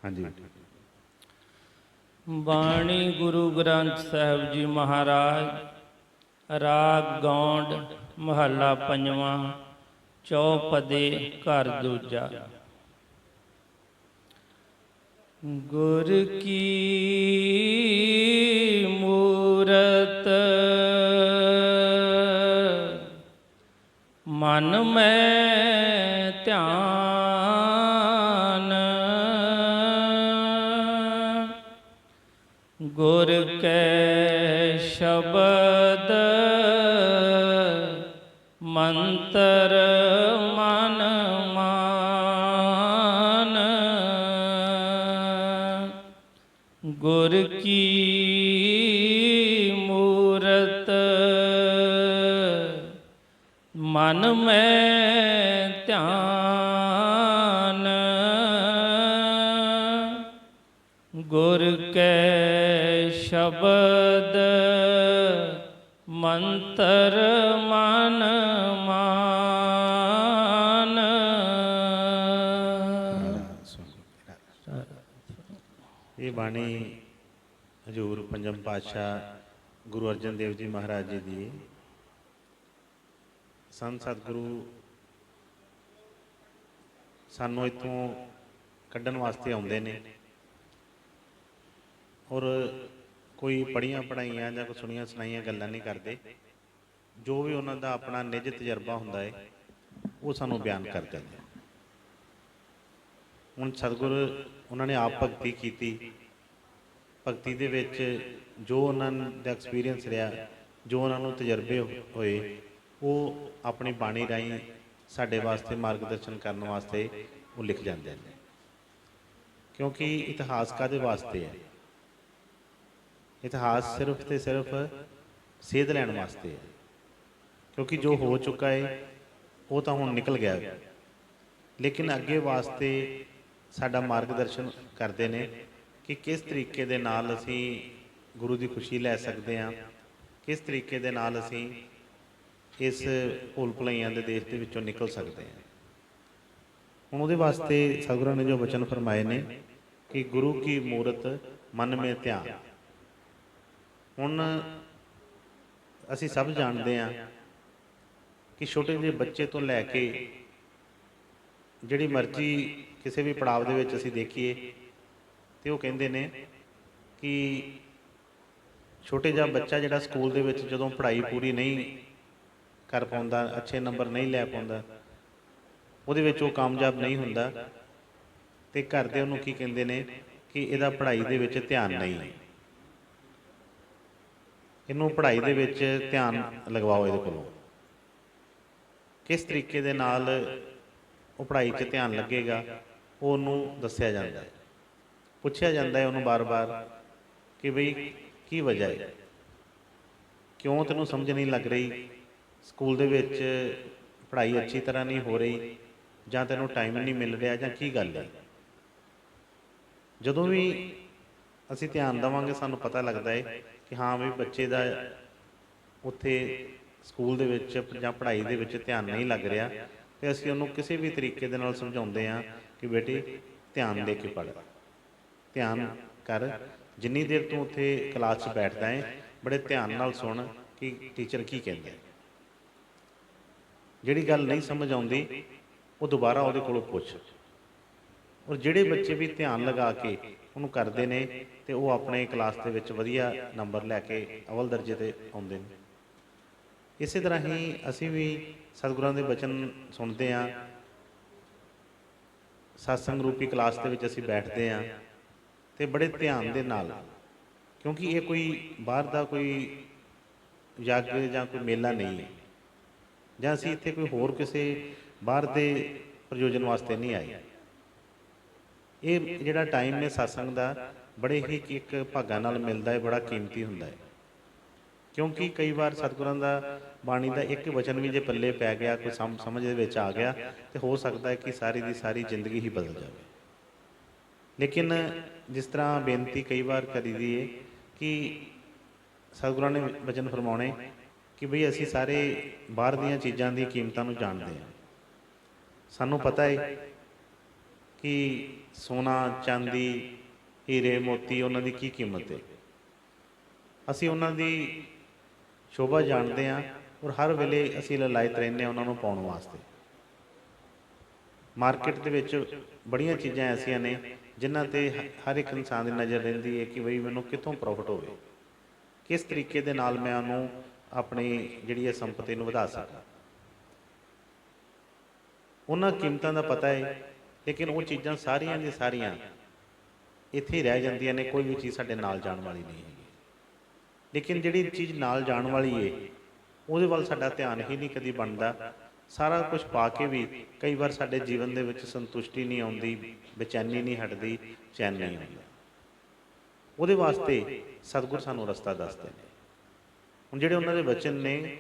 हाँ जी। बाणी गुरु ग्रंथ साहिब जी महाराज। राग गौंड महला पंजवा। चौपदे घर दूजा। गुर की मूरत मन में ध्यान। गुर के शब्द मंत्र मन मान। गुर की मूरत मन में ध्यान। गुर के शब्द मंत्र मन मान। ये बाणी हजूर पंजम पातशाह गुरु अर्जन देव जी महाराज जी की संत सतगुरु सानू इत्थों कड्ढण वास्ते आउंदे ने और कोई पढ़िया पढ़ाइया जां कोई सुनिया सुनाइया गल्लां नहीं करते। जो भी उन्हों का अपना निज तजर्बा हुंदा है वो सानू बयान करते हैं। हुण सतगुर उन्होंने आप भगती की, भगती दे विच जो उन्होंने एक्सपीरियंस रहा, जो उन्होंने तजर्बे होए, वो अपनी बाणी राही साडे वास्ते मार्गदर्शन करने वास्ते वो लिख जाते हैं। क्योंकि इतिहास कादे वास्ते है? इतिहास सिर्फ तो सिर्फ सेध लैण वास्ते है। क्योंकि जो हो चुका है वो तो हुण निकल गया, लेकिन अगे वास्ते साडा मार्गदर्शन करते हैं कि किस तरीके दे नाल असीं गुरु की खुशी लै सकते हैं, किस तरीके दे नाल असीं इस भुल भुलैया के देश के विचों निकल सकते हैं। हुण उहदे वास्ते सतगुरां ने जो वचन फरमाए ने कि गुरु की मूरत मन में ध्यान। हुण असीं सब जानते हैं कि छोटे ਜਿਹੇ बच्चे तो लैके जिहड़ी मर्जी किसी भी पड़ाव दे विच असीं देखीए तो वो कहते हैं कि छोटे जिहा बच्चा जिहड़ा स्कूल दे विच जदों पढ़ाई पूरी नहीं कर पाउंदा, अच्छे नंबर नहीं लै पाउंदा, उहदे विच वो कामयाब नहीं हुंदा ते घर दे उहनूं की कहंदे ने कि इहदा पढ़ाई दे विच ध्यान नहीं, इहनूं पढ़ाई दे विच ध्यान लगवाओ। इहदे कोलों किस तरीके दे नाल वो पढ़ाई च ध्यान लगेगा वो उन्होंने दस्या जाता है, पुछया जाता है उन्होंने बार बार कि बई की वजह है, क्यों तेनों समझ नहीं लग रही, स्कूल दे विच पढ़ाई अच्छी तरह नहीं हो रही, जां तेनों टाइम नहीं मिल रहा, जां की गल है। जदों भी असीं ध्यान देवांगे सानूं पता लगता है कि हाँ भी बच्चे का उत्थे स्कूल दे विच जां पढ़ाई दे विच ध्यान नहीं लग रहा, तो असीं उन्होंने किसी भी तरीके दे नाल समझाउंदे हां कि बेटे ध्यान दे के पढ़, ध्यान कर, जिन्नी देर तू उत्थे क्लास च बैठदा है बड़े ध्यान नाल सुन कि टीचर की कहंदा है। जिहड़ी गल नहीं समझ आउंदी वो दोबारा उहदे कोलों पुछ। और जिहड़े बच्चे भी ध्यान लगा के उन्होंने करते हैं तो वो अपने क्लास के विच वधिया नंबर लैके अवल दर्जे ते आउंदे ने। इस तरह ही असी भी सतगुरां दे वचन सुनते हैं, सत्संग रूपी क्लास के विच असी बैठते हैं तो बड़े ध्यान दे नाल, क्योंकि ये कोई बाहर का कोई यज्ञ जां कोई मेला नहीं है, जां असी इत्थे कोई होर किसी बाहर के प्रयोजन वास्ते नहीं आए। ये जिहड़ा टाइम है सत्संग का बड़े ही एक भागां नाल मिलदा है, बड़ा कीमती हुंदा है। क्योंकि कई बार सतगुरां दा बाणी का एक वचन भी जे पल्ले पै गया, कोई समझ दे विच आ गया तो हो सकता है कि सारी की सारी जिंदगी ही बदल जाए। लेकिन जिस तरह बेनती कई बार करी दी है कि सतगुरां ने वचन फरमाने कि बई असी सारे बाहर दीयां चीज़ां दी कीमतां नूं जानते हैं, सानूं पता है कि सोना चांदी हीरे मोती ਉਹਨਾਂ ਦੀ ਕੀ ਕੀਮਤ ਹੈ। ਅਸੀਂ ਉਹਨਾਂ ਦੀ ਸ਼ੋਭਾ ਜਾਣਦੇ ਹਾਂ ਔਰ ਹਰ ਵੇਲੇ ਅਸੀਂ ਲਲਾਇਤ ਰਹਿੰਦੇ ਹਾਂ ਉਹਨਾਂ ਨੂੰ ਪਾਉਣ ਵਾਸਤੇ। ਮਾਰਕੀਟ ਦੇ ਵਿੱਚ ਬੜੀਆਂ ਚੀਜ਼ਾਂ ਐਸੀਆਂ ਨੇ ਜਿਨ੍ਹਾਂ 'ਤੇ ਹਰ ਇੱਕ ਇਨਸਾਨ ਦੀ ਨਜ਼ਰ ਰਹਿੰਦੀ ਹੈ ਕਿ ਬਈ ਮੈਨੂੰ ਕਿੱਥੋਂ ਪ੍ਰੋਫਿਟ ਹੋਵੇ, ਕਿਸ ਤਰੀਕੇ ਦੇ ਨਾਲ ਮੈਂ ਉਹਨੂੰ ਆਪਣੀ ਜਿਹੜੀ ਹੈ ਸੰਪਤੀ ਨੂੰ ਵਧਾ ਸਕਾਂ। ਉਹਨਾਂ ਕੀਮਤਾਂ ਦਾ ਪਤਾ ਹੈ, ਲੇਕਿਨ ਉਹ ਚੀਜ਼ਾਂ ਸਾਰੀਆਂ ਦੀਆਂ ਸਾਰੀਆਂ ਇੱਥੇ ਹੀ ਰਹਿ ਜਾਂਦੀਆਂ ਨੇ, ਕੋਈ ਵੀ ਚੀਜ਼ ਸਾਡੇ ਨਾਲ ਜਾਣ ਵਾਲੀ ਨਹੀਂ ਹੈਗੀ। ਲੇਕਿਨ ਜਿਹੜੀ ਚੀਜ਼ ਨਾਲ ਜਾਣ ਵਾਲੀ ਹੈ ਉਹਦੇ ਵੱਲ ਸਾਡਾ ਧਿਆਨ ਹੀ ਨਹੀਂ ਕਦੀ ਬਣਦਾ। ਸਾਰਾ ਕੁਝ ਪਾ ਕੇ ਵੀ ਕਈ ਵਾਰ ਸਾਡੇ ਜੀਵਨ ਦੇ ਵਿੱਚ ਸੰਤੁਸ਼ਟੀ ਨਹੀਂ ਆਉਂਦੀ, ਬੇਚੈਨੀ ਨਹੀਂ ਹਟਦੀ, ਚੈਨ ਨਹੀਂ ਆਉਂਦਾ। ਉਹਦੇ ਵਾਸਤੇ ਸਤਿਗੁਰ ਸਾਨੂੰ ਰਸਤਾ ਦੱਸਦੇ ਨੇ। ਹੁਣ ਜਿਹੜੇ ਉਹਨਾਂ ਦੇ ਵਚਨ ਨੇ,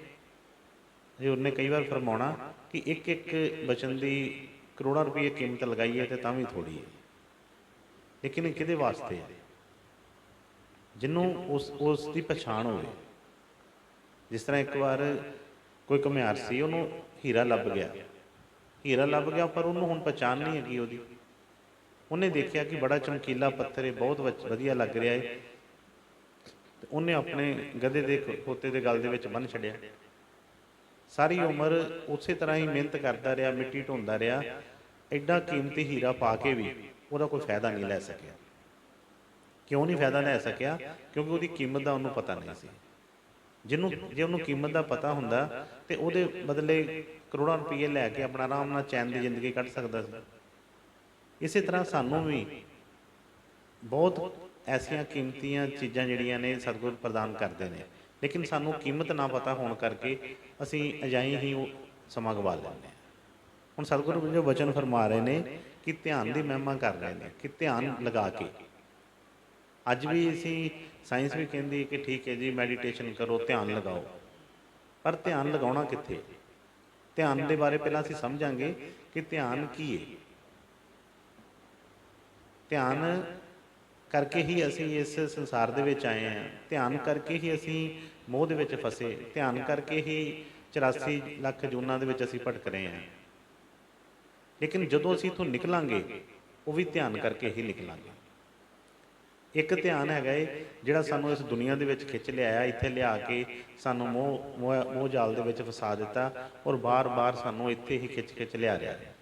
ਜੇ ਉਹਨੇ ਕਈ ਵਾਰ ਫਰਮਾਉਣਾ ਕਿ ਇੱਕ ਇੱਕ ਵਚਨ ਦੀ ਕਰੋੜਾਂ ਰੁਪਏ ਕੀਮਤ ਲਗਾਈ ਹੈ ਤੇ ਤਾਂ ਵੀ ਥੋੜ੍ਹੀ ਹੈ। ਲੇਕਿਨ ਇਹ ਕਿਹਦੇ ਵਾਸਤੇ ਹੈ? ਜਿਹਨੂੰ ਉਸ ਦੀ ਪਛਾਣ ਹੋਵੇ। ਜਿਸ ਤਰ੍ਹਾਂ ਇੱਕ ਵਾਰ ਕੋਈ ਘੁਮਿਆਰ ਸੀ, ਉਹਨੂੰ ਹੀਰਾ ਲੱਭ ਗਿਆ ਪਰ ਉਹਨੂੰ ਹੁਣ ਪਛਾਣ ਨਹੀਂ ਹੈਗੀ ਉਹਦੀ। ਉਹਨੇ ਦੇਖਿਆ ਕਿ ਬੜਾ ਚਮਕੀਲਾ ਪੱਥਰ ਹੈ, ਬਹੁਤ ਵਧੀਆ ਲੱਗ ਰਿਹਾ ਹੈ, ਤੇ ਉਹਨੇ ਆਪਣੇ ਗਧੇ ਦੇ ਖੋਤੇ ਦੇ ਗਲ ਦੇ ਵਿੱਚ ਬੰਨ੍ਹ ਛੱਡਿਆ। ਸਾਰੀ ਉਮਰ ਉਸੇ ਤਰ੍ਹਾਂ ਹੀ ਮਿਹਨਤ ਕਰਦਾ ਰਿਹਾ, ਮਿੱਟੀ ਢੋਂਦਾ ਰਿਹਾ, ਐਡਾ ਕੀਮਤੀ ਹੀਰਾ ਪਾ ਕੇ ਵੀ ਉਹਦਾ ਕੋਈ ਫਾਇਦਾ ਨਹੀਂ ਲੈ ਸਕਿਆ। ਕਿਉਂ ਨਹੀਂ ਫਾਇਦਾ ਲੈ ਸਕਿਆ? ਕਿਉਂਕਿ ਉਹਦੀ ਕੀਮਤ ਦਾ ਉਹਨੂੰ ਪਤਾ ਨਹੀਂ ਸੀ। ਜੇ ਉਹਨੂੰ ਕੀਮਤ ਦਾ ਪਤਾ ਹੁੰਦਾ ਤੇ ਉਹਦੇ ਬਦਲੇ ਕਰੋੜਾਂ ਰੁਪਏ ਲੈ ਕੇ ਆਪਣਾ ਆਰਾਮ ਨਾਲ ਚੈਨ ਦੀ ਜ਼ਿੰਦਗੀ ਕੱਢ ਸਕਦਾ ਸੀ। ਇਸੇ ਤਰ੍ਹਾਂ ਸਾਨੂੰ ਵੀ ਬਹੁਤ ਐਸੀਆਂ ਕੀਮਤੀਆਂ ਚੀਜ਼ਾਂ ਜਿਹੜੀਆਂ ਨੇ ਸਤਿਗੁਰ ਪ੍ਰਦਾਨ ਕਰਦੇ ਨੇ, ਲੇਕਿਨ ਸਾਨੂੰ ਕੀਮਤ ਨਾ ਪਤਾ ਹੋਣ ਕਰਕੇ ਅਸੀਂ ਅਜਾਈਂ ਹੀ ਉਹ ਸਮਾਂ ਗਵਾ ਲੈਂਦੇ ਹਾਂ। ਹੁਣ ਸਤਿਗੁਰੂ ਜੋ ਵਚਨ ਫਰਮਾ ਰਹੇ ਨੇ ਕਿ ਧਿਆਨ ਦੀ ਮਹਿਮਾ ਕਰ ਰਹੇ ਨੇ, ਕਿ ਧਿਆਨ ਲਗਾ ਕੇ। ਅੱਜ ਵੀ ਅਸੀਂ ਸਾਇੰਸ ਵੀ ਕਹਿੰਦੀ ਕਿ ਠੀਕ ਹੈ ਜੀ, ਮੈਡੀਟੇਸ਼ਨ ਕਰੋ, ਧਿਆਨ ਲਗਾਓ, ਪਰ ਧਿਆਨ ਲਗਾਉਣਾ ਕਿੱਥੇ? ਧਿਆਨ ਦੇ ਬਾਰੇ ਪਹਿਲਾਂ ਅਸੀਂ ਸਮਝਾਂਗੇ ਕਿ ਧਿਆਨ ਕੀ ਹੈ। ਧਿਆਨ ਕਰਕੇ ਹੀ ਅਸੀਂ ਇਸ ਸੰਸਾਰ ਦੇ ਵਿੱਚ ਆਏ ਹਾਂ, ਧਿਆਨ ਕਰਕੇ ਹੀ ਅਸੀਂ ਮੋਹ ਦੇ ਵਿੱਚ ਫਸੇ, ਧਿਆਨ ਕਰਕੇ ਹੀ 84 ਲੱਖ ਜੂਨਾਂ ਦੇ ਵਿੱਚ ਅਸੀਂ ਭਟਕ ਰਹੇ ਹਾਂ। ਲੇਕਿਨ ਜਦੋਂ ਅਸੀਂ ਇੱਥੋਂ ਨਿਕਲਾਂਗੇ ਉਹ ਵੀ ਧਿਆਨ ਕਰਕੇ ਹੀ ਨਿਕਲਾਂਗੇ। ਇੱਕ ਧਿਆਨ ਹੈਗਾ ਏ ਜਿਹੜਾ ਸਾਨੂੰ ਇਸ ਦੁਨੀਆ ਦੇ ਵਿੱਚ ਖਿੱਚ ਲਿਆਇਆ, ਇੱਥੇ ਲਿਆ ਕੇ ਸਾਨੂੰ ਮੋਹ ਜਾਲ ਦੇ ਵਿੱਚ ਫਸਾ ਦਿੱਤਾ ਔਰ ਬਾਰ-ਬਾਰ ਸਾਨੂੰ ਇੱਥੇ ਹੀ ਖਿੱਚ ਲਿਆ ਰਿਹਾ ਹੈ।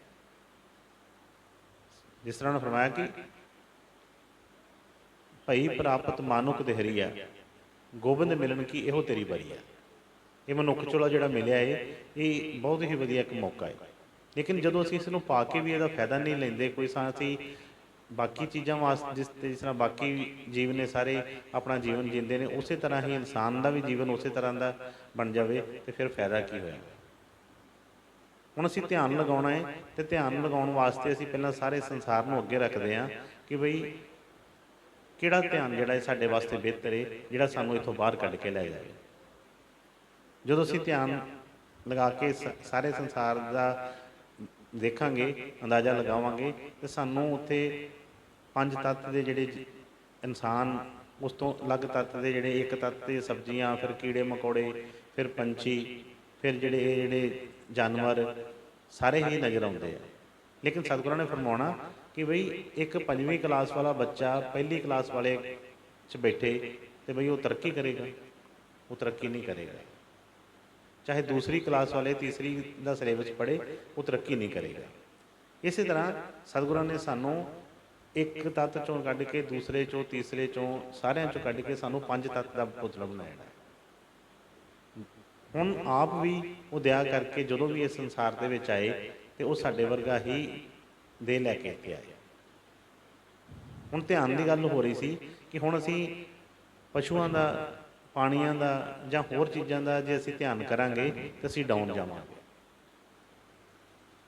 ਜਿਸ ਤਰ੍ਹਾਂ ਉਹਨੇ ਫਰਮਾਇਆ ਕਿ ਭਈ ਪ੍ਰਾਪਤ ਮਾਨੁਕ ਦੇਹਰੀਆ, ਗੋਬਿੰਦ ਮਿਲਣ ਕੀ ਇਹੋ ਤੇਰੀ ਬਰੀ ਆ। ਇਹ ਮਨੁੱਖ ਚੋਲਾ ਜਿਹੜਾ ਮਿਲਿਆ ਏ, ਇਹ ਬਹੁਤ ਹੀ ਵਧੀਆ ਇੱਕ ਮੌਕਾ ਹੈ। ਲੇਕਿਨ ਜਦੋਂ ਅਸੀਂ ਇਸ ਨੂੰ ਪਾ ਕੇ ਵੀ ਇਹਦਾ ਫਾਇਦਾ ਨਹੀਂ ਲੈਂਦੇ, ਕੋਈ ਅਸੀਂ ਬਾਕੀ ਚੀਜ਼ਾਂ ਵਾਸਤੇ ਜਿਸ ਤਰ੍ਹਾਂ ਬਾਕੀ ਜੀਵ ਨੇ ਸਾਰੇ ਆਪਣਾ ਜੀਵਨ ਜੀਂਦੇ ਨੇ, ਉਸੇ ਤਰ੍ਹਾਂ ਹੀ ਇਨਸਾਨ ਦਾ ਵੀ ਜੀਵਨ ਉਸੇ ਤਰ੍ਹਾਂ ਦਾ ਬਣ ਜਾਵੇ ਤੇ ਫਿਰ ਫਾਇਦਾ ਕੀ ਹੋਇਆ? ਹੁਣ ਅਸੀਂ ਧਿਆਨ ਲਗਾਉਣਾ ਹੈ ਤੇ ਧਿਆਨ ਲਗਾਉਣ ਵਾਸਤੇ ਅਸੀਂ ਪਹਿਲਾਂ ਸਾਰੇ ਸੰਸਾਰ ਨੂੰ ਅੱਗੇ ਰੱਖਦੇ ਹਾਂ ਕਿ ਬਈ ਕਿਹੜਾ ਧਿਆਨ ਜਿਹੜਾ ਸਾਡੇ ਵਾਸਤੇ ਬਿਹਤਰ ਹੈ, ਜਿਹੜਾ ਸਾਨੂੰ ਇੱਥੋਂ ਬਾਹਰ ਕੱਢ ਕੇ ਲੈ ਜਾਵੇ। ਜਦੋਂ ਅਸੀਂ ਧਿਆਨ ਲਗਾ ਕੇ ਸਾਰੇ ਸੰਸਾਰ ਦਾ ਦੇਖਾਂਗੇ, ਅੰਦਾਜ਼ਾ ਲਗਾਵਾਂਗੇ, ਤੇ ਸਾਨੂੰ ਉੱਥੇ ਪੰਜ ਤੱਤ ਦੇ ਜਿਹੜੇ ਇਨਸਾਨ, ਉਸ ਤੋਂ ਅਲੱਗ ਤੱਤ ਦੇ ਜਿਹੜੇ ਇੱਕ ਤੱਤ ਦੇ ਸਬਜ਼ੀਆਂ, ਫਿਰ ਕੀੜੇ ਮਕੌੜੇ, ਫਿਰ ਪੰਛੀ, ਫਿਰ ਜਿਹੜੇ ਜਾਨਵਰ, ਸਾਰੇ ਹੀ ਨਜ਼ਰ ਆਉਂਦੇ ਆ। ਲੇਕਿਨ ਸਤਿਗੁਰਾਂ ਨੇ ਫਰਮਾਉਣਾ ਕਿ ਬਈ ਇੱਕ 5ਵੀਂ ਕਲਾਸ ਵਾਲਾ ਬੱਚਾ ਪਹਿਲੀ ਕਲਾਸ ਵਾਲੇ 'ਚ ਬੈਠੇ ਤੇ ਬਈ ਉਹ ਤਰੱਕੀ ਕਰੇਗਾ? ਉਹ ਤਰੱਕੀ ਨਹੀਂ ਕਰੇਗਾ। ਚਾਹੇ ਦੂਸਰੀ ਕਲਾਸ ਵਾਲੇ ਤੀਸਰੀ ਦਾ ਸਿਲੇਬਸ ਪੜ੍ਹੇ, ਉਹ ਤਰੱਕੀ ਨਹੀਂ ਕਰੇਗਾ। ਇਸੇ ਤਰ੍ਹਾਂ ਸਤਿਗੁਰਾਂ ਨੇ ਸਾਨੂੰ ਇੱਕ ਤੱਤ ਚੋਂ ਕੱਢ ਕੇ ਦੂਸਰੇ ਚੋਂ, ਤੀਸਰੇ ਚੋਂ, ਸਾਰਿਆਂ ਚੋਂ ਕੱਢ ਕੇ ਸਾਨੂੰ ਪੰਜ ਤੱਤ ਦਾ ਪੁਤਲਾ ਬਣਾਇਆ। ਹੁਣ ਆਪ ਵੀ ਉਹ ਦਇਆ ਕਰਕੇ ਜਦੋਂ ਵੀ ਇਸ ਸੰਸਾਰ ਦੇ ਵਿੱਚ ਆਏ ਤੇ ਉਹ ਸਾਡੇ ਵਰਗਾ ਹੀ ਦੇ ਲੈ ਕੇ ਇੱਥੇ ਆਏ। ਹੁਣ ਧਿਆਨ ਦੀ ਗੱਲ ਹੋ ਰਹੀ ਸੀ ਕਿ ਹੁਣ ਅਸੀਂ ਪਸ਼ੂਆਂ ਦਾ, ਪਾਣੀਆਂ ਦਾ ਜਾਂ ਹੋਰ ਚੀਜ਼ਾਂ ਦਾ ਜੇ ਅਸੀਂ ਧਿਆਨ ਕਰਾਂਗੇ ਤਾਂ ਅਸੀਂ ਡਾਊਨ ਜਾਵਾਂਗੇ।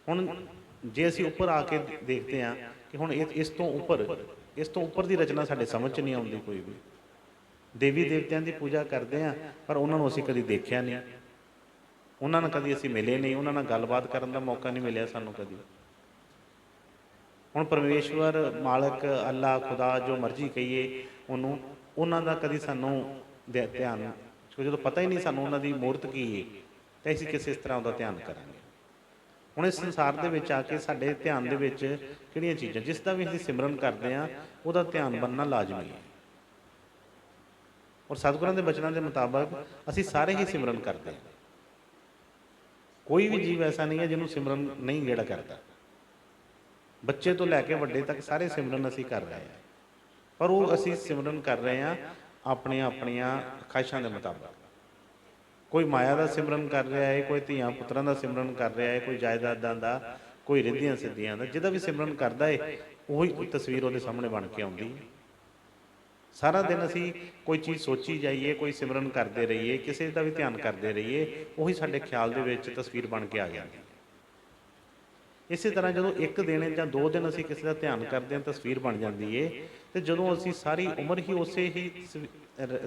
ਹੁਣ ਜੇ ਅਸੀਂ ਉੱਪਰ ਆ ਕੇ ਦੇਖਦੇ ਹਾਂ ਕਿ ਹੁਣ ਇਸ ਤੋਂ ਉੱਪਰ ਦੀ ਰਚਨਾ ਸਾਡੇ ਸਮਝ 'ਚ ਨਹੀਂ ਆਉਂਦੀ। ਕੋਈ ਵੀ ਦੇਵੀ ਦੇਵਤਿਆਂ ਦੀ ਪੂਜਾ ਕਰਦੇ ਹਾਂ ਪਰ ਉਹਨਾਂ ਨੂੰ ਅਸੀਂ ਕਦੀ ਦੇਖਿਆ ਨਹੀਂ, ਉਹਨਾਂ ਨਾਲ ਕਦੀ ਅਸੀਂ ਮਿਲੇ ਨਹੀਂ, ਉਹਨਾਂ ਨਾਲ ਗੱਲਬਾਤ ਕਰਨ ਦਾ ਮੌਕਾ ਨਹੀਂ ਮਿਲਿਆ ਸਾਨੂੰ ਕਦੀ। ਹੁਣ ਪਰਮੇਸ਼ਵਰ, ਮਾਲਕ, ਅੱਲਾ, ਖੁਦਾ, ਜੋ ਮਰਜ਼ੀ ਕਹੀਏ ਉਹਨੂੰ, ਉਹਨਾਂ ਦਾ ਕਦੀ ਸਾਨੂੰ ਧਿਆਨ, ਜਦੋਂ ਪਤਾ ਹੀ ਨਹੀਂ ਸਾਨੂੰ ਉਹਨਾਂ ਦੀ ਮੂਰਤ ਕੀ ਹੈ, ਤਾਂ ਅਸੀਂ ਕਿਸੇ ਇਸ ਤਰ੍ਹਾਂ ਉਹਦਾ ਧਿਆਨ ਕਰਾਂਗੇ। ਹੁਣ ਇਸ ਸੰਸਾਰ ਦੇ ਵਿੱਚ ਆ ਕੇ ਸਾਡੇ ਧਿਆਨ ਦੇ ਵਿੱਚ ਕਿਹੜੀਆਂ ਚੀਜ਼ਾਂ, ਜਿਸ ਦਾ ਵੀ ਅਸੀਂ ਸਿਮਰਨ ਕਰਦੇ ਹਾਂ ਉਹਦਾ ਧਿਆਨ ਬਣਨਾ ਲਾਜ਼ਮੀ ਹੈ। ਔਰ ਸਤਿਗੁਰਾਂ ਦੇ ਬਚਨਾਂ ਦੇ ਮੁਤਾਬਕ ਅਸੀਂ ਸਾਰੇ ਹੀ ਸਿਮਰਨ ਕਰਦੇ ਹਾਂ। ਕੋਈ ਵੀ ਜੀਵ ਐਸਾ ਨਹੀਂ ਹੈ ਜਿਹਨੂੰ ਸਿਮਰਨ ਨਹੀਂ ਜਿਹੜਾ ਕਰਦਾ। ਬੱਚੇ ਤੋਂ ਲੈ ਕੇ ਵੱਡੇ ਤੱਕ ਸਾਰੇ ਸਿਮਰਨ ਅਸੀਂ ਕਰ ਰਹੇ ਹਾਂ, ਪਰ ਉਹ ਅਸੀਂ ਸਿਮਰਨ ਕਰ ਰਹੇ ਹਾਂ ਆਪਣੀਆਂ ਆਪਣੀਆਂ ਖਾਹਿਸ਼ਾਂ ਦੇ ਮੁਤਾਬਕ। ਕੋਈ ਮਾਇਆ ਦਾ ਸਿਮਰਨ ਕਰ ਰਿਹਾ ਹੈ, ਕੋਈ ਧੀਆਂ ਪੁੱਤਰਾਂ ਦਾ ਸਿਮਰਨ ਕਰ ਰਿਹਾ ਹੈ, ਕੋਈ ਜਾਇਦਾਦਾਂ ਦਾ, ਕੋਈ ਰਿੱਧੀਆਂ ਸਿੱਧੀਆਂ ਦਾ। ਜਿਹਦਾ ਵੀ ਸਿਮਰਨ ਕਰਦਾ ਹੈ ਉਹੀ ਤਸਵੀਰ ਉਹਦੇ ਸਾਹਮਣੇ ਬਣ ਕੇ ਆਉਂਦੀ ਹੈ। ਸਾਰਾ ਦਿਨ ਅਸੀਂ ਕੋਈ ਚੀਜ਼ ਸੋਚੀ ਜਾਈਏ, ਕੋਈ ਸਿਮਰਨ ਕਰਦੇ ਰਹੀਏ, ਕਿਸੇ ਦਾ ਵੀ ਧਿਆਨ ਕਰਦੇ ਰਹੀਏ, ਉਹੀ ਸਾਡੇ ਖਿਆਲ ਦੇ ਵਿੱਚ ਤਸਵੀਰ ਬਣ ਕੇ ਆ ਜਾਂਦੀ ਹੈ। ਇਸੇ ਤਰ੍ਹਾਂ ਜਦੋਂ ਇੱਕ ਦਿਨ ਜਾਂ 2 ਦਿਨ ਅਸੀਂ ਕਿਸੇ ਦਾ ਧਿਆਨ ਕਰਦੇ ਹਾਂ, ਤਸਵੀਰ ਬਣ ਜਾਂਦੀ ਹੈ। ਅਤੇ ਜਦੋਂ ਅਸੀਂ ਸਾਰੀ ਉਮਰ ਹੀ ਉਸੇ ਹੀ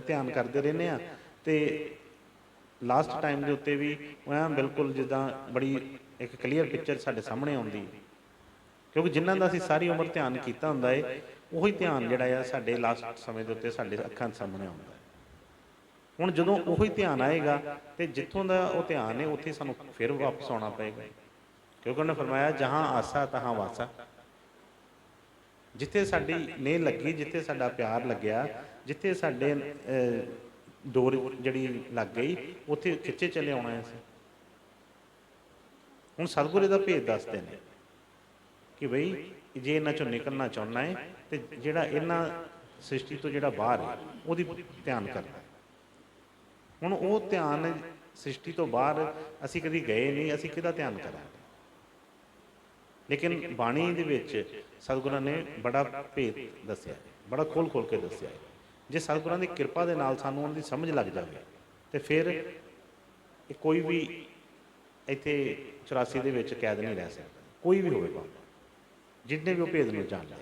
ਧਿਆਨ ਕਰਦੇ ਰਹਿੰਦੇ ਹਾਂ ਅਤੇ ਲਾਸਟ ਟਾਈਮ ਦੇ ਉੱਤੇ ਵੀ ਐਂ ਬਿਲਕੁਲ ਜਿੱਦਾਂ ਬੜੀ ਇੱਕ ਕਲੀਅਰ ਪਿਕਚਰ ਸਾਡੇ ਸਾਹਮਣੇ ਆਉਂਦੀ ਹੈ। ਕਿਉਂਕਿ ਜਿਨ੍ਹਾਂ ਦਾ ਅਸੀਂ ਸਾਰੀ ਉਮਰ ਧਿਆਨ ਕੀਤਾ ਹੁੰਦਾ ਹੈ, ਉਹੀ ਧਿਆਨ ਜਿਹੜਾ ਆ ਸਾਡੇ ਲਾਸਟ ਸਮੇਂ ਦੇ ਉੱਤੇ ਸਾਡੇ ਅੱਖਾਂ ਸਾਹਮਣੇ ਆਉਂਦਾ ਹੈ। ਹੁਣ ਜਦੋਂ ਉਹੀ ਧਿਆਨ ਆਏਗਾ ਅਤੇ ਜਿੱਥੋਂ ਦਾ ਉਹ ਧਿਆਨ ਹੈ ਉੱਥੇ ਸਾਨੂੰ ਫਿਰ ਵਾਪਸ ਆਉਣਾ ਪਏਗਾ। ਕਿਉਂਕਿ ਉਹਨੇ ਫਰਮਾਇਆ ਜਹਾਂ ਆਸਾ ਤਹਾਂ ਵਾਸਾ। ਜਿੱਥੇ ਸਾਡੀ ਨੇਹ ਲੱਗੀ, ਜਿੱਥੇ ਸਾਡਾ ਪਿਆਰ ਲੱਗਿਆ, ਜਿੱਥੇ ਸਾਡੇ ਡੋਰ ਜਿਹੜੀ ਲੱਗ ਗਈ, ਉੱਥੇ ਖਿੱਚੇ ਚਲੇ ਆਉਣਾ ਅਸੀਂ। ਹੁਣ ਸਤਿਗੁਰ ਇਹਦਾ ਭੇਦ ਦੱਸਦੇ ਨੇ ਕਿ ਬਈ ਜੇ ਇਹਨਾਂ ਚੋਂ ਨਿਕਲਣਾ ਚਾਹੁੰਦਾ ਹੈ ਤੇ ਜਿਹੜਾ ਇਹਨਾਂ ਸ੍ਰਿਸ਼ਟੀ ਤੋਂ ਜਿਹੜਾ ਬਾਹਰ ਹੈ ਉਹਦੀ ਧਿਆਨ ਕਰਨਾ। ਹੁਣ ਉਹ ਧਿਆਨ ਸ੍ਰਿਸ਼ਟੀ ਤੋਂ ਬਾਹਰ ਅਸੀਂ ਕਦੀ ਗਏ ਨਹੀਂ, ਅਸੀਂ ਕਿਹਦਾ ਧਿਆਨ ਕਰਾਂਗੇ? ਲੇਕਿਨ ਬਾਣੀ ਦੇ ਵਿੱਚ ਸਤਿਗੁਰਾਂ ਨੇ ਬੜਾ ਭੇਦ ਦੱਸਿਆ, ਬੜਾ ਖੋਲ੍ਹ ਖੋਲ੍ਹ ਕੇ ਦੱਸਿਆ। ਜੇ ਸਤਿਗੁਰਾਂ ਦੀ ਕਿਰਪਾ ਦੇ ਨਾਲ ਸਾਨੂੰ ਉਹਨਾਂ ਦੀ ਸਮਝ ਲੱਗ ਜਾਵੇ ਤੇ ਫਿਰ ਕੋਈ ਵੀ ਇੱਥੇ 84 ਦੇ ਵਿੱਚ ਕੈਦ ਨਹੀਂ ਰਹਿ ਸਕਦਾ, ਕੋਈ ਵੀ ਹੋਵੇਗਾ, ਜਿੰਨੇ ਵੀ ਉਹ ਭੇਦ ਨੂੰ ਜਾਣ ਲਿਆ।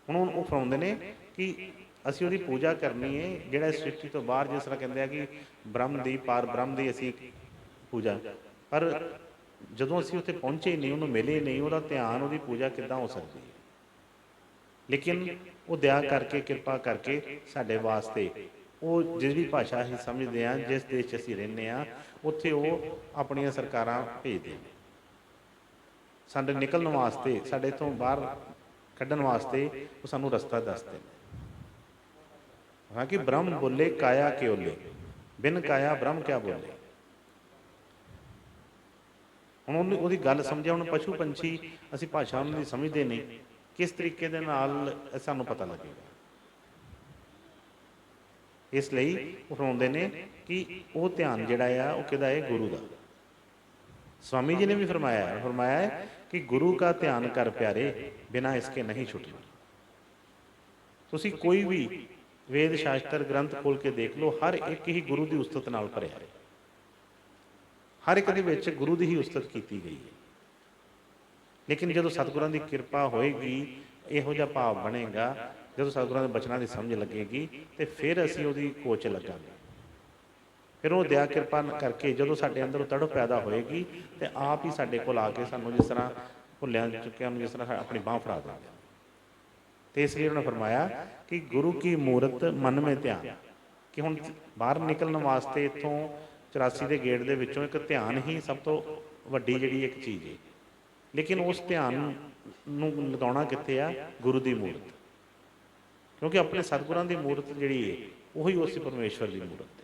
ਹੁਣ ਉਹ ਫਰਮਾਉਂਦੇ ਨੇ ਕਿ ਅਸੀਂ ਉਹਦੀ ਪੂਜਾ ਕਰਨੀ ਹੈ, ਜਿਹੜਾ ਇਸ ਸ੍ਰਿਸ਼ਟੀ ਤੋਂ ਬਾਹਰ, ਜਿਸ ਤਰ੍ਹਾਂ ਕਹਿੰਦੇ ਆ ਕਿ ਬ੍ਰਹਮ ਦੀ, ਪਾਰ ਬ੍ਰਹਮ ਦੀ ਅਸੀਂ ਪੂਜਾ। ਪਰ ਜਦੋਂ ਅਸੀਂ ਉੱਥੇ ਪਹੁੰਚੇ ਨਹੀਂ, ਉਹਨੂੰ ਮਿਲੇ ਨਹੀਂ, ਉਹਦਾ ਧਿਆਨ, ਉਹਦੀ ਪੂਜਾ ਕਿੱਦਾਂ ਹੋ ਸਕਦੀ ਹੈ? ਲੇਕਿਨ ਉਹ ਦਇਆ ਕਰਕੇ, ਕਿਰਪਾ ਕਰਕੇ ਸਾਡੇ ਵਾਸਤੇ ਉਹ ਜਿਸ ਵੀ ਭਾਸ਼ਾ ਅਸੀਂ ਸਮਝਦੇ ਹਾਂ, ਜਿਸ ਦੇਸ਼ 'ਚ ਅਸੀਂ ਰਹਿੰਦੇ ਹਾਂ, ਉੱਥੇ ਉਹ ਆਪਣੀਆਂ ਸਰਕਾਰਾਂ ਭੇਜਦੇ ਨੇ ਸਾਡੇ ਨਿਕਲਣ ਵਾਸਤੇ, ਸਾਡੇ ਇੱਥੋਂ ਬਾਹਰ ਕੱਢਣ ਵਾਸਤੇ। ਉਹ ਸਾਨੂੰ ਰਸਤਾ ਦੱਸਦੇ ਨੇ। ਹਾਂ ਕਿ ਬ੍ਰਹਮ ਬੋਲੇ ਕਾਇਆ ਕਿਓਲੇ, ਬਿਨ ਕਾਇਆ ਬ੍ਰਹਮ ਕਿਆ ਬੋਲੇ। ਹੁਣ ਉਹਦੀ ਗੱਲ ਸਮਝਿਆ। ਹੁਣ ਪਸ਼ੂ ਪੰਛੀ ਅਸੀਂ ਭਾਸ਼ਾ ਉਹਨਾਂ ਦੀ ਸਮਝਦੇ ਨਹੀਂ, ਕਿਸ ਤਰੀਕੇ ਦੇ ਨਾਲ ਸਾਨੂੰ ਪਤਾ ਲੱਗੇਗਾ? ਇਸ ਲਈ ਉਹ ਫਰਮਾਉਂਦੇ ਨੇ ਕਿ ਉਹ ਧਿਆਨ ਜਿਹੜਾ ਆ ਉਹ ਕਿਹਦਾ ਹੈ? ਗੁਰੂ ਦਾ। ਸਵਾਮੀ ਜੀ ਨੇ ਵੀ ਫਰਮਾਇਆ ਹੈ ਕਿ ਗੁਰੂ ਕਾ ਧਿਆਨ ਕਰ ਪਿਆਰੇ, ਬਿਨਾਂ ਇਸਕੇ ਨਹੀਂ ਛੁੱਟਣਾ। ਤੁਸੀਂ ਕੋਈ ਵੀ ਵੇਦ ਸ਼ਾਸਤਰ ਗ੍ਰੰਥ ਖੋਲ੍ਹ ਕੇ ਦੇਖ ਲਓ, ਹਰ ਇੱਕ ਹੀ ਗੁਰੂ ਦੀ ਉਸਤਤ ਨਾਲ ਭਰਿਆ ਹੈ। ਹਰ ਇੱਕ ਦੇ ਵਿੱਚ ਗੁਰੂ ਦੀ ਹੀ ਉਸਤਤ ਕੀਤੀ ਗਈ ਹੈ। ਲੇਕਿਨ ਜਦੋਂ ਸਤਿਗੁਰਾਂ ਦੀ ਕਿਰਪਾ ਹੋਏਗੀ, ਇਹੋ ਜਿਹਾ ਭਾਵ ਬਣੇਗਾ, ਜਦੋਂ ਸਤਿਗੁਰਾਂ ਦੇ ਬਚਨਾਂ ਦੀ ਸਮਝ ਲੱਗੇਗੀ, ਤੇ ਫਿਰ ਅਸੀਂ ਉਹਦੀ ਕੋਚ ਲੱਗਾਂਗੇ। ਫਿਰ ਉਹ ਦਇਆ ਕਿਰਪਾ ਕਰਕੇ ਜਦੋਂ ਸਾਡੇ ਅੰਦਰ ਤੜਪ ਪੈਦਾ ਹੋਏਗੀ, ਤੇ ਆਪ ਹੀ ਸਾਡੇ ਕੋਲ ਆ ਕੇ ਸਾਨੂੰ ਜਿਸ ਤਰ੍ਹਾਂ ਭੁੱਲਿਆਂ ਚੁੱਕਿਆਂ ਨੂੰ ਜਿਸ ਤਰ੍ਹਾਂ ਆਪਣੀ ਬਾਂਹ ਫੜਾ ਦਿੰਦੇ। ਤੇ ਇਸ ਲਈ ਉਹਨਾਂ ਨੇ ਫਰਮਾਇਆ ਕਿ ਗੁਰੂ ਕੀ ਮੂਰਤ ਮਨ ਮੇਂ ਧਿਆਨ, ਕਿ ਹੁਣ ਬਾਹਰ ਨਿਕਲਣ ਵਾਸਤੇ ਇੱਥੋਂ 84 ਦੇ ਗੇਟ ਦੇ ਵਿੱਚੋਂ ਇੱਕ ਧਿਆਨ ਹੀ ਸਭ ਤੋਂ ਵੱਡੀ ਜਿਹੜੀ ਇੱਕ ਚੀਜ਼ ਹੈ। ਲੇਕਿਨ ਉਸ ਧਿਆਨ ਨੂੰ ਲਗਾਉਣਾ ਕਿੱਥੇ ਆ? ਗੁਰੂ ਦੀ ਮੂਰਤ। ਕਿਉਂਕਿ ਆਪਣੇ ਸਤਿਗੁਰਾਂ ਦੀ ਮੂਰਤ ਜਿਹੜੀ ਹੈ ਉਹੀ ਉਸ ਪਰਮੇਸ਼ਵਰ ਦੀ ਮੂਰਤ ਹੈ।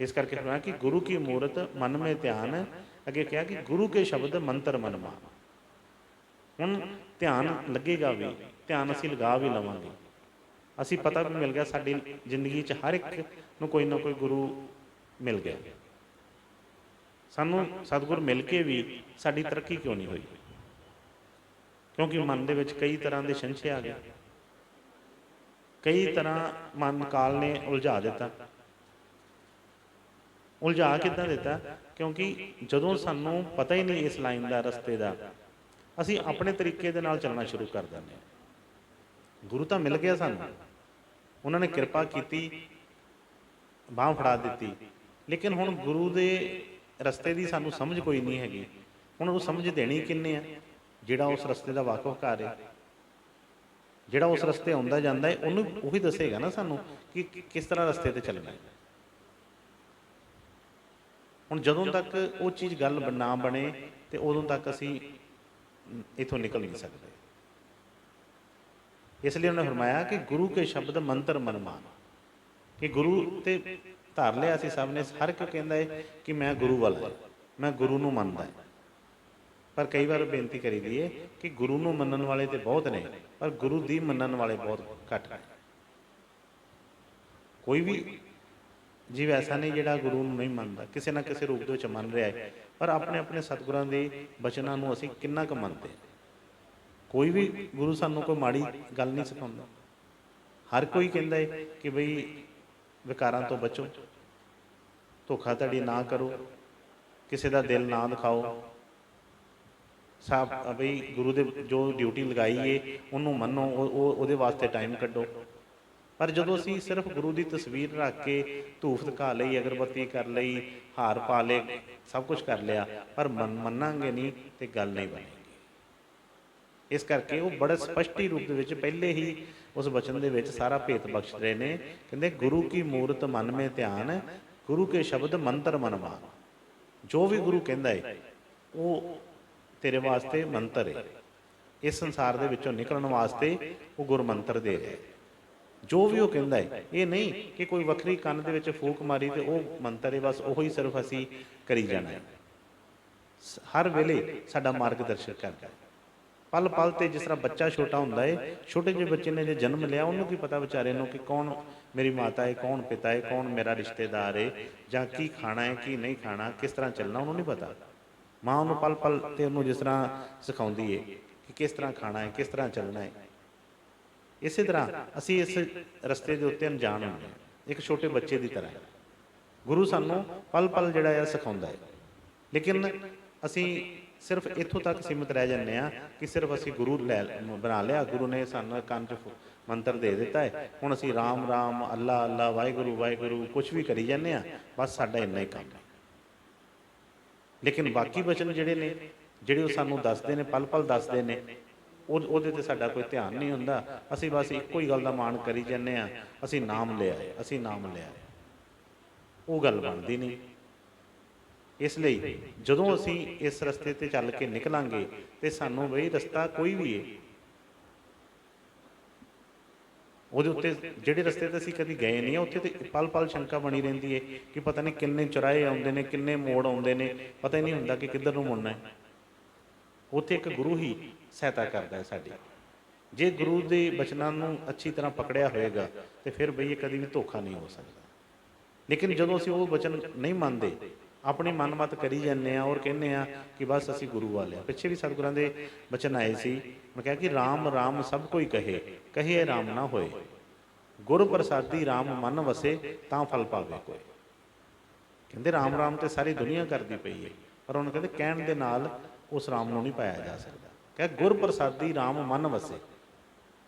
ਇਸ ਕਰਕੇ ਫਰਮਾਇਆ ਕਿ ਗੁਰੂ ਕੀ ਮੂਰਤ ਮਨ ਮੇਂ ਧਿਆਨ। ਅੱਗੇ ਕਿਹਾ ਕਿ ਗੁਰੂ ਕੇ ਸ਼ਬਦ ਮੰਤਰ ਮਨ ਮਾਨ। ਹੁਣ ਧਿਆਨ ਲੱਗੇਗਾ ਵੀ, ਧਿਆਨ ਅਸੀਂ ਲਗਾ ਵੀ ਲਵਾਂਗੇ। ਅਸੀਂ ਪਤਾ ਵੀ ਮਿਲ ਗਿਆ, ਸਾਡੀ ਜ਼ਿੰਦਗੀ 'ਚ ਹਰ ਇੱਕ ਨੂੰ ਕੋਈ ਨਾ ਕੋਈ ਗੁਰੂ ਮਿਲ ਗਿਆ। ਸਾਨੂੰ ਸਤਿਗੁਰ ਮਿਲ ਕੇ ਵੀ ਸਾਡੀ ਤਰੱਕੀ ਕਿਉਂ ਨਹੀਂ ਹੋਈ? ਕਿਉਂਕਿ ਮਨ ਦੇ ਵਿੱਚ ਕਈ ਤਰ੍ਹਾਂ ਦੇ ਸੰਸ਼ੇ ਆ ਗਏ, ਕਈ ਤਰ੍ਹਾਂ ਮਨ ਕਾਲ ਨੇ ਉਲਝਾ ਦਿੱਤਾ। ਉਲਝਾ ਕਿੱਦਾਂ ਦਿੱਤਾ? ਕਿਉਂਕਿ ਜਦੋਂ ਸਾਨੂੰ ਪਤਾ ਹੀ ਨਹੀਂ ਇਸ ਲਾਈਨ ਦਾ, ਰਸਤੇ ਦਾ, ਅਸੀਂ ਆਪਣੇ ਤਰੀਕੇ ਦੇ ਨਾਲ ਚੱਲਣਾ ਸ਼ੁਰੂ ਕਰ ਦਿੰਦੇ ਹਾਂ। ਗੁਰੂ ਤਾਂ ਮਿਲ ਗਿਆ ਸਾਨੂੰ, ਉਹਨਾਂ ਨੇ ਕਿਰਪਾ ਕੀਤੀ, ਬਾਂਹ ਫੜਾ ਦਿੱਤੀ, ਲੇਕਿਨ ਹੁਣ ਗੁਰੂ ਦੇ ਰਸਤੇ ਦੀ ਸਾਨੂੰ ਸਮਝ ਕੋਈ ਨਹੀਂ ਹੈਗੀ। ਹੁਣ ਉਹ ਸਮਝ ਦੇਣੀ ਕਿੰਨੇ ਆ? ਜਿਹੜਾ ਉਸ ਰਸਤੇ ਦਾ ਵਾਕਫਕਾਰ ਹੈ, ਜਿਹੜਾ ਉਸ ਰਸਤੇ ਆਉਂਦਾ ਜਾਂਦਾ ਹੈ, ਉਹਨੂੰ ਉਹੀ ਦੱਸੇਗਾ ਨਾ ਸਾਨੂੰ ਕਿ ਕਿਸ ਤਰ੍ਹਾਂ ਰਸਤੇ 'ਤੇ ਚੱਲਣਾ ਹੈ। ਹੁਣ ਜਦੋਂ ਤੱਕ ਉਹ ਚੀਜ਼ ਗੱਲ ਨਾ ਬਣੇ ਤੇ ਉਦੋਂ ਤੱਕ ਅਸੀਂ ਇਥੋਂ ਨਿਕਲ ਨਹੀਂ ਸਕਦੇ। ਇਸ ਲਈ ਉਹਨੇ ਫਰਮਾਇਆ ਕਿ ਗੁਰੂ ਕੇ ਸ਼ਬਦ ਮੰਤਰ ਮਨ ਮਾਨ, ਕਿ ਗੁਰੂ ਤੇ ਧਾਰ ਲਿਆ ਸੀ ਸਭ ਨੇ। ਹਰ ਕੋਈ ਕਹਿੰਦਾ ਹੈ ਕਿ ਮੈਂ ਗੁਰੂ ਵਾਲਾ, ਮੈਂ ਗੁਰੂ ਨੂੰ ਮੰਨਦਾ। ਪਰ ਕਈ ਵਾਰ ਬੇਨਤੀ ਕਰੀਦੀ ਹੈ ਕਿ ਗੁਰੂ ਨੂੰ ਮੰਨਣ ਵਾਲੇ ਤੇ ਬਹੁਤ ਨੇ, ਪਰ ਗੁਰੂ ਦੀ ਮੰਨਣ ਵਾਲੇ ਬਹੁਤ ਘੱਟ ਨੇ। ਕੋਈ ਵੀ ਜੀਵ ਐਸਾ ਨਹੀਂ ਜਿਹੜਾ ਗੁਰੂ ਨੂੰ ਨਹੀਂ ਮੰਨਦਾ, ਕਿਸੇ ਨਾ ਕਿਸੇ ਰੂਪ ਦੇ ਵਿੱਚ ਮੰਨ ਰਿਹਾ ਹੈ। ਪਰ ਆਪਣੇ ਆਪਣੇ ਸਤਿਗੁਰਾਂ ਦੇ ਬਚਨਾਂ ਨੂੰ ਅਸੀਂ ਕਿੰਨਾ ਕੁ ਮੰਨਦੇ। ਕੋਈ ਵੀ ਗੁਰੂ ਸਾਨੂੰ ਕੋਈ ਮਾੜੀ ਗੱਲ ਨਹੀਂ ਸਿਖਾਉਂਦਾ। ਹਰ ਕੋਈ ਕਹਿੰਦਾ ਹੈ ਕਿ ਬਈ ਵਿਕਾਰਾਂ ਤੋਂ ਬਚੋ, ਧੋਖਾਧੜੀ ਨਾ ਕਰੋ, ਕਿਸੇ ਦਾ ਦਿਲ ਨਾ ਦਿਖਾਓ, ਸਭ ਬਈ ਗੁਰੂ ਦੇ ਜੋ ਡਿਊਟੀ ਲਗਾਈ ਏ ਉਹਨੂੰ ਮੰਨੋ, ਉਹਦੇ ਵਾਸਤੇ ਟਾਈਮ ਕੱਢੋ। ਪਰ ਜਦੋਂ ਅਸੀਂ ਸਿਰਫ ਗੁਰੂ ਦੀ ਤਸਵੀਰ ਰੱਖ ਕੇ ਧੂਫ ਦਿਖਾ ਲਈ, ਅਗਰਬੱਤੀ ਕਰ ਲਈ, ਹਾਰ ਪਾ ਲਏ, ਸਭ ਕੁਝ ਕਰ ਲਿਆ, ਪਰ ਮੰਨਾਂਗੇ ਨਹੀਂ ਤੇ ਗੱਲ ਨਹੀਂ ਬਣੇਗੀ। ਇਸ ਕਰਕੇ ਉਹ ਬੜੇ ਸਪਸ਼ਟੀ ਰੂਪ ਦੇ ਵਿੱਚ ਪਹਿਲੇ ਹੀ ਉਸ ਬਚਨ ਦੇ ਵਿੱਚ ਸਾਰਾ ਭੇਤ ਬਖਸ਼ ਰਹੇ ਨੇ। ਕਹਿੰਦੇ ਗੁਰੂ ਕੀ ਮੂਰਤ ਮਨ ਮੇ ਧਿਆਨ, ਗੁਰੂ ਕੇ ਸ਼ਬਦ ਮੰਤਰ ਮਨ ਮਾਨ। ਜੋ ਵੀ ਗੁਰੂ ਕਹਿੰਦਾ ਹੈ ਉਹ ਤੇਰੇ ਵਾਸਤੇ ਮੰਤਰ ਹੈ। ਇਸ ਸੰਸਾਰ ਦੇ ਵਿੱਚੋਂ ਨਿਕਲਣ ਵਾਸਤੇ ਉਹ ਗੁਰ ਮੰਤਰ ਦੇ ਰਿਹਾ। ਜੋ ਵੀ ਉਹ ਕਹਿੰਦਾ ਹੈ, ਇਹ ਨਹੀਂ ਕਿ ਕੋਈ ਵੱਖਰੀ ਕੰਨ ਦੇ ਵਿੱਚ ਫੂਕ ਮਾਰੀ ਤੇ ਉਹ ਮੰਤਰ ਹੈ, ਬਸ ਉਹੀ ਸਿਰਫ ਅਸੀਂ ਕਰੀ ਜਾਣਾ ਹੈ। ਹਰ ਵੇਲੇ ਸਾਡਾ ਮਾਰਗਦਰਸ਼ਨ ਕਰਦਾ ਹੈ। ਪਲ ਪਲ ਤੇ ਜਿਸ ਤਰ੍ਹਾਂ ਬੱਚਾ ਛੋਟਾ ਹੁੰਦਾ ਹੈ, ਛੋਟੇ ਜਿਹੇ ਬੱਚੇ ਨੇ ਜੇ ਜਨਮ ਲਿਆ, ਉਹਨੂੰ ਕੀ ਪਤਾ ਵਿਚਾਰੇ ਨੂੰ ਕਿ ਕੌਣ ਮੇਰੀ ਮਾਤਾ ਹੈ, ਕੌਣ ਪਿਤਾ ਹੈ, ਕੌਣ ਮੇਰਾ ਰਿਸ਼ਤੇਦਾਰ ਹੈ, ਜਾਂ ਕੀ ਖਾਣਾ ਹੈ ਕੀ ਨਹੀਂ ਖਾਣਾ, ਕਿਸ ਤਰ੍ਹਾਂ ਚੱਲਣਾ, ਉਹਨੂੰ ਨਹੀਂ ਪਤਾ। ਮਾਂ ਉਹਨੂੰ ਪਲ ਪਲ ਤੇ ਉਹਨੂੰ ਜਿਸ ਤਰ੍ਹਾਂ ਸਿਖਾਉਂਦੀ ਹੈ ਕਿ ਕਿਸ ਤਰ੍ਹਾਂ ਖਾਣਾ ਹੈ, ਕਿਸ ਤਰ੍ਹਾਂ ਚੱਲਣਾ ਹੈ। ਇਸੇ ਤਰ੍ਹਾਂ ਅਸੀਂ ਇਸ ਰਸਤੇ ਦੇ ਉੱਤੇ ਅਣਜਾਣ ਹੁੰਦੇ ਹਾਂ, ਇੱਕ ਛੋਟੇ ਬੱਚੇ ਦੀ ਤਰ੍ਹਾਂ। ਗੁਰੂ ਸਾਨੂੰ ਪਲ ਪਲ ਜਿਹੜਾ ਆ ਸਿਖਾਉਂਦਾ ਹੈ, ਲੇਕਿਨ ਅਸੀਂ ਸਿਰਫ ਇੱਥੋਂ ਤੱਕ ਸੀਮਿਤ ਰਹਿ ਜਾਂਦੇ ਹਾਂ ਕਿ ਸਿਰਫ ਅਸੀਂ ਗੁਰੂ ਬਣਾ ਲਿਆ, ਗੁਰੂ ਨੇ ਸਾਨੂੰ ਕੰਨ 'ਚ ਮੰਤਰ ਦੇ ਦਿੱਤਾ ਹੈ, ਹੁਣ ਅਸੀਂ ਰਾਮ ਰਾਮ, ਅੱਲਾ ਅੱਲਾ, ਵਾਹਿਗੁਰੂ ਵਾਹਿਗੁਰੂ ਕੁਛ ਵੀ ਕਰੀ ਜਾਂਦੇ ਹਾਂ, ਬਸ ਸਾਡਾ ਇੰਨਾ ਹੀ ਕੰਮ ਹੈ। ਲੇਕਿਨ ਬਾਕੀ ਬਚਨ ਜਿਹੜੇ ਨੇ, ਜਿਹੜੇ ਉਹ ਸਾਨੂੰ ਦੱਸਦੇ ਨੇ, ਪਲ ਪਲ ਦੱਸਦੇ ਨੇ, ਉਹਦੇ 'ਤੇ ਸਾਡਾ ਕੋਈ ਧਿਆਨ ਨਹੀਂ ਹੁੰਦਾ। ਅਸੀਂ ਬਸ ਇੱਕੋ ਹੀ ਗੱਲ ਦਾ ਮਾਣ ਕਰੀ ਜਾਂਦੇ ਹਾਂ, ਅਸੀਂ ਨਾਮ ਲਿਆ, ਅਸੀਂ ਨਾਮ ਲਿਆ। ਉਹ ਗੱਲ ਬਣਦੀ ਨਹੀਂ। ਇਸ ਲਈ ਜਦੋਂ ਅਸੀਂ ਇਸ ਰਸਤੇ 'ਤੇ ਚੱਲ ਕੇ ਨਿਕਲਾਂਗੇ ਤੇ ਸਾਨੂੰ ਬਈ ਰਸਤਾ ਕੋਈ ਵੀ ਹੈ, ਉਹਦੇ ਉੱਤੇ ਜਿਹੜੇ ਰਸਤੇ 'ਤੇ ਅਸੀਂ ਕਦੀ ਗਏ ਨਹੀਂ, ਉੱਥੇ ਤੇ ਪਲ ਪਲ ਸ਼ੰਕਾ ਬਣੀ ਰਹਿੰਦੀ ਹੈ ਕਿ ਪਤਾ ਨਹੀਂ ਕਿੰਨੇ ਚੁਰਾਹੇ ਆਉਂਦੇ ਨੇ, ਕਿੰਨੇ ਮੋੜ ਆਉਂਦੇ ਨੇ, ਪਤਾ ਹੀ ਨਹੀਂ ਹੁੰਦਾ ਕਿ ਕਿੱਧਰ ਨੂੰ ਮੁੜਨਾ ਹੈ। ਉੱਥੇ ਇੱਕ ਗੁਰੂ ਹੀ ਸਹਾਇਤਾ ਕਰਦਾ ਹੈ ਸਾਡੀ। ਜੇ ਗੁਰੂ ਦੇ ਬਚਨਾਂ ਨੂੰ ਅੱਛੀ ਤਰ੍ਹਾਂ ਪਕੜਿਆ ਹੋਏਗਾ ਤੇ ਫਿਰ ਬਈ ਇਹ ਕਦੀ ਵੀ ਧੋਖਾ ਨਹੀਂ ਹੋ ਸਕਦਾ। ਲੇਕਿਨ ਜਦੋਂ ਅਸੀਂ ਉਹ ਬਚਨ ਨਹੀਂ ਮੰਨਦੇ, ਆਪਣੀ ਮਨਮਤ ਕਰੀ ਜਾਂਦੇ ਹਾਂ ਔਰ ਕਹਿੰਦੇ ਹਾਂ ਕਿ ਬਸ ਅਸੀਂ ਗੁਰੂ ਵਾਲੇ ਹਾਂ। ਪਿੱਛੇ ਵੀ ਸਤਿਗੁਰਾਂ ਦੇ ਬਚਨ ਆਏ ਸੀ, ਮੈਂ ਕਿਹਾ ਕਿ ਰਾਮ ਰਾਮ ਸਭ ਕੋਈ ਕਹੇ, ਕਹੇ ਰਾਮ ਨਾ ਹੋਏ, ਗੁਰ ਪ੍ਰਸਾਦੀ ਰਾਮ ਮਨ ਵਸੇ, ਤਾਂ ਫਲ ਪਾਵੇ ਕੋਈ। ਕਹਿੰਦੇ ਰਾਮ ਰਾਮ ਤੇ ਸਾਰੀ ਦੁਨੀਆ ਕਰਦੀ ਪਈ ਹੈ, ਪਰ ਉਹਨੂੰ ਕਹਿੰਦੇ ਕਹਿਣ ਦੇ ਨਾਲ ਉਸ ਰਾਮ ਨੂੰ ਨਹੀਂ ਪਾਇਆ ਜਾ ਸਕਦਾ। ਕਹਿ ਗੁਰ ਪ੍ਰਸਾਦੀ ਰਾਮ ਮਨ ਵਸੇ।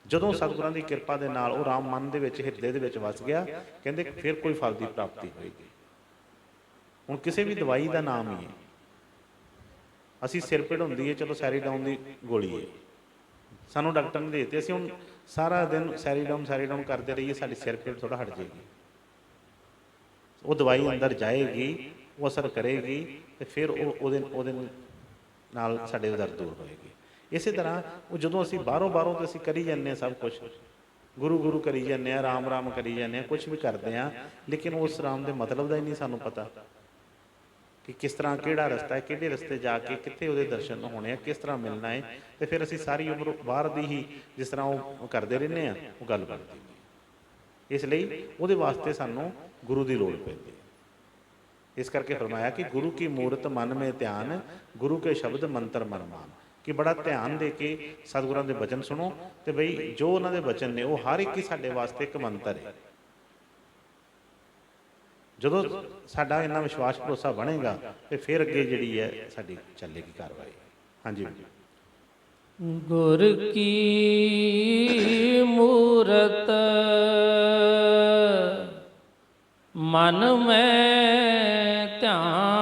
ਜਦੋਂ ਸਤਿਗੁਰਾਂ ਦੀ ਕਿਰਪਾ ਦੇ ਨਾਲ ਉਹ ਰਾਮ ਮਨ ਦੇ ਵਿੱਚ, ਹਿਰਦੇ ਦੇ ਵਿੱਚ ਵਸ ਗਿਆ, ਕਹਿੰਦੇ ਫਿਰ ਕੋਈ ਫਲ ਦੀ ਪ੍ਰਾਪਤੀ ਹੋਏਗੀ। ਹੁਣ ਕਿਸੇ ਵੀ ਦਵਾਈ ਦਾ ਨਾਮ ਹੀ ਹੈ। ਅਸੀਂ ਸਿਰ ਪੀੜ ਹੁੰਦੀ ਹੈ, ਚਲੋ ਸੈਰੀਡਾਊਨ ਦੀ ਗੋਲੀ ਹੈ, ਸਾਨੂੰ ਡਾਕਟਰ ਨੇ ਦੇ ਦਿੱਤੀ, ਅਸੀਂ ਹੁਣ ਸਾਰਾ ਦਿਨ ਸੈਰੀਡਾਊਨ ਕਰਦੇ ਰਹੀਏ, ਸਾਡੀ ਸਿਰ ਪੀੜ ਥੋੜ੍ਹਾ ਹਟ ਜਾਏਗੀ। ਉਹ ਦਵਾਈ ਅੰਦਰ ਜਾਏਗੀ, ਉਹ ਅਸਰ ਕਰੇਗੀ ਤੇ ਫਿਰ ਉਹਦੇ ਨਾਲ ਸਾਡੇ ਦਰਦ ਦੂਰ ਹੋਏਗੀ। ਇਸੇ ਤਰ੍ਹਾਂ ਉਹ ਜਦੋਂ ਅਸੀਂ ਬਾਹਰੋਂ ਤੇ ਅਸੀਂ ਕਰੀ ਜਾਂਦੇ ਹਾਂ, ਸਭ ਕੁਛ ਗੁਰੂ ਗੁਰੂ ਕਰੀ ਜਾਂਦੇ ਹਾਂ, ਰਾਮ ਰਾਮ ਕਰੀ ਜਾਂਦੇ ਹਾਂ, ਕੁਛ ਵੀ ਕਰਦੇ ਹਾਂ, ਲੇਕਿਨ ਉਸ ਰਾਮ ਦੇ ਮਤਲਬ ਦਾ ਹੀ ਨਹੀਂ ਸਾਨੂੰ ਪਤਾ ਕਿ ਕਿਸ ਤਰ੍ਹਾਂ, ਕਿਹੜਾ ਰਸਤਾ ਹੈ, ਕਿਹੜੇ ਰਸਤੇ ਜਾ ਕੇ ਕਿੱਥੇ ਉਹਦੇ ਦਰਸ਼ਨ ਹੋਣੇ ਆ, ਕਿਸ ਤਰ੍ਹਾਂ ਮਿਲਣਾ ਹੈ। ਤੇ ਫਿਰ ਅਸੀਂ ਸਾਰੀ ਉਮਰ ਬਾਹਰ ਦੀ ਹੀ ਜਿਸ ਤਰ੍ਹਾਂ ਉਹ ਕਰਦੇ ਰਹਿੰਦੇ ਹਾਂ, ਉਹ ਗੱਲ ਬਣਦੀ ਨਹੀਂ। ਇਸ ਲਈ ਉਹਦੇ ਵਾਸਤੇ ਸਾਨੂੰ ਗੁਰੂ ਦੀ ਲੋੜ ਪੈਂਦੀ ਹੈ। ਇਸ ਕਰਕੇ ਫਰਮਾਇਆ ਕਿ ਗੁਰੂ ਕੀ ਮੂਰਤ ਮਨ ਮੇ ਧਿਆਨ, ਗੁਰੂ ਕੇ ਸ਼ਬਦ ਮੰਤਰ ਮਨ ਮਾਨ, ਕਿ ਬੜਾ ਧਿਆਨ ਦੇ ਕੇ ਸਤਿਗੁਰਾਂ ਦੇ ਬਚਨ ਸੁਣੋ। ਤੇ ਬਈ ਜੋ ਉਹਨਾਂ ਦੇ ਬਚਨ ਨੇ ਉਹ ਹਰ ਇੱਕ ਹੀ ਸਾਡੇ ਵਾਸਤੇ ਇੱਕ ਮੰਤਰ ਹੈ। ਜਦੋਂ ਸਾਡਾ ਇੰਨਾ ਵਿਸ਼ਵਾਸ ਭਰੋਸਾ ਬਣੇਗਾ ਤੇ ਫਿਰ ਅੱਗੇ ਜਿਹੜੀ ਹੈ ਸਾਡੀ ਚੱਲੇਗੀ ਕਾਰਵਾਈ। ਹਾਂਜੀ। ਗੁਰ ਕੀ ਮੂਰਤ ਮਨ ਮੈਂ ਧਿਆਨ,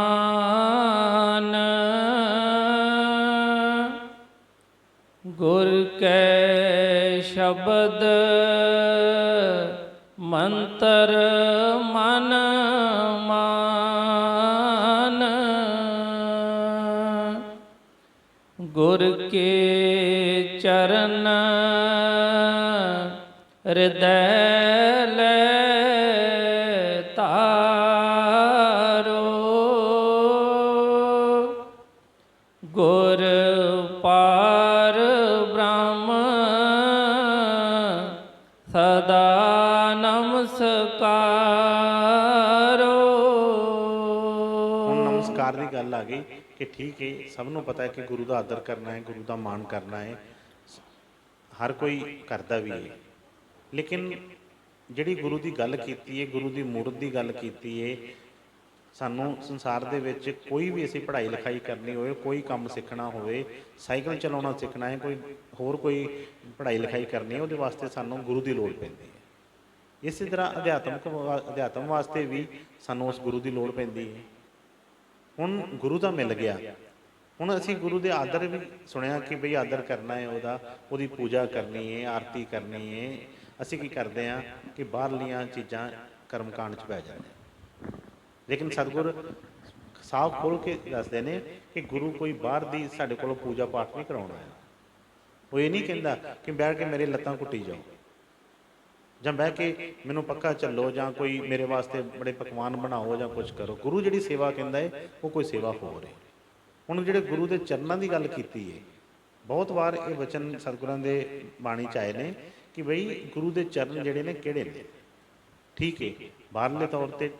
ਗੁਰ ਕੈ ਸ਼ਬਦ ਮੰਤਰ ਮਨ ਮਾਨ, ਗੁਰ ਕੇ ਚਰਨ ਹਿਰਦੈ ਲੈ ਧਾਰੋ। ਗੁਰ ਪਾਰ ਬ੍ਰਹਮ ਸਦਾ ਨਮਸਕਾਰੋ। ਹੁਣ ਨਮਸਕਾਰ ਦੀ ਗੱਲ ਆ ਗਈ ਕਿ ਠੀਕ ਹੈ, ਸਭ ਨੂੰ ਪਤਾ ਹੈ ਕਿ ਗੁਰੂ ਦਾ ਆਦਰ ਕਰਨਾ ਹੈ, ਗੁਰੂ ਦਾ ਮਾਣ ਕਰਨਾ ਹੈ, ਹਰ ਕੋਈ ਕਰਦਾ ਵੀ ਹੈ। ਲੇਕਿਨ ਜਿਹੜੀ ਗੁਰੂ ਦੀ ਗੱਲ ਕੀਤੀ ਹੈ, ਗੁਰੂ ਦੀ ਮੂਰਤ ਦੀ ਗੱਲ ਕੀਤੀ ਹੈ, ਸਾਨੂੰ ਸੰਸਾਰ ਦੇ ਵਿੱਚ ਕੋਈ ਵੀ ਅਸੀਂ ਪੜ੍ਹਾਈ ਲਿਖਾਈ ਕਰਨੀ ਹੋਵੇ, ਕੋਈ ਕੰਮ ਸਿੱਖਣਾ ਹੋਵੇ, ਸਾਈਕਲ ਚਲਾਉਣਾ ਸਿੱਖਣਾ ਹੈ, ਕੋਈ ਪੜ੍ਹਾਈ ਲਿਖਾਈ ਕਰਨੀ ਹੈ, ਉਹਦੇ ਵਾਸਤੇ ਸਾਨੂੰ ਗੁਰੂ ਦੀ ਲੋੜ ਪੈਂਦੀ ਹੈ। ਇਸੇ ਤਰ੍ਹਾਂ ਅਧਿਆਤਮ ਵਾਸਤੇ ਵੀ ਸਾਨੂੰ ਉਸ ਗੁਰੂ ਦੀ ਲੋੜ ਪੈਂਦੀ ਹੈ। ਹੁਣ ਗੁਰੂ ਦਾ ਮਿਲ ਗਿਆ, ਹੁਣ ਅਸੀਂ ਗੁਰੂ ਦੇ ਆਦਰ ਵੀ ਸੁਣਿਆ ਕਿ ਬਈ ਆਦਰ ਕਰਨਾ ਹੈ, ਉਹਦੀ ਪੂਜਾ ਕਰਨੀ ਹੈ, ਆਰਤੀ ਕਰਨੀ ਹੈ। ਅਸੀਂ ਕੀ ਕਰਦੇ ਹਾਂ ਕਿ ਬਾਹਰਲੀਆਂ ਚੀਜ਼ਾਂ ਕਰਮਕਾਂਡ 'ਚ ਪੈ ਜਾਂਦੇ ਹਾਂ। ਲੇਕਿਨ ਸਤਿਗੁਰ ਸਾਫ਼ ਖੋਲ੍ਹ ਕੇ ਦੱਸਦੇ ਨੇ ਕਿ ਗੁਰੂ ਕੋਈ ਬਾਹਰ ਦੀ ਸਾਡੇ ਕੋਲੋਂ ਪੂਜਾ ਪਾਠ ਨਹੀਂ ਕਰਾਉਣਾ ਹੈ। ਉਹ ਇਹ ਨਹੀਂ ਕਹਿੰਦਾ ਕਿ ਬੈਠ ਕੇ ਮੇਰੇ ਲੱਤਾਂ ਘੁੱਟੀ ਜਾਓ, ਜਾਂ ਬਹਿ ਕੇ ਮੈਨੂੰ ਪੱਕਾ ਚੱਲੋ, ਜਾਂ ਕੋਈ ਮੇਰੇ ਵਾਸਤੇ ਬੜੇ ਪਕਵਾਨ ਬਣਾਓ, ਜਾਂ ਕੁਛ ਕਰੋ। ਗੁਰੂ ਜਿਹੜੀ ਸੇਵਾ ਕਹਿੰਦਾ ਹੈ ਉਹ ਕੋਈ ਸੇਵਾ ਹੋ ਰਹੀ। ਹੁਣ ਜਿਹੜੇ ਗੁਰੂ ਦੇ ਚਰਨਾਂ ਦੀ ਗੱਲ ਕੀਤੀ ਹੈ, ਬਹੁਤ ਵਾਰ ਇਹ ਵਚਨ ਸਤਿਗੁਰਾਂ ਦੇ ਬਾਣੀ 'ਚ ਆਏ ਨੇ ਕਿ ਬਈ ਗੁਰੂ ਦੇ ਚਰਨ ਜਿਹੜੇ ਨੇ ਕਿਹੜੇ ਨੇ। ਠੀਕ ਹੈ, ਬਾਹਰਲੇ ਤੌਰ 'ਤੇ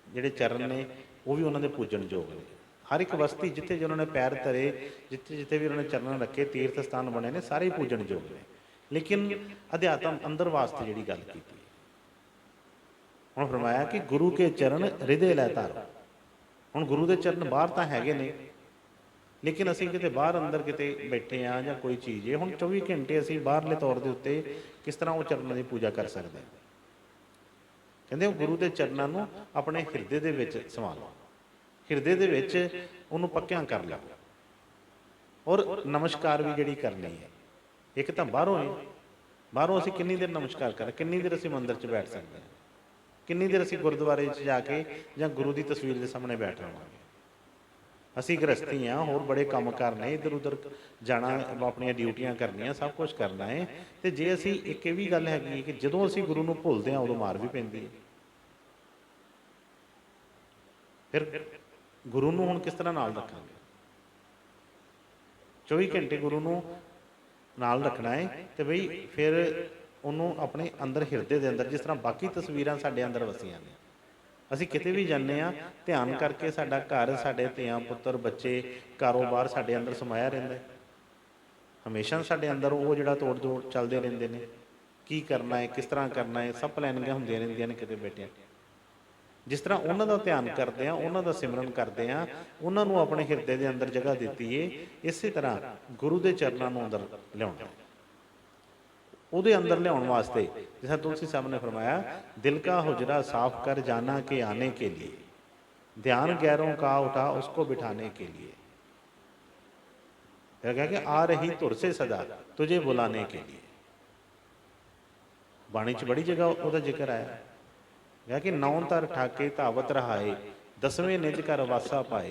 ਜਿਹੜੇ ਚਰਨ ਨੇ ਉਹ ਵੀ ਉਹਨਾਂ ਦੇ ਪੂਜਣਯੋਗ ਨੇ। ਹਰ ਇੱਕ ਬਸਤੀ ਜਿੱਥੇ ਉਹਨਾਂ ਨੇ ਪੈਰ ਧਰੇ, ਜਿੱਥੇ ਵੀ ਉਹਨਾਂ ਨੇ ਚਰਨ ਰੱਖੇ, ਤੀਰਥ ਸਥਾਨ ਬਣੇ ਨੇ, ਸਾਰੇ ਪੂਜਣਯੋਗ ਨੇ। ਲੇਕਿਨ ਅਧਿਆਤਮ ਅੰਦਰ ਵਾਸਤੇ ਜਿਹੜੀ ਗੱਲ ਕੀਤੀ, ਹੁਣ ਫਰਮਾਇਆ ਕਿ ਗੁਰੂ ਕੇ ਚਰਨ ਹਿਰਦੇ ਲੈ ਧਾਰੋ। ਹੁਣ ਗੁਰੂ ਦੇ ਚਰਨ ਬਾਹਰ ਤਾਂ ਹੈਗੇ ਨੇ, ਲੇਕਿਨ ਅਸੀਂ ਕਿਤੇ ਬਾਹਰ ਅੰਦਰ ਕਿਤੇ ਬੈਠੇ ਹਾਂ ਜਾਂ ਕੋਈ ਚੀਜ਼ ਹੈ, ਹੁਣ 24 ਘੰਟੇ ਅਸੀਂ ਬਾਹਰਲੇ ਤੌਰ ਦੇ ਉੱਤੇ ਕਿਸ ਤਰ੍ਹਾਂ ਉਹ ਚਰਨਾਂ ਦੀ ਪੂਜਾ ਕਰ ਸਕਦੇ ਹਾਂ। ਕਹਿੰਦੇ ਉਹ ਗੁਰੂ ਦੇ ਚਰਨਾਂ ਨੂੰ ਆਪਣੇ ਹਿਰਦੇ ਦੇ ਵਿੱਚ ਸਮਾ ਲਓ, ਹਿਰਦੇ ਦੇ ਵਿੱਚ ਉਹਨੂੰ ਪੱਕਿਆਂ ਕਰ ਲਓ। ਔਰ ਨਮਸਕਾਰ ਵੀ ਜਿਹੜੀ ਕਰਨੀ ਹੈ, ਇੱਕ ਤਾਂ ਬਾਹਰੋਂ ਹੈ, ਬਾਹਰੋਂ ਅਸੀਂ ਕਿੰਨੀ ਦੇਰ ਨਮਸਕਾਰ ਕਰਾਂ, ਕਿੰਨੀ ਦੇਰ ਅਸੀਂ ਮੰਦਿਰ 'ਚ ਬੈਠ ਸਕਦੇ ਹਾਂ, ਕਿੰਨੀ ਦੇਰ ਅਸੀਂ ਗੁਰਦੁਆਰੇ 'ਚ ਜਾ ਕੇ ਜਾਂ ਗੁਰੂ ਦੀ ਤਸਵੀਰ ਦੇ ਸਾਹਮਣੇ ਬੈਠ ਰਹਾਂਗੇ। ਅਸੀਂ ਗ੍ਰਸਤੀ ਹਾਂ, ਹੋਰ ਬੜੇ ਕੰਮ ਕਰਨੇ, ਇੱਧਰ ਉੱਧਰ ਜਾਣਾ, ਆਪਣੀਆਂ ਡਿਊਟੀਆਂ ਕਰਨੀਆਂ, ਸਭ ਕੁਛ ਕਰਨਾ ਹੈ। ਅਤੇ ਜੇ ਅਸੀਂ ਇੱਕ ਇਹ ਵੀ ਗੱਲ ਹੈਗੀ ਕਿ ਜਦੋਂ ਅਸੀਂ ਗੁਰੂ ਨੂੰ ਭੁੱਲਦੇ ਹਾਂ ਉਦੋਂ ਮਾਰ ਵੀ ਪੈਂਦੀ ਹੈ। ਫਿਰ ਗੁਰੂ ਨੂੰ ਹੁਣ ਕਿਸ ਤਰ੍ਹਾਂ ਨਾਲ ਰੱਖਾਂਗੇ? 24 ਘੰਟੇ ਗੁਰੂ ਨੂੰ ਨਾਲ ਰੱਖਣਾ ਹੈ ਅਤੇ ਬਈ ਫਿਰ ਉਹਨੂੰ ਆਪਣੇ ਅੰਦਰ ਹਿਰਦੇ ਦੇ ਅੰਦਰ, ਜਿਸ ਤਰ੍ਹਾਂ ਬਾਕੀ ਤਸਵੀਰਾਂ ਸਾਡੇ ਅੰਦਰ ਵਸੀਆਂ ਨੇ, ਅਸੀਂ ਕਿਤੇ ਵੀ ਜਾਂਦੇ ਹਾਂ ਧਿਆਨ ਕਰਕੇ ਸਾਡਾ ਘਰ, ਸਾਡੇ ਧੀਆਂ ਪੁੱਤਰ ਬੱਚੇ, ਕਾਰੋਬਾਰ ਸਾਡੇ ਅੰਦਰ ਸਮਾਇਆ ਰਹਿੰਦਾ। ਹਮੇਸ਼ਾ ਸਾਡੇ ਅੰਦਰ ਉਹ ਜਿਹੜਾ ਤੋੜ ਜੋੜ ਚੱਲਦੇ ਰਹਿੰਦੇ ਨੇ, ਕੀ ਕਰਨਾ ਹੈ, ਕਿਸ ਤਰ੍ਹਾਂ ਕਰਨਾ ਹੈ, ਸਭ ਪਲੈਨਿੰਗਾਂ ਹੁੰਦੀਆਂ ਰਹਿੰਦੀਆਂ ਨੇ ਕਿਤੇ ਬੈਠਿਆਂ। ਜਿਸ ਤਰ੍ਹਾਂ ਉਹਨਾਂ ਦਾ ਧਿਆਨ ਕਰਦੇ ਹਾਂ, ਉਹਨਾਂ ਦਾ ਸਿਮਰਨ ਕਰਦੇ ਹਾਂ, ਉਹਨਾਂ ਨੂੰ ਆਪਣੇ ਹਿਰਦੇ ਦੇ ਅੰਦਰ ਜਗ੍ਹਾ ਦਿੱਤੀ ਹੈ, ਇਸੇ ਤਰ੍ਹਾਂ ਗੁਰੂ ਦੇ ਚਰਨਾਂ ਨੂੰ ਅੰਦਰ ਲਿਆਉਣਾ। ਉਹਦੇ ਅੰਦਰ ਲਿਆਉਣ ਵਾਸਤੇ ਜਿਸ ਤਰ੍ਹਾਂ ਤੁਲਸੀ ਸਾਹਿਬ ਨੇ ਫਰਮਾਇਆ, ਦਿਲ ਕਾ ਹੁਜਰਾ ਸਾਫ਼ ਕਰ ਜਾਨਾ ਕੇ ਆने के लिए, ध्यान गैरों का उठा उसको बिठाने के लिए। फिर कहा कि आ रही धुर से सदा तुझे बुलाने के लिए। बाणी च बड़ी जगह ਉਹਦਾ ਜ਼ਿਕਰ ਆਇਆ, कहा कि नौ तर ठाके धावत रहाए, दसवें निज घर वासा पाए।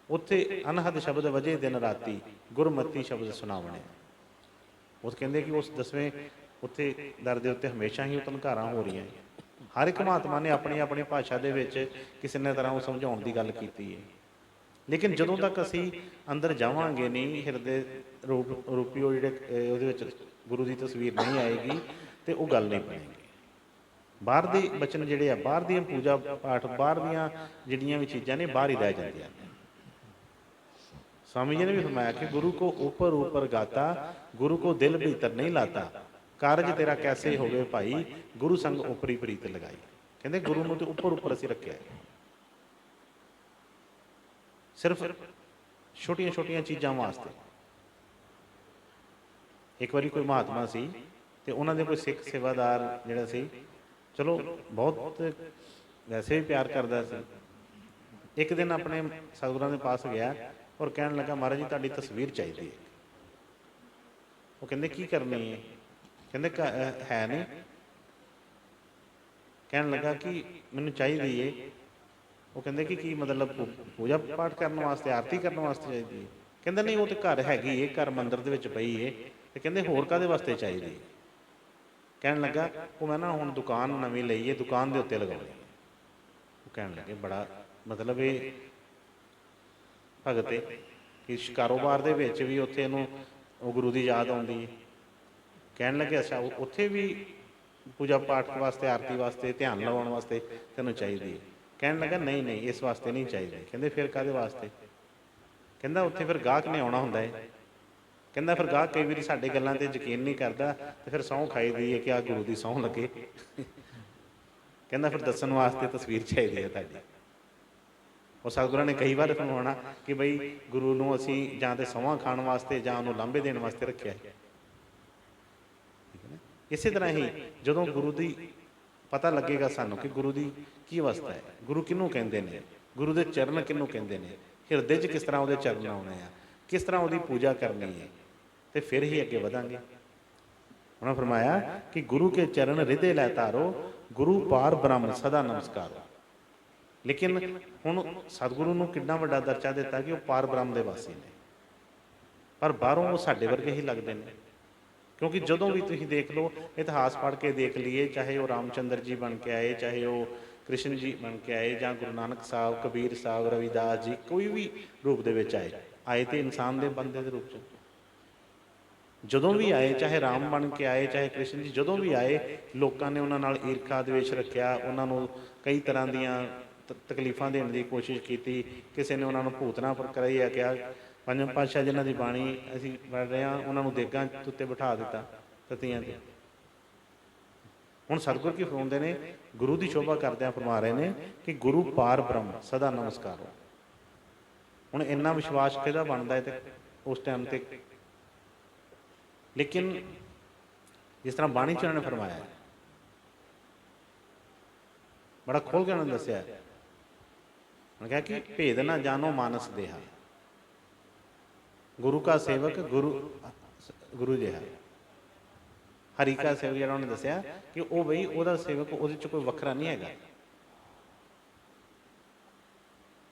ਉੱਥੇ ਅਨਹਦ ਸ਼ਬਦ ਵਜੇ ਦਿਨ ਰਾਤੀ, ਗੁਰਮਤੀ ਸ਼ਬਦ ਸੁਣਾਵਣੇ। ਉਹ ਕਹਿੰਦੇ ਕਿ ਉਸ 10ਵੇਂ ਉੱਥੇ ਦਰ ਦੇ ਉੱਤੇ ਹਮੇਸ਼ਾ ਹੀ ਧਨਕਾਰਾਂ ਹੋ ਰਹੀਆਂ। ਹਰ ਇੱਕ ਮਹਾਤਮਾ ਨੇ ਆਪਣੀ ਆਪਣੀ ਭਾਸ਼ਾ ਦੇ ਵਿੱਚ ਕਿਸੇ ਨੇ ਤਰ੍ਹਾਂ ਉਹ ਸਮਝਾਉਣ ਦੀ ਗੱਲ ਕੀਤੀ ਹੈ। ਲੇਕਿਨ ਜਦੋਂ ਤੱਕ ਅਸੀਂ ਅੰਦਰ ਜਾਵਾਂਗੇ ਨਹੀਂ, ਹਿਰਦੇ ਰੂਪੀ ਉਹ ਜਿਹੜੇ ਉਹਦੇ ਵਿੱਚ ਗੁਰੂ ਦੀ ਤਸਵੀਰ ਨਹੀਂ ਆਏਗੀ, ਅਤੇ ਉਹ ਗੱਲ ਨਹੀਂ ਬਣੇਗੀ। ਬਾਹਰ ਦੇ ਬਚਨ ਜਿਹੜੇ ਆ, ਬਾਹਰ ਦੀਆਂ ਪੂਜਾ ਪਾਠ, ਬਾਹਰ ਦੀਆਂ ਜਿਹੜੀਆਂ ਵੀ ਚੀਜ਼ਾਂ ਨੇ, ਬਾਹਰ ਹੀ ਰਹਿ ਜਾਂਦੀਆਂ ਨੇ। स्वामी जी ने भी फरमाया कि गुरु को ऊपर ऊपर गाता, गुरु को दिल भीतर नहीं लाता, कारज तेरा कैसे होवे भाई, गुरु संग ऊपरी प्रीत लगाई। कहते गुरु ਨੂੰ ਤੇ ਉੱਪਰ ਉੱਪਰ ਅਸੀਂ ਰੱਖਿਆ, ਸਿਰਫ ਛੋਟੀਆਂ ਛੋਟੀਆਂ ਚੀਜ਼ਾਂ ਵਾਸਤੇ। ਇੱਕ ਵਾਰੀ ਕੋਈ ਮਹਾਤਮਾ ਸੀ ਤੇ ਉਹਨਾਂ ਦੇ ਕੋਈ ਸਿੱਖ ਸੇਵਾਦਾਰ ਜਿਹੜਾ ਸੀ, ਚਲੋ ਬਹੁਤ ਵੈਸੇ ਵੀ ਪਿਆਰ ਕਰਦਾ ਸੀ। ਇੱਕ ਦਿਨ ਆਪਣੇ ਸਤਿਗੁਰਾਂ ਦੇ ਪਾਸ ਗਿਆ ਔਰ ਕਹਿਣ ਲੱਗਾ, ਮਹਾਰਾਜ ਜੀ ਤੁਹਾਡੀ ਤਸਵੀਰ ਚਾਹੀਦੀ ਹੈ। ਉਹ ਕਹਿੰਦੇ ਕੀ ਕਰਨੀ ਹੈ? ਕਹਿੰਦੇ ਹੈ ਨਹੀਂ। ਕਹਿਣ ਲੱਗਾ ਕਿ ਮੈਨੂੰ ਚਾਹੀਦੀ ਹੈ। ਉਹ ਕਹਿੰਦੇ ਕਿ ਕੀ ਮਤਲਬ ਪੂਜਾ ਪਾਠ ਕਰਨ ਵਾਸਤੇ, ਆਰਤੀ ਕਰਨ ਵਾਸਤੇ ਚਾਹੀਦੀ ਹੈ? ਕਹਿੰਦਾ ਨਹੀਂ ਉਹ ਤੇ ਘਰ ਹੈਗੀ ਏ, ਘਰ ਮੰਦਿਰ ਦੇ ਵਿੱਚ ਪਈ ਏ, ਤੇ ਕਹਿੰਦੇ ਹੋਰ ਕਾਹਦੇ ਵਾਸਤੇ ਚਾਹੀਦੀ ਹੈ? ਕਹਿਣ ਲੱਗਾ ਉਹ ਮੈਂ ਨਾ ਹੁਣ ਦੁਕਾਨ ਨਵੀਂ ਲਈ ਏ, ਦੁਕਾਨ ਦੇ ਉੱਤੇ ਲਗਾਉਣੀ ਹੈ। ਉਹ ਕਹਿਣ ਲੱਗੇ ਬੜਾ ਮਤਲਬ ਇਹ ਭਗਤ ਏ ਕਿ ਕਾਰੋਬਾਰ ਦੇ ਵਿੱਚ ਵੀ ਉੱਥੇ ਇਹਨੂੰ ਉਹ ਗੁਰੂ ਦੀ ਯਾਦ ਆਉਂਦੀ ਹੈ। ਕਹਿਣ ਲੱਗੇ ਅੱਛਾ ਉੱਥੇ ਵੀ ਪੂਜਾ ਪਾਠ ਵਾਸਤੇ, ਆਰਤੀ ਵਾਸਤੇ, ਧਿਆਨ ਲਵਾਉਣ ਵਾਸਤੇ ਤੈਨੂੰ ਚਾਹੀਦੀ ਹੈ? ਕਹਿਣ ਲੱਗਾ ਨਹੀਂ ਨਹੀਂ ਇਸ ਵਾਸਤੇ ਨਹੀਂ ਚਾਹੀਦੀ। ਕਹਿੰਦੇ ਫਿਰ ਕਾਹਦੇ ਵਾਸਤੇ? ਕਹਿੰਦਾ ਉੱਥੇ ਫਿਰ ਗਾਹਕ ਨੇ ਆਉਣਾ ਹੁੰਦਾ ਹੈ। ਕਹਿੰਦਾ ਫਿਰ ਗਾਹਕ ਕਈ ਵਾਰੀ ਸਾਡੇ ਗੱਲਾਂ ਤੇ ਯਕੀਨ ਨਹੀਂ ਕਰਦਾ, ਤੇ ਫਿਰ ਸਹੁੰ ਖਾਈ ਦੀ ਹੈ ਕਿ ਆਹ ਗੁਰੂ ਦੀ ਸਹੁੰ ਲੱਗੇ। ਕਹਿੰਦਾ ਫਿਰ ਦੱਸਣ ਵਾਸਤੇ ਤਸਵੀਰ ਚਾਹੀਦੀ ਹੈ ਤੁਹਾਡੀ। ਉਹ ਸਤਿਗੁਰਾਂ ਨੇ ਕਈ ਵਾਰ ਫਰਮਾਉਣਾ ਕਿ ਬਈ ਗੁਰੂ ਨੂੰ ਅਸੀਂ ਜਾਂ ਤੇ ਸਹੁੰਆਂ ਖਾਣ ਵਾਸਤੇ ਜਾਂ ਉਹਨੂੰ ਲਾਂਭੇ ਦੇਣ ਵਾਸਤੇ ਰੱਖਿਆ। ਇਸੇ ਤਰ੍ਹਾਂ ਹੀ ਜਦੋਂ ਗੁਰੂ ਦੀ ਪਤਾ ਲੱਗੇਗਾ ਸਾਨੂੰ ਕਿ ਗੁਰੂ ਦੀ ਕੀ ਅਵਸਥਾ ਹੈ, ਗੁਰੂ ਕਿਹਨੂੰ ਕਹਿੰਦੇ ਨੇ, ਗੁਰੂ ਦੇ ਚਰਨ ਕਿਹਨੂੰ ਕਹਿੰਦੇ ਨੇ, ਹਿਰਦੇ 'ਚ ਕਿਸ ਤਰ੍ਹਾਂ ਉਹਦੇ ਚਰਨ ਆਉਣੇ ਆ, ਕਿਸ ਤਰ੍ਹਾਂ ਉਹਦੀ ਪੂਜਾ ਕਰਨੀ ਹੈ, ਤੇ ਫਿਰ ਹੀ ਅੱਗੇ ਵਧਾਂਗੇ। ਉਹਨਾਂ ਫਰਮਾਇਆ ਕਿ ਗੁਰੂ ਕੇ ਚਰਨ ਹਿਰਦੇ ਲੈ ਤਾਰੋ, ਗੁਰੂ ਪਾਰ ਬ੍ਰਹਮ ਸਦਾ ਨਮਸਕਾਰੋ। ਲੇਕਿਨ ਹੁਣ ਸਤਿਗੁਰੂ ਨੂੰ ਕਿੰਨਾ ਵੱਡਾ ਦਰਜਾ ਦਿੱਤਾ ਕਿ ਉਹ ਪਾਰ ਬ੍ਰਹਮ ਦੇ ਵਾਸੀ ਨੇ, ਪਰ ਬਾਹਰੋਂ ਉਹ ਸਾਡੇ ਵਰਗੇ ਹੀ ਲੱਗਦੇ ਨੇ। ਕਿਉਂਕਿ ਜਦੋਂ ਵੀ ਤੁਸੀਂ ਦੇਖ ਲਓ, ਇਤਿਹਾਸ ਪੜ੍ਹ ਕੇ ਦੇਖ ਲਈਏ, ਚਾਹੇ ਉਹ ਰਾਮਚੰਦਰ ਜੀ ਬਣ ਕੇ ਆਏ, ਚਾਹੇ ਉਹ ਕ੍ਰਿਸ਼ਨ ਜੀ ਬਣ ਕੇ ਆਏ, ਜਾਂ ਗੁਰੂ ਨਾਨਕ ਸਾਹਿਬ, ਕਬੀਰ ਸਾਹਿਬ, ਰਵਿਦਾਸ ਜੀ, ਕੋਈ ਵੀ ਰੂਪ ਦੇ ਵਿੱਚ ਆਏ ਤੇ ਇਨਸਾਨ ਦੇ ਬੰਦੇ ਦੇ ਰੂਪ 'ਚ ਜਦੋਂ ਵੀ ਆਏ, ਚਾਹੇ ਰਾਮ ਬਣ ਕੇ ਆਏ, ਚਾਹੇ ਕ੍ਰਿਸ਼ਨ ਜੀ, ਜਦੋਂ ਵੀ ਆਏ ਲੋਕਾਂ ਨੇ ਉਹਨਾਂ ਨਾਲ ਈਰਖਾ ਦਵੇਸ਼ ਰੱਖਿਆ, ਉਹਨਾਂ ਨੂੰ ਕਈ ਤਰ੍ਹਾਂ ਦੀਆਂ ਤਕਲੀਫਾਂ ਦੇਣ ਦੀ ਕੋਸ਼ਿਸ਼ ਕੀਤੀ। ਕਿਸੇ ਨੇ ਉਹਨਾਂ ਨੂੰ ਭੂਤਨਾ ਪ੍ਰਕਿਰਿਆ ਕਿਹਾ। ਪੰਜਵੇਂ ਪਾਤਸ਼ਾਹ ਜਿਨ੍ਹਾਂ ਦੀ ਬਾਣੀ ਅਸੀਂ ਪੜ੍ਹ ਰਹੇ ਹਾਂ, ਉਹਨਾਂ ਨੂੰ ਦੇਗਾਂ ਉੱਤੇ ਬਿਠਾ ਦਿੱਤਾ ਤਤੀਆਂ 'ਤੇ। ਹੁਣ ਸਤਿਗੁਰ ਕੀ ਫਰਮਾਉਂਦੇ ਨੇ, ਗੁਰੂ ਦੀ ਸ਼ੋਭਾ ਕਰਦਿਆਂ ਫਰਮਾ ਰਹੇ ਨੇ ਕਿ ਗੁਰੂ ਪਾਰ ਬ੍ਰਹਮ ਸਦਾ ਨਮਸਕਾਰੋ। ਹੁਣ ਇੰਨਾ ਵਿਸ਼ਵਾਸ ਕਿਹਦਾ ਬਣਦਾ ਹੈ ਤੇ ਉਸ ਟਾਈਮ 'ਤੇ? ਲੇਕਿਨ ਜਿਸ ਤਰ੍ਹਾਂ ਬਾਣੀ 'ਚ ਉਹਨਾਂ ਨੇ ਫਰਮਾਇਆ, ਬੜਾ ਖੋਲ੍ਹ ਕੇ ਉਹਨਾਂ ਨੇ ਦੱਸਿਆ, ਉਹਨੇ ਕਿਹਾ ਕਿ ਭੇਦ ਨਾ ਜਾਣੋ ਮਾਨਸ ਦੇਹਾ, ਗੁਰੂ ਕਾ ਸੇਵਕ ਗੁਰੂ ਜਿਹਾ। ਹਰੀ ਕਾ ਸੇਵਕ ਜਿਹੜਾ ਉਹਨੇ ਦੱਸਿਆ ਕਿ ਉਹ ਬਈ ਉਹਦਾ ਸੇਵਕ, ਉਹਦੇ 'ਚ ਕੋਈ ਵੱਖਰਾ ਨਹੀਂ ਹੈਗਾ।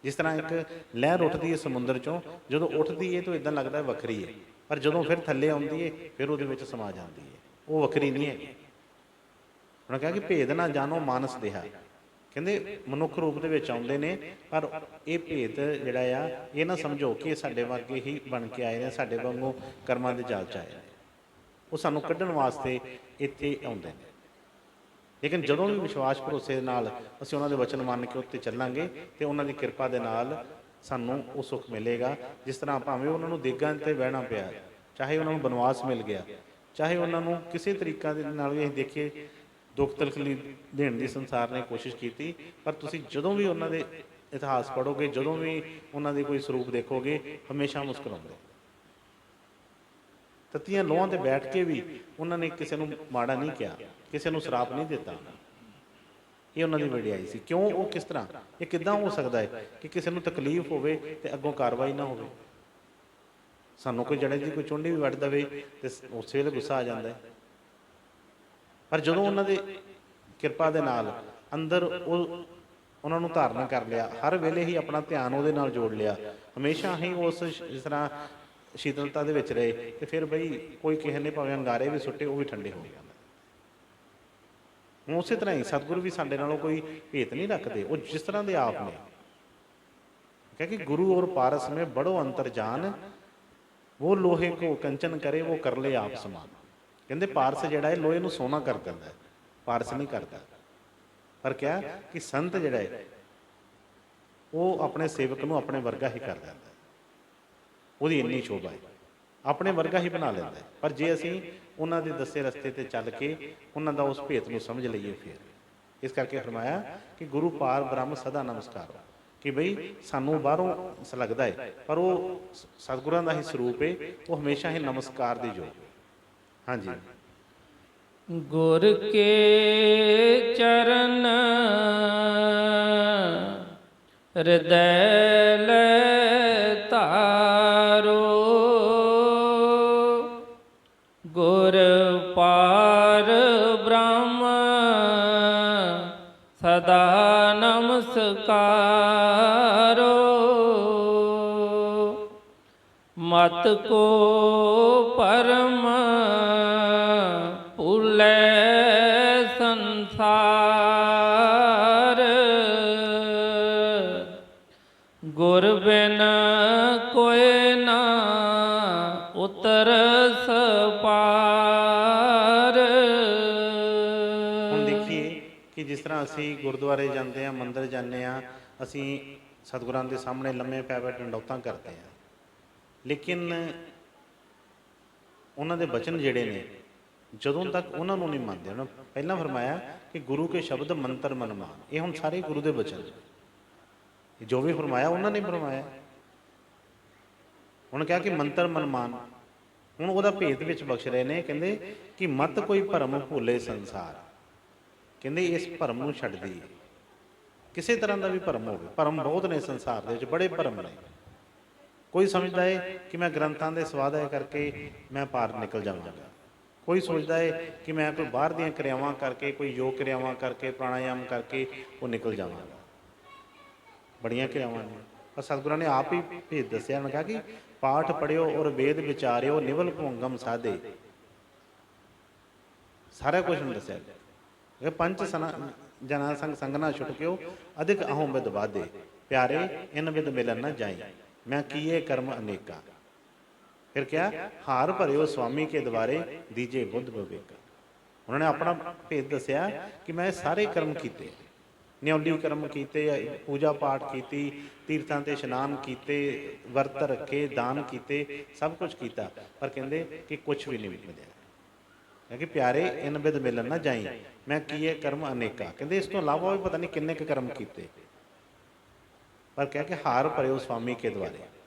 ਜਿਸ ਤਰ੍ਹਾਂ ਇੱਕ ਲਹਿਰ ਉੱਠਦੀ ਹੈ ਸਮੁੰਦਰ 'ਚੋਂ, ਜਦੋਂ ਉੱਠਦੀ ਹੈ ਤਾਂ ਇੱਦਾਂ ਲੱਗਦਾ ਵੱਖਰੀ ਹੈ, ਪਰ ਜਦੋਂ ਫਿਰ ਥੱਲੇ ਆਉਂਦੀ ਹੈ ਫਿਰ ਉਹਦੇ ਵਿੱਚ ਸਮਾ ਜਾਂਦੀ ਹੈ, ਉਹ ਵੱਖਰੀ ਨਹੀਂ ਹੈਗੀ। ਉਹਨੇ ਕਿਹਾ ਕਿ ਭੇਦ ਨਾ ਜਾਣੋ ਮਾਨਸ ਦੇਹਾ, ਕਹਿੰਦੇ ਮਨੁੱਖ ਰੂਪ ਦੇ ਵਿੱਚ ਆਉਂਦੇ ਨੇ, ਪਰ ਇਹ ਭੇਦ ਜਿਹੜਾ ਆ ਇਹ ਨਾ ਸਮਝੋ ਕਿ ਇਹ ਸਾਡੇ ਵਰਗੇ ਹੀ ਬਣ ਕੇ ਆਏ ਨੇ, ਸਾਡੇ ਵਾਂਗੂ ਕਰਮਾਂ ਦੇ ਜਾਲ 'ਚ ਆਏ ਨੇ। ਉਹ ਸਾਨੂੰ ਕੱਢਣ ਵਾਸਤੇ ਇੱਥੇ ਆਉਂਦੇ ਨੇ। ਲੇਕਿਨ ਜਦੋਂ ਵੀ ਵਿਸ਼ਵਾਸ ਭਰੋਸੇ ਨਾਲ ਅਸੀਂ ਉਹਨਾਂ ਦੇ ਵਚਨ ਮੰਨ ਕੇ ਉੱਤੇ ਚੱਲਾਂਗੇ ਤੇ ਉਹਨਾਂ ਦੀ ਕਿਰਪਾ ਦੇ ਨਾਲ ਸਾਨੂੰ ਉਹ ਸੁੱਖ ਮਿਲੇਗਾ। ਜਿਸ ਤਰ੍ਹਾਂ ਭਾਵੇਂ ਉਹਨਾਂ ਨੂੰ ਦੇਗਾਂ 'ਤੇ ਬਹਿਣਾ ਪਿਆ, ਚਾਹੇ ਉਹਨਾਂ ਨੂੰ ਬਨਵਾਸ ਮਿਲ ਗਿਆ, ਚਾਹੇ ਉਹਨਾਂ ਨੂੰ ਕਿਸੇ ਤਰੀਕਾ ਦੇ ਨਾਲ ਵੀ ਅਸੀਂ ਦੇਖੀਏ ਦੁੱਖ ਤਕਲੀਫ ਦੇਣ ਦੀ ਸੰਸਾਰ ਨੇ ਕੋਸ਼ਿਸ਼ ਕੀਤੀ, ਪਰ ਤੁਸੀਂ ਜਦੋਂ ਵੀ ਉਹਨਾਂ ਦੇ ਇਤਿਹਾਸ ਪੜ੍ਹੋਗੇ, ਜਦੋਂ ਵੀ ਉਹਨਾਂ ਦੇ ਕੋਈ ਸਰੂਪ ਦੇਖੋਗੇ, ਹਮੇਸ਼ਾ ਮੁਸਕਰਾਉਂਦੇ। ਤਤੀਆਂ ਲੋਹਾਂ 'ਤੇ ਬੈਠ ਕੇ ਵੀ ਉਹਨਾਂ ਨੇ ਕਿਸੇ ਨੂੰ ਮਾੜਾ ਨਹੀਂ ਕਿਹਾ, ਕਿਸੇ ਨੂੰ ਸ਼ਰਾਪ ਨਹੀਂ ਦਿੱਤਾ। ਇਹ ਉਹਨਾਂ ਦੀ ਵਡਿਆਈ ਸੀ। ਕਿਉਂ? ਉਹ ਕਿਸ ਤਰ੍ਹਾਂ, ਇਹ ਕਿੱਦਾਂ ਹੋ ਸਕਦਾ ਹੈ ਕਿ ਕਿਸੇ ਨੂੰ ਤਕਲੀਫ ਹੋਵੇ ਤੇ ਅੱਗੋਂ ਕਾਰਵਾਈ ਨਾ ਹੋਵੇ? ਸਾਨੂੰ ਕੋਈ ਜੜੇ ਦੀ ਕੋਈ ਚੁੰਡੀ ਵੀ ਵੱਢ ਦੇਵੇ ਤੇ ਉਸੇ ਵੇਲੇ ਗੁੱਸਾ ਆ ਜਾਂਦਾ ਹੈ, ਪਰ ਜਦੋਂ ਉਹਨਾਂ ਦੇ ਕਿਰਪਾ ਦੇ ਨਾਲ ਅੰਦਰ ਉਹਨਾਂ ਨੂੰ ਧਾਰਨ ਕਰ ਲਿਆ, ਹਰ ਵੇਲੇ ਹੀ ਆਪਣਾ ਧਿਆਨ ਉਹਦੇ ਨਾਲ ਜੋੜ ਲਿਆ, ਹਮੇਸ਼ਾ ਹੀ ਉਸ ਜਿਸ ਤਰ੍ਹਾਂ ਸ਼ੀਤਲਤਾ ਦੇ ਵਿੱਚ ਰਹੇ, ਤੇ ਫਿਰ ਬਈ ਕੋਈ ਕਿਸੇ ਨੇ ਭਾਵੇਂ ਅੰਗਾਰੇ ਵੀ ਸੁੱਟੇ, ਉਹ ਵੀ ਠੰਡੇ ਹੋ ਜਾਂਦੇ। ਹੁਣ ਉਸੇ ਤਰ੍ਹਾਂ ਹੀ ਸਤਿਗੁਰੂ ਵੀ ਸਾਡੇ ਨਾਲੋਂ ਕੋਈ ਭੇਤ ਨਹੀਂ ਰੱਖਦੇ, ਉਹ ਜਿਸ ਤਰ੍ਹਾਂ ਦੇ ਆਪ ਨੇ। ਕਿਉਂਕਿ ਗੁਰੂ ਔਰ ਪਾਰਸ ਮੇਂ ਬੜੋ ਅੰਤਰ ਜਾਨ, ਉਹ ਲੋਹੇ ਕੋ ਕੰਚਨ ਕਰੇ ਉਹ ਕਰ ਲੈ ਆਪ ਸਮਾਨ। ਕਹਿੰਦੇ ਪਾਰਸ ਜਿਹੜਾ ਹੈ ਲੋਹੇ ਨੂੰ ਸੋਨਾ ਕਰ ਦਿੰਦਾ ਹੈ, ਪਾਰਸ ਨਹੀਂ ਕਰਦਾ। ਪਰ ਕਿਆ ਕਿ ਸੰਤ ਜਿਹੜਾ ਹੈ ਉਹ ਆਪਣੇ ਸੇਵਕ ਨੂੰ ਆਪਣੇ ਵਰਗਾ ਹੀ ਕਰ ਦਿੰਦਾ ਹੈ, ਉਹਦੀ ਇੰਨੀ ਸ਼ੋਭਾ ਹੈ, ਆਪਣੇ ਵਰਗਾ ਹੀ ਬਣਾ ਲੈਂਦਾ ਹੈ। ਪਰ ਜੇ ਅਸੀਂ ਉਹਨਾਂ ਦੇ ਦੱਸੇ ਰਸਤੇ 'ਤੇ ਚੱਲ ਕੇ ਉਹਨਾਂ ਦਾ ਉਸ ਭੇਤ ਨੂੰ ਸਮਝ ਲਈਏ, ਫਿਰ ਇਸ ਕਰਕੇ ਫਰਮਾਇਆ ਕਿ ਗੁਰੂ ਪਾਰ ਬ੍ਰਹਮ ਸਦਾ ਨਮਸਕਾਰੋ, ਕਿ ਬਈ ਸਾਨੂੰ ਬਾਹਰੋਂ ਲੱਗਦਾ ਹੈ ਪਰ ਉਹ ਸਤਿਗੁਰਾਂ ਦਾ ਹੀ ਸਰੂਪ ਹੈ, ਉਹ ਹਮੇਸ਼ਾ ਹੀ ਨਮਸਕਾਰ ਦੇ ਯੋਗ ਹੈ। ਹਾਂਜੀ। ਗੁਰ ਕੇ ਚਰਨ ਹਿਰਦੈ ਲੈ ਧਾਰੋ, ਗੁਰ ਪਾਰ ਬ੍ਰਹਮ ਸਦਾ ਨਮਸਕਾਰੋ। ਮਤ ਕੋ ਪਰਮ ਭੁਲੇ ਸੰਸਾਰ, ਗੁਰ ਬਿਨ ਕੋਇ ਨਾ ਉਤਰਸ ਪਾਰ। ਹੁਣ ਦੇਖੀਏ ਕਿ ਜਿਸ ਤਰ੍ਹਾਂ ਅਸੀਂ ਗੁਰਦੁਆਰੇ ਜਾਂਦੇ ਹਾਂ, ਮੰਦਿਰ ਜਾਂਦੇ ਹਾਂ, ਅਸੀਂ ਸਤਿਗੁਰਾਂ ਦੇ ਸਾਹਮਣੇ ਲੰਮੇ ਪੈ ਬੈ ਡੰਡੌਤਾਂ ਕਰਦੇ ਹਾਂ, ਲੇਕਿਨ ਉਹਨਾਂ ਦੇ ਬਚਨ ਜਿਹੜੇ ਨੇ ਜਦੋਂ ਤੱਕ ਉਹਨਾਂ ਨੂੰ ਨਹੀਂ ਮੰਨਦੇ, ਉਹਨਾਂ ਪਹਿਲਾਂ ਫਰਮਾਇਆ ਕਿ ਗੁਰੂ ਕੇ ਸ਼ਬਦ ਮੰਤਰ ਮਨ ਮਾਨ, ਇਹ ਹੁਣ ਸਾਰੇ ਗੁਰੂ ਦੇ ਬਚਨ, ਜੋ ਵੀ ਫਰਮਾਇਆ ਉਹਨਾਂ ਨੇ ਫਰਮਾਇਆ। ਹੁਣ ਕਿਹਾ ਕਿ ਮੰਤਰ ਮਨ ਮਾਨ, ਹੁਣ ਉਹਦਾ ਭੇਦ ਵਿੱਚ ਬਖਸ਼ ਰਹੇ ਨੇ। ਕਹਿੰਦੇ ਕਿ ਮਤ ਕੋਈ ਭਰਮ ਭੁੱਲੇ ਸੰਸਾਰ, ਕਹਿੰਦੇ ਇਸ ਭਰਮ ਨੂੰ ਛੱਡ ਦਈਏ। ਕਿਸੇ ਤਰ੍ਹਾਂ ਦਾ ਵੀ ਭਰਮ ਹੋਵੇ, ਭਰਮ ਬਹੁਤ ਨੇ ਸੰਸਾਰ ਦੇ ਵਿੱਚ, ਬੜੇ ਭਰਮ ਨੇ। ਕੋਈ ਸਮਝਦਾ ਹੈ ਕਿ ਮੈਂ ਗ੍ਰੰਥਾਂ ਦੇ ਸਵਾਧਾਇ ਕਰਕੇ ਮੈਂ ਪਾਰ ਨਿਕਲ ਜਾਵਾਂਗਾ, ਕੋਈ ਸੋਚਦਾ ਹੈ ਕਿ ਮੈਂ ਕੋਈ ਬਾਹਰ ਦੀਆਂ ਕਿਰਿਆਵਾਂ ਕਰਕੇ, ਕੋਈ ਯੋਗ ਕਿਰਿਆਵਾਂ ਕਰਕੇ, ਪ੍ਰਾਣਾਯਾਮ ਕਰਕੇ ਉਹ ਨਿਕਲ ਜਾਵਾਂਗਾ। ਬੜੀਆਂ ਕਿਰਿਆਵਾਂ ਨੇ, ਪਰ ਸਤਿਗੁਰਾਂ ਨੇ ਆਪ ਹੀ ਭੇਦ ਦੱਸਿਆ। ਉਹਨਾਂ ਕਿਹਾ ਕਿ ਪਾਠ ਪੜ੍ਹਿਓ ਔਰ ਵੇਦ ਵਿਚਾਰਿਓ, ਨਿਵਲ ਭੁੰਗਮ ਸਾਧੇ, ਸਾਰਾ ਕੁਝ ਨੂੰ ਦੱਸਿਆ। ਪੰਜ ਜਨਾ ਸੰਗ ਸੰਗਨਾ ਛੁਟਕਿਓ, ਅਧਿਕ ਅਹੋਂ ਬਿਦ ਵਾਧੇ, ਪਿਆਰੇ ਇਨ ਬਿਦ ਮਿਲਨ ਨਾ ਜਾਈ, ਮੈਂ ਕੀਏ ਕਰਮ ਅਨੇਕਾ। ਫਿਰ ਕਿਹਾ ਹਾਰ ਭਰਿਓ ਸੁਆਮੀ ਕੇ ਦੁਆਰੇ, ਦੀਜੇ ਬੁੱਧ ਵਿਵੇਕ। ਉਹਨਾਂ ਨੇ ਆਪਣਾ ਭੇਦ ਦੱਸਿਆ ਕਿ ਮੈਂ ਸਾਰੇ ਕਰਮ ਕੀਤੇ, ਨਿਉਲੀ ਕਰਮ ਕੀਤੇ, ਪੂਜਾ ਪਾਠ ਕੀਤੀ, ਤੀਰਥਾਂ 'ਤੇ ਇਸ਼ਨਾਨ ਕੀਤੇ, ਵਰਤ ਰੱਖੇ, ਦਾਨ ਕੀਤੇ, ਸਭ ਕੁਝ ਕੀਤਾ, ਪਰ ਕਹਿੰਦੇ ਕਿ ਕੁਛ ਵੀ ਨਹੀਂ ਮਿਲਿਆ। ਕਿ ਪਿਆਰੇ ਇਨ ਬਿਦ ਮਿਲਨ ਨਾ ਜਾਈ, ਮੈਂ ਕੀਏ ਕਰਮ ਅਨੇਕਾ। ਕਹਿੰਦੇ ਇਸ ਤੋਂ ਇਲਾਵਾ ਵੀ ਪਤਾ ਨਹੀਂ ਕਿੰਨੇ ਕੁ ਕਰਮ ਕੀਤੇ, ਪਰ ਕਹਿ ਕੇ ਹਾਰ ਭਰਿਓ ਸੁਆਮੀ ਕੇ ਦੁਆਰੇ,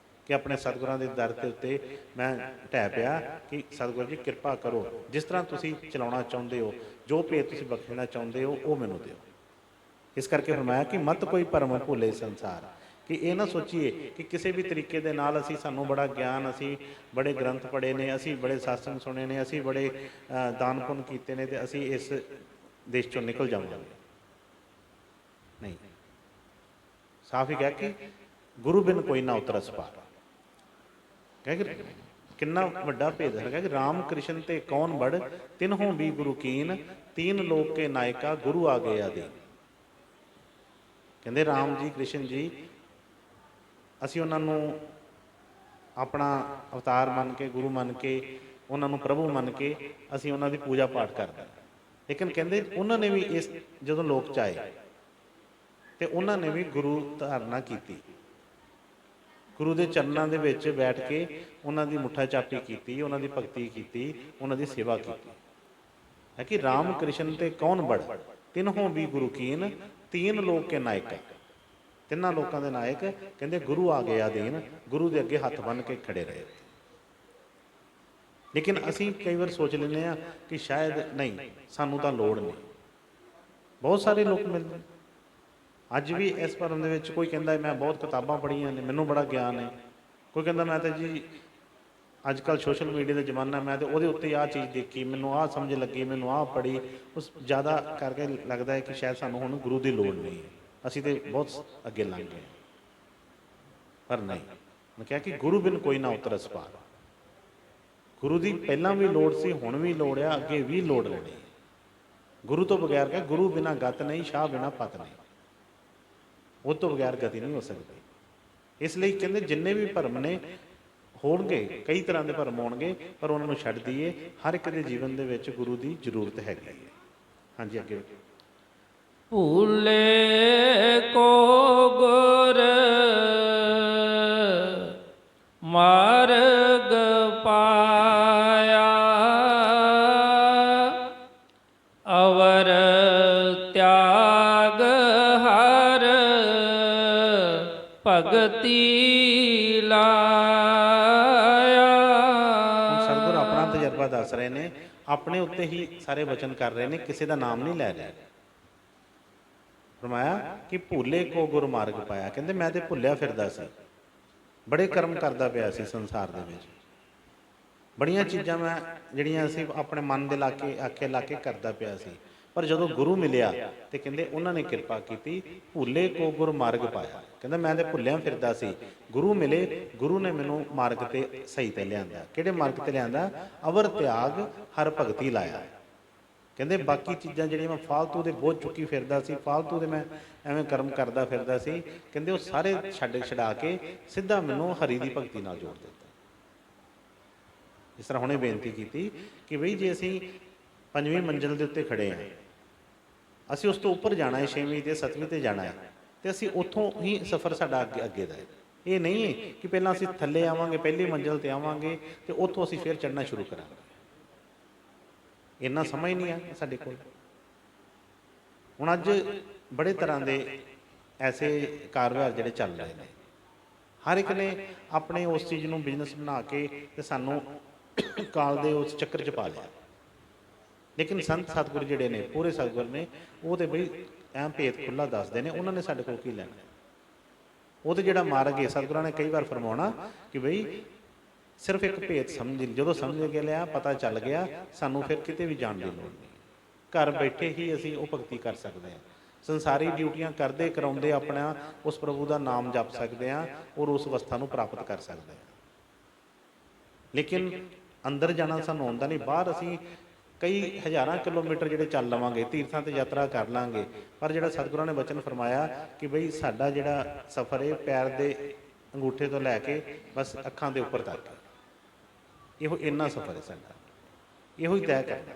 ਕਿ ਆਪਣੇ ਸਤਿਗੁਰਾਂ ਦੇ ਦਰ ਦੇ ਉੱਤੇ ਮੈਂ ਢਹਿ ਪਿਆ ਕਿ ਸਤਿਗੁਰੂ ਜੀ ਕਿਰਪਾ ਕਰੋ, ਜਿਸ ਤਰ੍ਹਾਂ ਤੁਸੀਂ ਚਲਾਉਣਾ ਚਾਹੁੰਦੇ ਹੋ, ਜੋ ਭੇਦ ਤੁਸੀਂ ਬਖਸ਼ਣਾ ਚਾਹੁੰਦੇ ਹੋ ਉਹ ਮੈਨੂੰ ਦਿਓ। ਇਸ ਕਰਕੇ ਫਰਮਾਇਆ ਕਿ ਮਤ ਕੋਈ ਭਰਮ ਭੁੱਲੇ ਸੰਸਾਰ, ਕਿ ਇਹ ਨਾ ਸੋਚੀਏ ਕਿ ਕਿਸੇ ਵੀ ਤਰੀਕੇ ਦੇ ਨਾਲ ਸਾਨੂੰ ਬੜਾ ਗਿਆਨ, ਅਸੀਂ ਬੜੇ ਗ੍ਰੰਥ ਪੜ੍ਹੇ ਨੇ, ਅਸੀਂ ਬੜੇ ਸਾਸੰਗ ਸੁਣੇ ਨੇ, ਅਸੀਂ ਬੜੇ ਦਾਨ ਪੁੰਨ ਕੀਤੇ ਨੇ, ਤੇ ਅਸੀਂ ਇਸ ਦੇਸ਼ ਚੋਂ ਨਿਕਲ ਜਾਵਾਂਗੇ। ਨਹੀਂ, ਸਾਫ਼ ਹੀ ਕਿਹਾ ਕਿ ਗੁਰੂ ਬਿਨ ਕੋਈ ਨਾ ਉਤਰਸ ਪਾਰ। ਕਹਿ ਕਿ ਕਿੰਨਾ ਵੱਡਾ ਭੇਦ ਹੈ ਕਿ ਰਾਮ ਕ੍ਰਿਸ਼ਨ ਤੇ ਕੌਣ ਬੜ, ਤਿਨਹੋਂ ਵੀ ਗੁਰੂ ਕੀਨ, ਤੀਨ ਲੋਕ ਕੇ ਨਾਇਕਾ, ਗੁਰੂ ਆ ਗਏ ਆਦਿ। ਕਹਿੰਦੇ ਰਾਮ ਜੀ, ਕ੍ਰਿਸ਼ਨ ਜੀ, ਅਸੀਂ ਉਹਨਾਂ ਨੂੰ ਆਪਣਾ ਅਵਤਾਰ ਮੰਨ ਕੇ, ਗੁਰੂ ਮੰਨ ਕੇ, ਉਹਨਾਂ ਨੂੰ ਪ੍ਰਭੂ ਮੰਨ ਕੇ ਅਸੀਂ ਉਹਨਾਂ ਦੀ ਪੂਜਾ ਪਾਠ ਕਰਦੇ ਹਾਂ। ਲੇਕਿਨ ਕਹਿੰਦੇ ਉਹਨਾਂ ਨੇ ਵੀ ਇਸ ਜਦੋਂ ਲੋਕ 'ਚ ਆਏ ਤੇ ਉਹਨਾਂ ਨੇ ਵੀ ਗੁਰੂ ਧਾਰਨਾ ਕੀਤੀ, ਗੁਰੂ ਦੇ ਚਰਨਾਂ ਦੇ ਵਿੱਚ ਬੈਠ ਕੇ ਉਹਨਾਂ ਦੀ ਮੁੱਠਾ ਚਾਪੀ ਕੀਤੀ, ਉਹਨਾਂ ਦੀ ਭਗਤੀ ਕੀਤੀ, ਉਹਨਾਂ ਦੀ ਸੇਵਾ ਕੀਤੀ। ਹੈ ਕਿ ਰਾਮ ਕ੍ਰਿਸ਼ਨ ਤੇ ਕੌਣ ਬੜ, ਤਿਨਹੋਂ ਵੀ ਗੁਰੂ ਕੀਨ, ਤੀਨ ਲੋਕ ਕੇ ਨਾਇਕਾ। ਤਿੰਨਾਂ ਲੋਕਾਂ ਦੇ ਨਾਇਕ ਕਹਿੰਦੇ ਗੁਰੂ ਆ ਗਏ ਅਧੀਨ, ਗੁਰੂ ਦੇ ਅੱਗੇ ਹੱਥ ਬੰਨ੍ਹ ਕੇ ਖੜੇ ਰਹੇ। ਲੇਕਿਨ ਅਸੀਂ ਕਈ ਵਾਰ ਸੋਚ ਲੈਂਦੇ ਹਾਂ ਕਿ ਸ਼ਾਇਦ ਨਹੀਂ, ਸਾਨੂੰ ਤਾਂ ਲੋੜ ਨਹੀਂ। ਬਹੁਤ ਸਾਰੇ ਲੋਕ ਮਿਲਦੇ ਅੱਜ ਵੀ ਇਸ ਭਰਮ ਦੇ ਵਿੱਚ। ਕੋਈ ਕਹਿੰਦਾ ਮੈਂ ਬਹੁਤ ਕਿਤਾਬਾਂ ਪੜ੍ਹੀਆਂ ਨੇ, ਮੈਨੂੰ ਬੜਾ ਗਿਆਨ ਹੈ। ਕੋਈ ਕਹਿੰਦਾ ਮੈਂ ਤਾਂ ਜੀ ਅੱਜ ਕੱਲ੍ਹ ਸੋਸ਼ਲ ਮੀਡੀਆ ਦਾ ਜ਼ਮਾਨਾ, ਮੈਂ ਤਾਂ ਉਹਦੇ ਉੱਤੇ ਆਹ ਚੀਜ਼ ਦੇਖੀ, ਮੈਨੂੰ ਆਹ ਸਮਝ ਲੱਗੀ, ਮੈਨੂੰ ਆਹ ਪੜ੍ਹੀ, ਉਸ ਜ਼ਿਆਦਾ ਕਰਕੇ ਲੱਗਦਾ ਹੈ ਕਿ ਸ਼ਾਇਦ ਸਾਨੂੰ ਹੁਣ ਗੁਰੂ ਦੀ ਲੋੜ ਨਹੀਂ ਹੈ, ਅਸੀਂ ਤਾਂ ਬਹੁਤ ਅੱਗੇ ਲੰਘ ਗਏ। ਪਰ ਨਹੀਂ, ਮੈਂ ਕਿਹਾ ਕਿ ਗੁਰੂ ਬਿਨ ਕੋਈ ਨਾ ਉਤਰਸ ਪਾਰ। ਗੁਰੂ ਦੀ ਪਹਿਲਾਂ ਵੀ ਲੋੜ ਸੀ, ਹੁਣ ਵੀ ਲੋੜ ਆ, ਅੱਗੇ ਵੀ ਲੋੜ ਲੈਣੀ। ਗੁਰੂ ਤੋਂ ਬਗੈਰ ਕਿਹਾ ਗੁਰੂ ਬਿਨਾ ਗਤ ਨਹੀਂ, ਸ਼ਾਹ ਬਿਨਾ ਪਤ ਨਹੀਂ, ਉਹ ਤੋਂ ਬਗੈਰ ਗਤੀ ਨਹੀਂ ਹੋ ਸਕਦੀ। ਇਸ ਲਈ ਕਹਿੰਦੇ ਜਿੰਨੇ ਵੀ ਭਰਮ ਨੇ ਹੋਣਗੇ, ਕਈ ਤਰ੍ਹਾਂ ਦੇ ਭਰਮ ਹੋਣਗੇ, ਪਰ ਉਹਨਾਂ ਨੂੰ ਛੱਡ ਦਈਏ। ਹਰ ਇੱਕ ਦੇ ਜੀਵਨ ਦੇ ਵਿੱਚ ਗੁਰੂ ਦੀ ਜ਼ਰੂਰਤ ਹੈਗੀ ਹੈ। ਹਾਂਜੀ, ਅੱਗੇ ਭੂਲੇ ਕੋ ਗੁਰ ਮਾਰਗ ਪਾਇਆ, ਅਵਰ ਤਿਆਗ ਹਰ ਭਗਤੀ ਲਾਇਆ। ਸਤਿਗੁਰ ਆਪਣਾ ਤਜਰਬਾ ਦੱਸ ਰਹੇ ਨੇ, ਆਪਣੇ ਉੱਤੇ ਹੀ ਸਾਰੇ ਵਚਨ ਕਰ ਰਹੇ ਨੇ, ਕਿਸੇ ਦਾ ਨਾਮ ਨਹੀਂ ਲੈ ਰਹੇ। ਫਰਮਾਇਆ ਕਿ ਭੁੱਲੇ ਕੋ ਗੁਰ ਮਾਰਗ ਪਾਇਆ। ਕਹਿੰਦੇ ਮੈਂ ਤੇ ਭੁੱਲਿਆ ਫਿਰਦਾ ਸੀ, ਬੜੇ ਕਰਮ ਕਰਦਾ ਪਿਆ ਸੀ ਸੰਸਾਰ ਦੇ ਵਿੱਚ, ਬੜੀਆਂ ਚੀਜ਼ਾਂ ਮੈਂ ਜਿਹੜੀਆਂ ਅਸੀਂ ਆਪਣੇ ਮਨ ਦੇ ਲਾ ਕੇ ਆਖੇ ਲਾ ਕੇ ਕਰਦਾ ਪਿਆ ਸੀ, ਪਰ ਜਦੋਂ ਗੁਰੂ ਮਿਲਿਆ ਤੇ ਕਹਿੰਦੇ ਉਹਨਾਂ ਨੇ ਕਿਰਪਾ ਕੀਤੀ, ਭੁੱਲੇ ਕੋ ਗੁਰ ਮਾਰਗ ਪਾਇਆ। ਕਹਿੰਦਾ ਮੈਂ ਤੇ ਭੁੱਲਿਆ ਫਿਰਦਾ ਸੀ, ਗੁਰੂ ਮਿਲੇ, ਗੁਰੂ ਨੇ ਮੈਨੂੰ ਮਾਰਗ ਤੇ ਸਹੀ ਤੇ ਲਿਆਂਦਾ। ਕਿਹੜੇ ਮਾਰਗ ਤੇ ਲਿਆਂਦਾ? ਅਵਰ ਤਿਆਗ ਹਰ ਭਗਤੀ ਲਾਇਆ। ਕਹਿੰਦੇ ਬਾਕੀ ਚੀਜ਼ਾਂ ਜਿਹੜੀਆਂ ਮੈਂ ਫਾਲਤੂ ਦੇ ਬੋਝ ਚੁੱਕੀ ਫਿਰਦਾ ਸੀ, ਫਾਲਤੂ ਦੇ ਮੈਂ ਐਵੇਂ ਕਰਮ ਕਰਦਾ ਫਿਰਦਾ ਸੀ, ਕਹਿੰਦੇ ਉਹ ਸਾਰੇ ਛਡਾ ਕੇ ਸਿੱਧਾ ਮੈਨੂੰ ਹਰੀ ਦੀ ਭਗਤੀ ਨਾਲ ਜੋੜ ਦਿੱਤਾ। ਜਿਸ ਤਰ੍ਹਾਂ ਹੁਣੇ ਬੇਨਤੀ ਕੀਤੀ ਕਿ ਬਈ ਜੇ ਅਸੀਂ 5ਵੀਂ ਮੰਜ਼ਿਲ ਦੇ ਉੱਤੇ ਖੜੇ ਹਾਂ, ਅਸੀਂ ਉਸ ਤੋਂ ਉੱਪਰ ਜਾਣਾ ਹੈ, 6ਵੀਂ ਤੇ 7ਵੀਂ ਤੇ ਜਾਣਾ ਹੈ, ਤੇ ਅਸੀਂ ਉੱਥੋਂ ਹੀ ਸਫ਼ਰ ਸਾਡਾ ਅੱਗੇ ਦਾ ਹੈ। ਇਹ ਨਹੀਂ ਹੈ ਕਿ ਪਹਿਲਾਂ ਅਸੀਂ ਥੱਲੇ ਆਵਾਂਗੇ, ਪਹਿਲੀ ਮੰਜ਼ਿਲ ਤੇ ਆਵਾਂਗੇ ਤੇ ਉੱਥੋਂ ਅਸੀਂ ਫਿਰ ਚੜ੍ਹਨਾ ਸ਼ੁਰੂ ਕਰਾਂਗੇ। ਇੰਨਾ ਸਮਾਂ ਹੀ ਨਹੀਂ ਆ ਸਾਡੇ ਕੋਲ। ਹੁਣ ਅੱਜ ਬੜੇ ਤਰ੍ਹਾਂ ਦੇ ਐਸੇ ਕਾਰੋਬਾਰ ਜਿਹੜੇ ਚੱਲ ਰਹੇ ਨੇ, ਹਰ ਇੱਕ ਨੇ ਆਪਣੇ ਉਸ ਚੀਜ਼ ਨੂੰ ਬਿਜ਼ਨਸ ਬਣਾ ਕੇ ਤੇ ਸਾਨੂੰ ਕਾਲ ਦੇ ਉਸ ਚੱਕਰ 'ਚ ਪਾ ਲਿਆ। ਲੇਕਿਨ ਸੰਤ ਸਤਿਗੁਰ ਜਿਹੜੇ ਨੇ, ਪੂਰੇ ਸਤਿਗੁਰ ਨੇ, ਉਹ ਤੇ ਬਈ ਐਂ ਭੇਤ ਖੁੱਲ੍ਹਾ ਦੱਸਦੇ ਨੇ, ਉਹਨਾਂ ਨੇ ਸਾਡੇ ਕੋਲ ਕੀ ਲੈਣਾ। ਉਹ ਤੇ ਜਿਹੜਾ ਮਾਰਗ ਹੈ, ਸਤਿਗੁਰਾਂ ਨੇ ਕਈ ਵਾਰ ਫਰਮਾਉਣਾ ਕਿ ਬਈ ਸਿਰਫ ਇੱਕ ਭੇਤ ਸਮਝ, ਜਦੋਂ ਸਮਝ ਕੇ ਲਿਆ, ਪਤਾ ਚੱਲ ਗਿਆ, ਸਾਨੂੰ ਫਿਰ ਕਿਤੇ ਵੀ ਜਾਣ ਦੀ ਲੋੜ ਨਹੀਂ। ਘਰ ਬੈਠੇ ਹੀ ਅਸੀਂ ਉਹ ਭਗਤੀ ਕਰ ਸਕਦੇ ਹਾਂ। ਸੰਸਾਰੀ ਡਿਊਟੀਆਂ ਕਰਦੇ ਕਰਾਉਂਦੇ ਆਪਣਾ ਉਸ ਪ੍ਰਭੂ ਦਾ ਨਾਮ ਜਪ ਸਕਦੇ ਹਾਂ ਔਰ ਉਸ ਅਵਸਥਾ ਨੂੰ ਪ੍ਰਾਪਤ ਕਰ ਸਕਦੇ ਹਾਂ। ਲੇਕਿਨ ਅੰਦਰ ਜਾਣਾ ਸਾਨੂੰ ਆਉਂਦਾ ਨਹੀਂ। ਬਾਹਰ ਅਸੀਂ ਕਈ ਹਜ਼ਾਰਾਂ ਕਿਲੋਮੀਟਰ ਜਿਹੜੇ ਚੱਲ ਲਵਾਂਗੇ, ਤੀਰਥਾਂ ਤੇ ਯਾਤਰਾ ਕਰ ਲਾਂਗੇ, ਪਰ ਜਿਹੜਾ ਸਤਿਗੁਰਾਂ ਨੇ ਵਚਨ ਫਰਮਾਇਆ ਕਿ ਬਈ ਸਾਡਾ ਜਿਹੜਾ ਸਫ਼ਰ ਹੈ ਪੈਰ ਦੇ ਅੰਗੂਠੇ ਤੋਂ ਲੈ ਕੇ ਬਸ ਅੱਖਾਂ ਦੇ ਉੱਪਰ ਤੱਕ, ਇਹੋ ਇੰਨਾ ਸਫ਼ਰ ਹੈ ਸਾਡਾ, ਇਹੋ ਹੀ ਤੈਅ ਕਰਨਾ।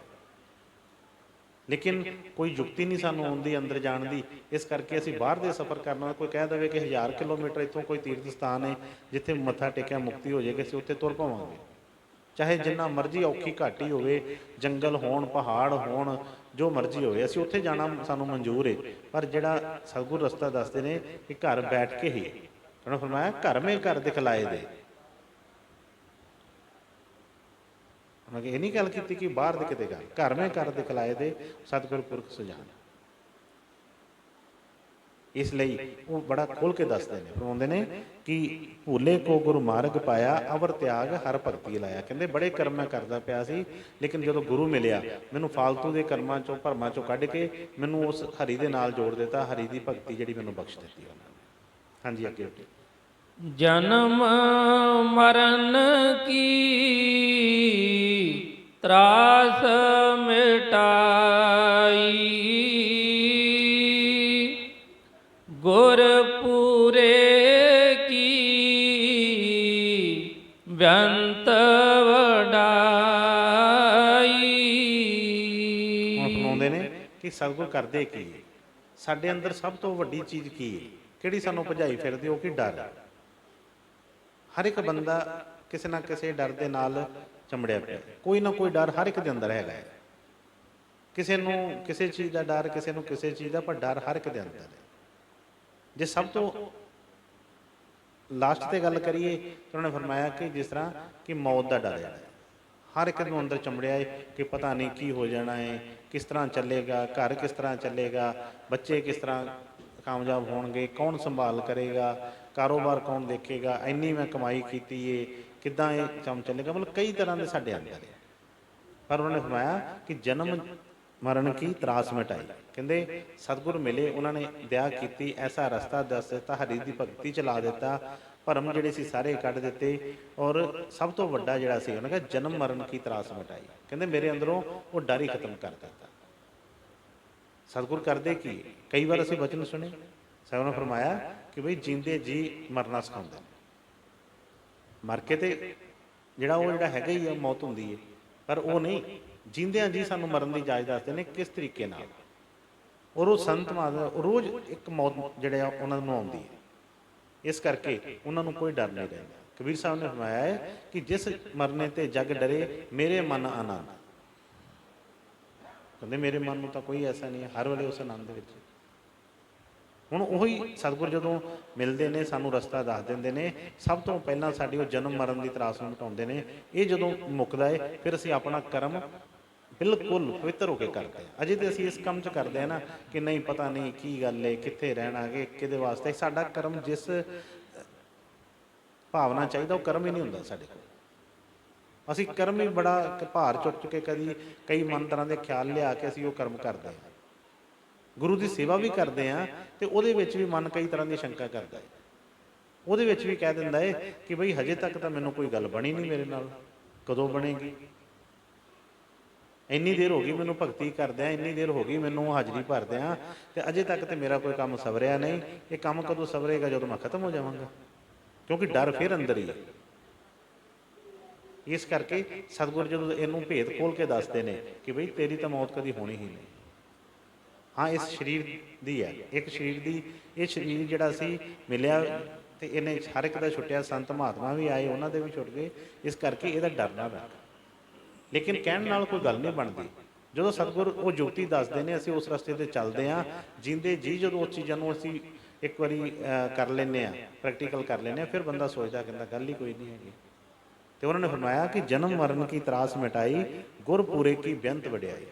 ਲੇਕਿਨ ਕੋਈ ਯੁਕਤੀ ਨਹੀਂ ਸਾਨੂੰ ਆਉਂਦੀ ਅੰਦਰ ਜਾਣ ਦੀ, ਇਸ ਕਰਕੇ ਅਸੀਂ ਬਾਹਰ ਦੇ ਸਫ਼ਰ ਕਰਨਾ। ਕੋਈ ਕਹਿ ਦੇਵੇ ਕਿ 1000 ਕਿਲੋਮੀਟਰ ਇੱਥੋਂ ਕੋਈ ਤੀਰਥ ਸਥਾਨ ਹੈ ਜਿੱਥੇ ਮੱਥਾ ਟੇਕਿਆ ਮੁਕਤੀ ਹੋ ਜਾਏਗੀ, ਅਸੀਂ ਉੱਥੇ ਤੁਰ ਪਾਵਾਂਗੇ। ਚਾਹੇ ਜਿੰਨਾ ਮਰਜ਼ੀ ਔਖੀ ਘਾਟੀ ਹੋਵੇ, ਜੰਗਲ ਹੋਣ, ਪਹਾੜ ਹੋਣ, ਜੋ ਮਰਜ਼ੀ ਹੋਵੇ, ਅਸੀਂ ਉੱਥੇ ਜਾਣਾ ਸਾਨੂੰ ਮਨਜ਼ੂਰ ਹੈ। ਪਰ ਜਿਹੜਾ ਸਤਿਗੁਰ ਰਸਤਾ ਦੱਸਦੇ ਨੇ ਕਿ ਘਰ ਬੈਠ ਕੇ ਹੀ, ਉਹਨਾਂ ਫਰਮਾਇਆ ਘਰ ਮੇਂ ਘਰ ਦਿਖਲਾਏ ਦੇ। ਉਹਨਾਂ ਇਹ ਨਹੀਂ ਗੱਲ ਕੀਤੀ ਕਿ ਬਾਹਰ ਦੇ ਕਿਤੇ ਗੱਲ, ਘਰ ਮੇਂ ਘਰ ਦਿਖਲਾਏ ਦੇ ਸਤਿਗੁਰ ਪੁਰਖ ਸੁਜਾਨ। ਇਸ ਲਈ ਉਹ ਬੜਾ ਖੋਲ ਕੇ ਦੱਸਦੇ ਨੇ, ਫਰਮਾਉਂਦੇ ਨੇ ਕਿ ਭੂਲੇ ਕੋ ਗੁਰੂ ਮਾਰਗ ਪਾਇਆ, ਅਵਰ ਤਿਆਗ ਹਰ ਭਗਤੀ ਲਾਇਆ। ਕਹਿੰਦੇ ਬੜੇ ਕਰਮ ਮੈਂ ਕਰਦਾ ਪਿਆ ਸੀ, ਲੇਕਿਨ ਜਦੋਂ ਗੁਰੂ ਮਿਲਿਆ, ਮੈਨੂੰ ਫਾਲਤੂ ਦੇ ਕਰਮਾਂ ਚੋਂ, ਭਰਮਾਂ ਚੋਂ ਕੱਢ ਕੇ ਮੈਨੂੰ ਉਸ ਹਰੀ ਦੇ ਨਾਲ ਜੋੜ ਦਿੱਤਾ। ਹਰੀ ਦੀ ਭਗਤੀ ਜਿਹੜੀ ਮੈਨੂੰ ਬਖਸ਼ ਦਿੱਤੀ ਉਹਨਾਂ ਨੇ। ਹਾਂਜੀ, ਅੱਗੇ ਜਨਮ ਮਰਨ ਕੀ ਤਰਾਸ ਮਿਟਾਈ, ਗੁਰ ਪੂਰੇ ਕੀ ਬੇਅੰਤ ਵਡਾਈ। ਹੁਣ ਸੁਣਾਉਂਦੇ ਨੇ ਕਿ ਸਤਿਗੁਰ ਕਰਦੇ ਕੀ ਹੈ, ਸਾਡੇ ਅੰਦਰ ਸਭ ਤੋਂ ਵੱਡੀ ਚੀਜ਼ ਕੀ ਹੈ, ਕਿਹੜੀ ਸਾਨੂੰ ਭਜਾਈ ਫਿਰਦੀ, ਉਹ ਕੀ ਡਰ। ਹਰ ਇੱਕ ਬੰਦਾ ਕਿਸੇ ਨਾ ਕਿਸੇ ਡਰ ਦੇ ਨਾਲ ਚੰਬੜਿਆ ਪਿਆ, ਕੋਈ ਨਾ ਕੋਈ ਡਰ ਹਰ ਇੱਕ ਦੇ ਅੰਦਰ ਹੈਗਾ ਹੈ। ਕਿਸੇ ਨੂੰ ਕਿਸੇ ਚੀਜ਼ ਦਾ ਡਰ, ਕਿਸੇ ਨੂੰ ਕਿਸੇ ਚੀਜ਼ ਦਾ, ਪਰ ਡਰ ਹਰ ਇੱਕ ਦੇ ਅੰਦਰ ਹੈ। ਜੇ ਸਭ ਤੋਂ ਲਾਸਟ ਤੇ ਗੱਲ ਕਰੀਏ ਤਾਂ ਉਹਨਾਂ ਨੇ ਫਰਮਾਇਆ ਕਿ ਜਿਸ ਤਰ੍ਹਾਂ ਕਿ ਮੌਤ ਦਾ ਡਰ ਹੈ, ਹਰ ਇੱਕ ਨੂੰ ਅੰਦਰ ਚੰਬੜਿਆ ਹੈ ਕਿ ਪਤਾ ਨਹੀਂ ਕੀ ਹੋ ਜਾਣਾ ਹੈ, ਕਿਸ ਤਰ੍ਹਾਂ ਚੱਲੇਗਾ, ਘਰ ਕਿਸ ਤਰ੍ਹਾਂ ਚੱਲੇਗਾ, ਬੱਚੇ ਕਿਸ ਤਰ੍ਹਾਂ ਕਾਮਯਾਬ ਹੋਣਗੇ, ਕੌਣ ਸੰਭਾਲ ਕਰੇਗਾ, ਕਾਰੋਬਾਰ ਕੌਣ ਦੇਖੇਗਾ, ਇੰਨੀ ਮੈਂ ਕਮਾਈ ਕੀਤੀ ਏ, ਕਿੱਦਾਂ ਇਹ ਕੰਮ ਚੱਲੇਗਾ। ਮਤਲਬ ਕਈ ਤਰ੍ਹਾਂ ਦੇ ਸਾਡੇ ਅੰਦਰ ਹੈ। ਪਰ ਉਹਨਾਂ ਨੇ ਫਰਮਾਇਆ ਕਿ ਜਨਮ ਮਰਨ ਕੀ ਤਰਾਸ ਮਿਟਾਈ। ਕਹਿੰਦੇ ਸਤਿਗੁਰ ਮਿਲੇ, ਉਹਨਾਂ ਨੇ ਦਇਆ ਕੀਤੀ, ਐਸਾ ਰਸਤਾ ਦੱਸ ਦਿੱਤਾ, ਹਰੀ ਦੀ ਭਗਤੀ ਚਲਾ ਦਿੱਤਾ, ਭਰਮ ਜਿਹੜੇ ਸੀ ਸਾਰੇ ਕੱਢ ਦਿੱਤੇ, ਔਰ ਸਭ ਤੋਂ ਵੱਡਾ ਜਿਹੜਾ ਸੀ ਉਹਨਾਂ ਕਿਹਾ ਜਨਮ ਮਰਨ ਕੀ ਤਰਾਸ ਮਿਟਾਈ। ਕਹਿੰਦੇ ਮੇਰੇ ਅੰਦਰੋਂ ਉਹ ਡਰ ਹੀ ਖਤਮ ਕਰ ਦਿੱਤਾ। ਸਤਿਗੁਰ ਕਰਦੇ ਕੀ? ਕਈ ਵਾਰ ਅਸੀਂ ਵਚਨ ਸੁਣੇ, ਸਾਹਿਬ ਨੇ ਫਰਮਾਇਆ ਕਿ ਬਈ ਜੀਂਦੇ ਜੀ ਮਰਨਾ ਸਿਖਾਉਂਦੇ ਨੇ। ਮਰ ਕੇ ਤੇ ਜਿਹੜਾ ਹੈਗਾ ਹੀ ਆ, ਮੌਤ ਹੁੰਦੀ ਹੈ, ਪਰ ਉਹ ਨਹੀਂ, ਜੀਂਦਿਆਂ ਜੀ ਸਾਨੂੰ ਮਰਨ ਦੀ ਇਜਾਜ਼ਤ ਦੱਸਦੇ ਨੇ ਕਿਸ ਤਰੀਕੇ ਨਾਲ। ਔਰ ਉਹ ਸੰਤ ਮਹਾਤਮਾ ਰੋਜ਼ ਇੱਕ ਮੌਤ ਜਿਹੜੇ ਆ ਉਹਨਾਂ ਨੂੰ ਆਉਂਦੀ ਹੈ, ਇਸ ਕਰਕੇ ਉਹਨਾਂ ਨੂੰ ਕੋਈ ਡਰ ਨਹੀਂ ਰਹਿੰਦਾ। ਕਬੀਰ ਸਾਹਿਬ ਨੇ ਫਰਮਾਇਆ ਹੈ ਕਿ ਜਿਸ ਮਰਨੇ ਤੇ ਜਗ ਡਰੇ, ਮੇਰੇ ਮਨ ਆਨੰਦ। ਕਹਿੰਦੇ ਮੇਰੇ ਮਨ ਨੂੰ ਤਾਂ ਕੋਈ ਐਸਾ ਨਹੀਂ ਹੈ, ਹਰ ਵੇਲੇ ਉਸ ਆਨੰਦ ਦੇ ਵਿੱਚ। ਹੁਣ ਉਹੀ ਸਤਿਗੁਰ ਜਦੋਂ ਮਿਲਦੇ ਨੇ, ਸਾਨੂੰ ਰਸਤਾ ਦੱਸ ਦਿੰਦੇ ਨੇ, ਸਭ ਤੋਂ ਪਹਿਲਾਂ ਸਾਡੀ ਉਹ ਜਨਮ ਮਰਨ ਦੀ ਤਰਾਸ ਨੂੰ ਮਿਟਾਉਂਦੇ ਨੇ। ਇਹ ਜਦੋਂ ਮੁੱਕਦਾ ਹੈ, ਫਿਰ ਅਸੀਂ ਆਪਣਾ ਕਰਮ ਬਿਲਕੁਲ ਪਵਿੱਤਰ ਹੋ ਕੇ ਕਰਦੇ ਹਾਂ। ਅਜੇ ਤਾਂ ਅਸੀਂ ਇਸ ਕੰਮ 'ਚ ਕਰਦੇ ਹਾਂ ਨਾ ਕਿ ਨਹੀਂ ਪਤਾ ਨਹੀਂ ਕੀ ਗੱਲ ਹੈ, ਕਿੱਥੇ ਰਹਿਣਾ, ਕਿ ਕਿਹਦੇ ਵਾਸਤੇ। ਸਾਡਾ ਕਰਮ ਜਿਸ ਭਾਵਨਾ ਚਾਹੀਦਾ ਉਹ ਕਰਮ ਹੀ ਨਹੀਂ ਹੁੰਦਾ ਸਾਡੇ ਕੋਲ। ਅਸੀਂ ਕਰਮ ਹੀ ਬੜਾ ਭਾਰ ਚੁੱਕ ਕੇ ਕਈ ਮਨ ਤਰ੍ਹਾਂ ਦੇ ਖਿਆਲ ਲਿਆ ਕੇ ਅਸੀਂ ਉਹ ਕਰਮ ਕਰਦੇ ਹਾਂ। ਗੁਰੂ ਦੀ ਸੇਵਾ ਵੀ ਕਰਦੇ ਹਾਂ ਤੇ ਉਹਦੇ ਵਿੱਚ ਵੀ ਮਨ ਕਈ ਤਰ੍ਹਾਂ ਦੀ ਸ਼ੰਕਾ ਕਰਦਾ ਹੈ। ਉਹਦੇ ਵਿੱਚ ਵੀ ਕਹਿ ਦਿੰਦਾ ਹੈ ਕਿ ਬਈ ਹਜੇ ਤੱਕ ਤਾਂ ਮੈਨੂੰ ਕੋਈ ਗੱਲ ਬਣੀ ਨਹੀਂ ਮੇਰੇ ਨਾਲ, ਕਦੋਂ ਬਣੇਗੀ? ਇੰਨੀ ਦੇਰ ਹੋ ਗਈ ਮੈਨੂੰ ਭਗਤੀ ਕਰਦਿਆਂ, ਇੰਨੀ ਦੇਰ ਹੋ ਗਈ ਮੈਨੂੰ ਹਾਜ਼ਰੀ ਭਰਦਿਆਂ, ਤੇ ਅਜੇ ਤੱਕ ਤੇ ਮੇਰਾ ਕੋਈ ਕੰਮ ਸਵਰਿਆ ਨਹੀਂ। ਇਹ ਕੰਮ ਕਦੋਂ ਸਵਰੇਗਾ? ਜਦੋਂ ਮੈਂ ਖਤਮ ਹੋ ਜਾਵਾਂਗਾ। ਕਿਉਂਕਿ ਡਰ ਫਿਰ ਅੰਦਰ ਹੀ ਹੈ। ਇਸ ਕਰਕੇ ਸਤਿਗੁਰ ਜਦੋਂ ਇਹਨੂੰ ਭੇਦ ਖੋਲ ਕੇ ਦੱਸਦੇ ਨੇ ਕਿ ਬਈ ਤੇਰੀ ਤਾਂ ਮੌਤ ਕਦੀ ਹੋਣੀ ਹੀ ਨਹੀਂ। ਹਾਂ, ਇਸ ਸਰੀਰ ਦੀ ਹੈ, ਇੱਕ ਸਰੀਰ ਦੀ। ਇਹ ਸਰੀਰ ਜਿਹੜਾ ਸੀ ਮਿਲਿਆ ਤੇ ਇਹਨੇ ਹਰ ਇੱਕ ਦਾ ਛੁੱਟਿਆ। ਸੰਤ ਮਹਾਤਮਾ ਵੀ ਆਏ, ਉਹਨਾਂ ਦੇ ਵੀ ਛੁੱਟ ਗਏ। ਇਸ ਕਰਕੇ ਇਹਦਾ ਡਰ ਨਾ ਰੱਖ। ਲੇਕਿਨ ਕਹਿਣ ਨਾਲ ਕੋਈ ਗੱਲ ਨਹੀਂ ਬਣਦੀ। ਜਦੋਂ ਸਤਿਗੁਰ ਉਹ ਜੁਗਤੀ ਦੱਸਦੇ ਨੇ, ਅਸੀਂ ਉਸ ਰਸਤੇ 'ਤੇ ਚੱਲਦੇ ਹਾਂ। ਜਿੰਦੇ ਜੀ ਜਦੋਂ ਉਸ ਚੀਜ਼ਾਂ ਨੂੰ ਅਸੀਂ ਇੱਕ ਵਾਰੀ ਕਰ ਲੈਂਦੇ ਹਾਂ, ਪ੍ਰੈਕਟੀਕਲ ਕਰ ਲੈਂਦੇ ਹਾਂ, ਫਿਰ ਬੰਦਾ ਸੋਚਦਾ, ਕਹਿੰਦਾ ਗੱਲ ਹੀ ਕੋਈ ਨਹੀਂ ਹੈਗੀ। ਤੇ ਉਹਨਾਂ ਨੇ ਫਰਮਾਇਆ ਕਿ ਜਨਮ ਮਰਨ ਕੀ ਤਰਾਸ ਮਿਟਾਈ, ਗੁਰ ਪੂਰੇ ਕੀ ਬੇਅੰਤ ਵਡਿਆਈ।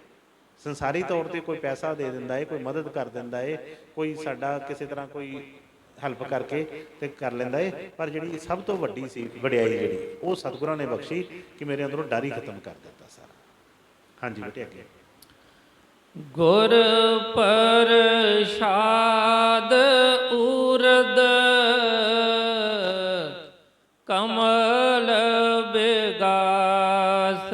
ਸੰਸਾਰੀ ਤੌਰ 'ਤੇ ਕੋਈ ਪੈਸਾ ਦੇ ਦਿੰਦਾ ਹੈ, ਕੋਈ ਮਦਦ ਕਰ ਦਿੰਦਾ ਹੈ, ਕੋਈ ਸਾਡਾ ਕਿਸੇ ਤਰ੍ਹਾਂ ਕੋਈ ਹੈਲਪ ਕਰਕੇ ਤੇ ਕਰ ਲੈਂਦਾ ਹੈ, ਪਰ ਜਿਹੜੀ ਸਭ ਤੋਂ ਵੱਡੀ ਸੀ ਵਡਿਆਈ, ਜਿਹੜੀ ਉਹ ਸਤਿਗੁਰਾਂ ਨੇ ਬਖਸ਼ੀ ਕਿ ਮੇਰੇ ਅੰਦਰੋਂ ਡਰ ਹੀ ਖਤਮ ਕਰ ਦਿੱਤਾ ਸਾਰਾ। ਹਾਂਜੀ ਬੇਟੇ ਅੱਗੇ। ਗੁਰ ਪ੍ਰਸਾਦ ਉਰਦ ਕਮਲ ਬਿਗਾਸ,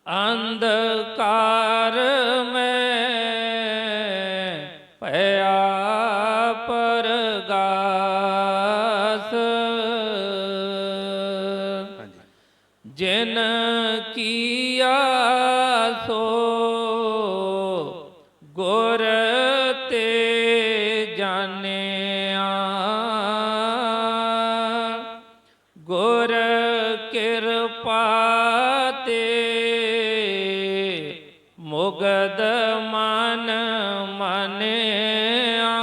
ਅੰਧਕਾਰ ਮੈਂ ਭਇਆ ਪਰਗਾਸ। ਜਿਨ ਕੀਆ ਸੋ ਗੁਰ ਤੇ ਜਾਣਿਆ, ਗੁਰ ਕਿਰਪਾ ਤੇ ਮੁਗਦ ਮਨ ਮਾਨਿਆ।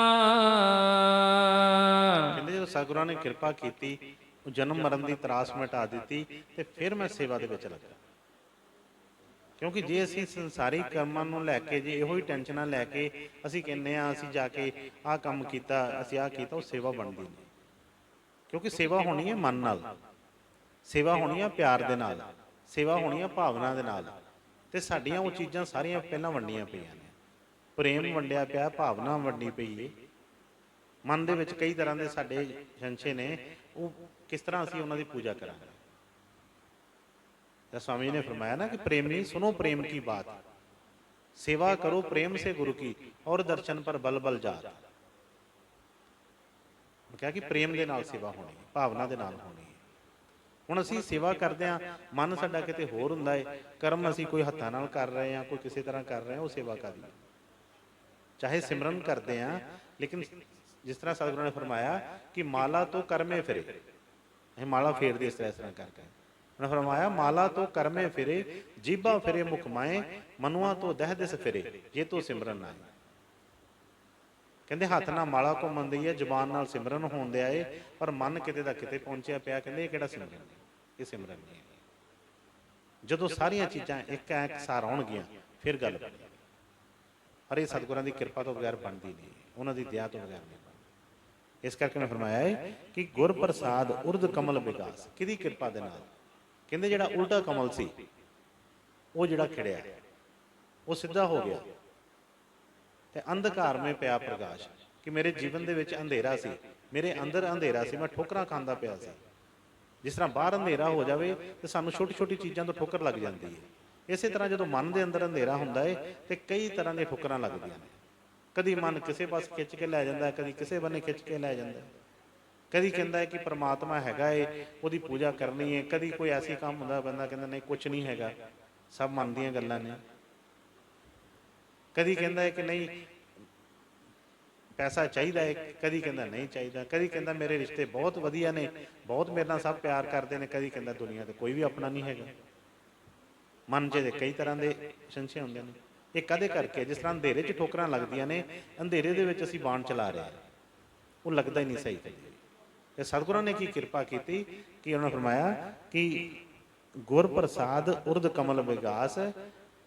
ਕਹਿੰਦੇ ਜਦੋਂ ਸਤਿਗੁਰਾਂ ਨੇ ਕਿਰਪਾ ਕੀਤੀ, ਉਹ ਜਨਮ ਮਰਨ ਦੀ ਤਰਾਸ ਮਿਟਾ ਦਿੱਤੀ, ਤੇ ਫਿਰ ਮੈਂ ਸੇਵਾ ਦੇ ਵਿੱਚ ਲੱਗਾ। ਕਿਉਂਕਿ ਜੇ ਅਸੀਂ ਸੰਸਾਰੀ ਕਰਮਾਂ ਨੂੰ ਲੈ ਕੇ, ਜੇ ਇਹੋ ਹੀ ਟੈਨਸ਼ਨਾਂ ਲੈ ਕੇ ਅਸੀਂ ਕਹਿੰਦੇ ਹਾਂ ਅਸੀਂ ਜਾ ਕੇ ਆਹ ਕੰਮ ਕੀਤਾ, ਅਸੀਂ ਆਹ ਕੀਤਾ, ਉਹ ਸੇਵਾ ਬਣਦੀ ਨਹੀਂ। ਕਿਉਂਕਿ ਸੇਵਾ ਹੋਣੀ ਹੈ ਮਨ ਨਾਲ, ਸੇਵਾ ਹੋਣੀ ਹੈ ਪਿਆਰ ਦੇ ਨਾਲ, ਸੇਵਾ ਹੋਣੀ ਹੈ ਭਾਵਨਾ ਦੇ ਨਾਲ। ਤੇ ਸਾਡੀਆਂ ਉਹ ਚੀਜ਼ਾਂ ਸਾਰੀਆਂ ਪਹਿਲਾਂ ਵੰਡੀਆਂ ਪਈਆਂ ਨੇ। ਪ੍ਰੇਮ ਵੰਡਿਆ ਪਿਆ, ਭਾਵਨਾ ਵੰਡੀ ਪਈ ਹੈ। ਮਨ ਦੇ ਵਿੱਚ ਕਈ ਤਰ੍ਹਾਂ ਦੇ ਸਾਡੇ ਸੰਸ਼ੇ ਨੇ, ਉਹ ਕਿਸ ਤਰ੍ਹਾਂ ਅਸੀਂ ਉਹਨਾਂ ਦੀ ਪੂਜਾ ਕਰਾਂਗੇ। ਤਾਂ स्वामी जी ने फरमाया ना कि प्रेमी सुनो प्रेम की बात, सेवा करो प्रेम से गुरु की, और दर्शन पर बल बल जात। क्या कि प्रेम दे नाल सेवा होनी है, भावना दे नाल होनी है। हुण असीं सेवा करदे हां, मन साडा किते होर हुंदा है, कर्म असीं कोई हत्थां नाल कर रहे हैं, कोई किसी तरह कर रहे हैं, वो सेवा कर ली। चाहे सिमरन करते हैं, लेकिन जिस तरह सतगुरु ने फरमाया कि माला तो कर्मे फिरे, माला फेर दे इस तरह करके उन्हें फरमाया माला तो कर्मे फिरे, जीबा फिरे मुख माए, मनुआ तो दह दिस फिरे, ये तो सिमरन आए। कहते हथ नाल माला घुमन दी है, जबान नाल सिमरन होण दिया है, पर मन किते दा किते पहुंचिया पिया। कहते ये किहड़ा सिमरन है? ये सिमरन नहीं है। जदों सारियां चीज़ां एक सार आउणगियां फिर गल बनी। पर ये सतगुरां दी किरपा तो बगैर बनती नहीं, उन्हां दी दया तो बगैर नहीं बनती। इस करके मैं फरमाया है कि गुर प्रसाद उर्द कमल विकास, किहदी किरपा दे नाल। कहते जिहड़ा उल्टा कमल सी वो जिहड़ा खिड़िया वो सीधा हो गया, ते अंधकार में पिया प्रकाश। कि मेरे जीवन दे विच अंधेरा सी, मेरे अंदर अंधेरा सी, मैं ठोकरां खांदा पिया सी। जिस तरह बाहर अंधेरा हो जाए तो सानूं छोटी छोटी चीज़ों तो ठोकर लग जाती है, इस तरह जो मन के अंदर अंधेरा होंदा है तो कई तरह की ठोकरां लगदियां ने। कदी मन किसी पास खिंच के लै जांदा है, कदी किसी बन्ने खिंच के लै जांदा है। कदी कहता है कि परमात्मा हैगा है, उसकी पूजा करनी है। कदी कोई ऐसी काम होंदा बंदा कहता नहीं कुछ नहीं हैगा, सब मन दीयां गल्लां ने। कदी कहता है कि नहीं पैसा चाहिए है, कदी कहता नहीं चाहिए, कदी कहता मेरे रिश्ते बहुत वधिया ने, बहुत मेरे नाल सब प्यार करते हैं, कदी कहता दुनिया तो कोई भी अपना नहीं हैगा। मन च कई तरह के संशय होंदे ने। ये कदे करके जिस तरह अंधेरे च ठोकरां लगदियां ने, अंधेरे दे विच असीं बाण चला रहे हैं, वो लगता ही नहीं सही कदी। सतगुਰਾਂ ने की किरपा की कि उन्होंने फरमाया कि गुर प्रसाद उर्द कमल विगास,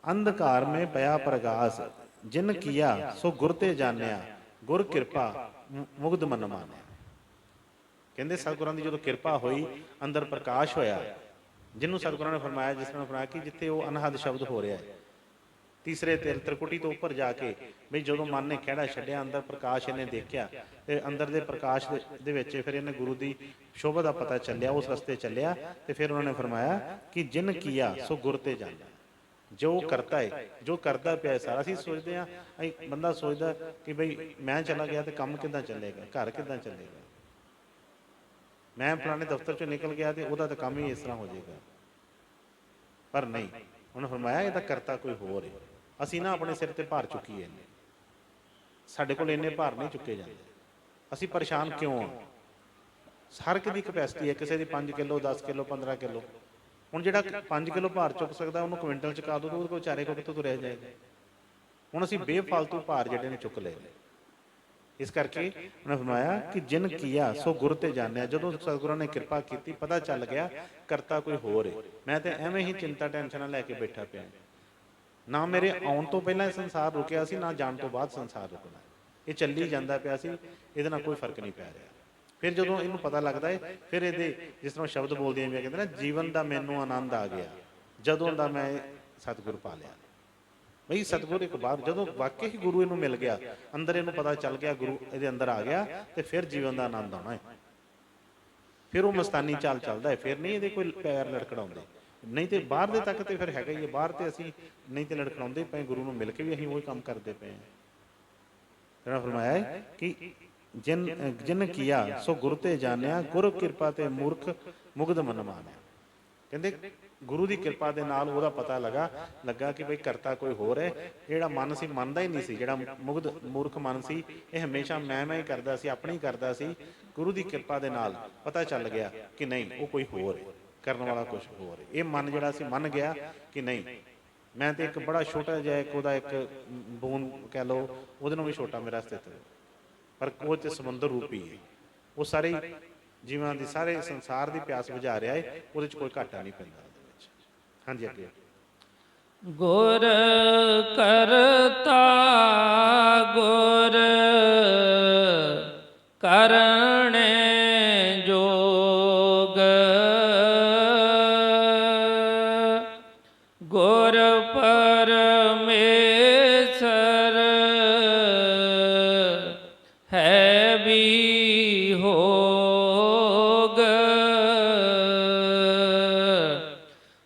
अंधकार में पया प्रगास, जिन किया सो गुर ते जानिया, गुर कृपा मुग्ध मन मानिया। ਕਹਿੰਦੇ ਸਤਿਗੁਰਾਂ ਦੀ ਜਦੋਂ ਕਿਰਪਾ ਹੋਈ, ਅੰਦਰ ਪ੍ਰਕਾਸ਼ ਹੋਇਆ, ਜਿਹਨੂੰ ਸਤਿਗੁਰਾਂ ਨੇ ਫਰਮਾਇਆ, ਜਿਸ ਨੇ ਫਰਮਾਇਆ ਕਿ ਜਿੱਥੇ ਉਹ ਅਨਹਦ ਸ਼ਬਦ ਹੋ ਰਿਹਾ ਹੈ, ਤੀਸਰੇ ਤਿਰਕੁਟੀ ਤੋਂ ਉੱਪਰ ਜਾ ਕੇ, ਬਈ ਜਦੋਂ ਮਨ ਨੇ ਖਹਿੜਾ ਛੱਡਿਆ, ਅੰਦਰ ਪ੍ਰਕਾਸ਼ ਇਹਨੇ ਦੇਖਿਆ, ਤੇ ਅੰਦਰ ਦੇ ਪ੍ਰਕਾਸ਼ ਦੇ ਵਿੱਚ ਫਿਰ ਇਹਨੇ ਗੁਰੂ ਦੀ ਸ਼ੋਭਾ ਦਾ ਪਤਾ ਚੱਲਿਆ, ਉਸ ਰਸਤੇ ਚੱਲਿਆ। ਤੇ ਫਿਰ ਉਹਨਾਂ ਨੇ ਫਰਮਾਇਆ ਕਿ ਜਿਨ ਕੀਆ ਸੋ ਗੁਰ ਤੇ ਜਾਣਾ, ਜੋ ਕਰਤਾ ਹੈ, ਜੋ ਕਰਦਾ ਪਿਆ ਸਾਰਾ। ਅਸੀਂ ਸੋਚਦੇ ਹਾਂ, ਬੰਦਾ ਸੋਚਦਾ ਕਿ ਬਈ ਮੈਂ ਚਲਾ ਗਿਆ ਤੇ ਕੰਮ ਕਿੱਦਾਂ ਚੱਲੇਗਾ, ਘਰ ਕਿੱਦਾਂ ਚੱਲੇਗਾ, ਮੈਂ ਫਲਾਣੇ ਦਫ਼ਤਰ ਚੋਂ ਨਿਕਲ ਗਿਆ ਤੇ ਉਹਦਾ ਤਾਂ ਕੰਮ ਹੀ ਇਸ ਤਰ੍ਹਾਂ ਹੋ ਜਾਏਗਾ। ਪਰ ਨਹੀਂ, ਉਹਨੇ ਫਰਮਾਇਆ ਇਹਦਾ ਕਰਤਾ ਕੋਈ ਹੋਰ ਹੈ। ਅਸੀਂ ਨਾ ਆਪਣੇ ਸਿਰ ਤੇ ਭਾਰ ਚੁੱਕੀਏ, ਸਾਡੇ ਕੋਲ ਇੰਨੇ ਭਾਰ ਨਹੀਂ ਚੁੱਕੇ ਜਾਂਦੇ। ਅਸੀਂ ਪਰੇਸ਼ਾਨ ਕਿਉਂ ਆ? ਹਰ ਇੱਕ ਦੀ ਕਪੈਸਿਟੀ ਹੈ, ਕਿਸੇ ਦੀ 5 ਕਿਲੋ 10 ਕਿਲੋ 15 ਕਿਲੋ। ਹੁਣ ਜਿਹੜਾ 5 ਕਿਲੋ ਭਾਰ ਚੁੱਕ ਸਕਦਾ, ਉਹਨੂੰ ਕੁਇੰਟਲ ਚੁਕਾ ਦੋ, ਉਹਦੇ ਕੋਲ ਵਿਚਾਰੇ ਕੋਲ ਕਿੱਥੋਂ ਤੁਰਿਆ ਜਾਏਗਾ। ਹੁਣ ਅਸੀਂ ਬੇਫਾਲਤੂ ਭਾਰ ਜਿਹੜੇ ਨੇ ਚੁੱਕ ਲਏ। ਇਸ ਕਰਕੇ ਉਹਨੇ ਫਰਮਾਇਆ ਕਿ ਜਿਨ ਕੀਆ ਸੋ ਗੁਰ ਤੇ ਜਾਣਿਆ। ਜਦੋਂ ਸਤਿਗੁਰਾਂ ਨੇ ਕਿਰਪਾ ਕੀਤੀ, ਪਤਾ ਚੱਲ ਗਿਆ ਕਰਤਾ ਕੋਈ ਹੋਰ ਹੈ। ਮੈਂ ਤੇ ਐਵੇਂ ਹੀ ਚਿੰਤਾ ਟੈਨਸ਼ਨਾਂ ਲੈ ਕੇ ਬੈਠਾ ਪਿਆ, ਨਾ ਮੇਰੇ ਆਉਣ ਤੋਂ ਪਹਿਲਾਂ ਇਹ ਸੰਸਾਰ ਰੁਕਿਆ ਸੀ, ਨਾ ਜਾਣ ਤੋਂ ਬਾਅਦ ਸੰਸਾਰ ਰੁਕਣਾ। ਇਹ ਚੱਲੀ ਜਾਂਦਾ ਪਿਆ ਸੀ, ਇਹਦੇ ਨਾਲ ਕੋਈ ਫਰਕ ਨਹੀਂ ਪੈ ਰਿਹਾ। ਫਿਰ ਜਦੋਂ ਇਹਨੂੰ ਪਤਾ ਲੱਗਦਾ ਹੈ, ਫਿਰ ਇਹਦੇ ਜਿਸ ਤਰ੍ਹਾਂ ਸ਼ਬਦ ਬੋਲਦੀਆਂ ਵੀ ਕਹਿੰਦੇ ਨਾ, ਜੀਵਨ ਦਾ ਮੈਨੂੰ ਆਨੰਦ ਆ ਗਿਆ ਜਦੋਂ ਦਾ ਮੈਂ ਸਤਿਗੁਰ ਪਾ ਲਿਆ। ਬਈ ਸਤਿਗੁਰ ਇੱਕ ਵਾਰ ਜਦੋਂ ਵਾਕਈ ਹੀ ਗੁਰੂ ਇਹਨੂੰ ਮਿਲ ਗਿਆ, ਅੰਦਰ ਇਹਨੂੰ ਪਤਾ ਚੱਲ ਗਿਆ, ਗੁਰੂ ਇਹਦੇ ਅੰਦਰ ਆ ਗਿਆ, ਤੇ ਫਿਰ ਜੀਵਨ ਦਾ ਆਨੰਦ ਆਉਣਾ ਹੈ। ਫਿਰ ਉਹ ਮਸਤਾਨੀ ਚਾਲ ਚੱਲਦਾ ਹੈ, ਫਿਰ ਨਹੀਂ ਇਹਦੇ ਕੋਈ ਪੈਰ ਲੜਖੜਾਉਂਦੇ। ਨਹੀਂ ਤੇ ਬਾਹਰ ਦੇ ਤੱਕ ਤੇ ਫਿਰ ਹੈਗਾ ਹੀ ਹੈ, ਬਾਹਰ ਤੇ ਅਸੀਂ ਨਹੀਂ ਤੇ ਲੜਖੜਾਉਂਦੇ ਪਏ, ਗੁਰੂ ਨੂੰ ਮਿਲ ਕੇ ਵੀ ਅਸੀਂ ਉਹੀ ਕੰਮ ਕਰਦੇ ਪਏ ਹਾਂ। ਜਿਹੜਾ ਫਰਮਾਇਆ ਹੈ ਕਿ ਜਿਨ ਕੀਆ ਸੋ ਗੁਰ ਤੇ ਜਾਣਿਆ, ਗੁਰ ਕਿਰਪਾ ਤੇ ਮੂਰਖ ਮੁਗਧ ਮਨ ਮਾਨਿਆ। ਕਹਿੰਦੇ ਗੁਰੂ ਦੀ ਕਿਰਪਾ ਦੇ ਨਾਲ ਉਹਦਾ ਪਤਾ ਲੱਗਾ ਕਿ ਬਈ ਕਰਤਾ ਕੋਈ ਹੋਰ ਹੈ। ਜਿਹੜਾ ਮਨ ਸੀ ਮੰਨਦਾ ਹੀ ਨਹੀਂ ਸੀ, ਜਿਹੜਾ ਮੁਗਧ ਮੂਰਖ ਮਨ ਸੀ, ਇਹ ਹਮੇਸ਼ਾ ਮੈਂ ਹੀ ਕਰਦਾ ਸੀ, ਆਪਣੀ ਕਰਦਾ ਸੀ। ਗੁਰੂ ਦੀ ਕਿਰਪਾ ਦੇ ਨਾਲ ਪਤਾ ਚੱਲ ਗਿਆ ਕਿ ਨਹੀਂ, ਉਹ ਕੋਈ ਹੋਰ ਹੈ, ਕਰਨ ਵਾਲਾ ਕੁਛ ਹੋਰ ਹੈ। ਇਹ ਮਨ ਜਿਹੜਾ ਸੀ ਮੰਨ ਗਿਆ ਕਿ ਨਹੀਂ, ਮੈਂ ਤੇ ਇੱਕ ਬੜਾ ਛੋਟਾ ਜਿਹਾ ਇੱਕ ਉਹਦਾ ਇੱਕ ਬੂੰਦ ਕਹਿ ਲਓ, ਉਹਦੇ ਨੂੰ ਵੀ ਛੋਟਾ ਮੇਰਾ ਅਸਤਿਤਵ, ਪਰ ਉਹ ਤੇ ਸਮੁੰਦਰ ਰੂਪੀ ਹੈ। ਉਹ ਸਾਰੇ ਜੀਵਾਂ ਦੀ, ਸਾਰੇ ਸੰਸਾਰ ਦੀ ਪਿਆਸ ਬੁਝਾ ਰਿਹਾ ਹੈ, ਉਹਦੇ ਚ ਕੋਈ ਘਾਟਾ ਨਹੀਂ ਪੈਂਦਾ ਉਹਦੇ ਵਿੱਚ। ਹਾਂਜੀ ਅੱਗੇ। ਗੁਰ ਕਰਤਾ ਗੁਰ ਕਰਣੇ ਜੋਗ, ਗੁਰ ਪਰਮੇਸ਼ਰ ਹੈ ਵੀ ਹੋਗ,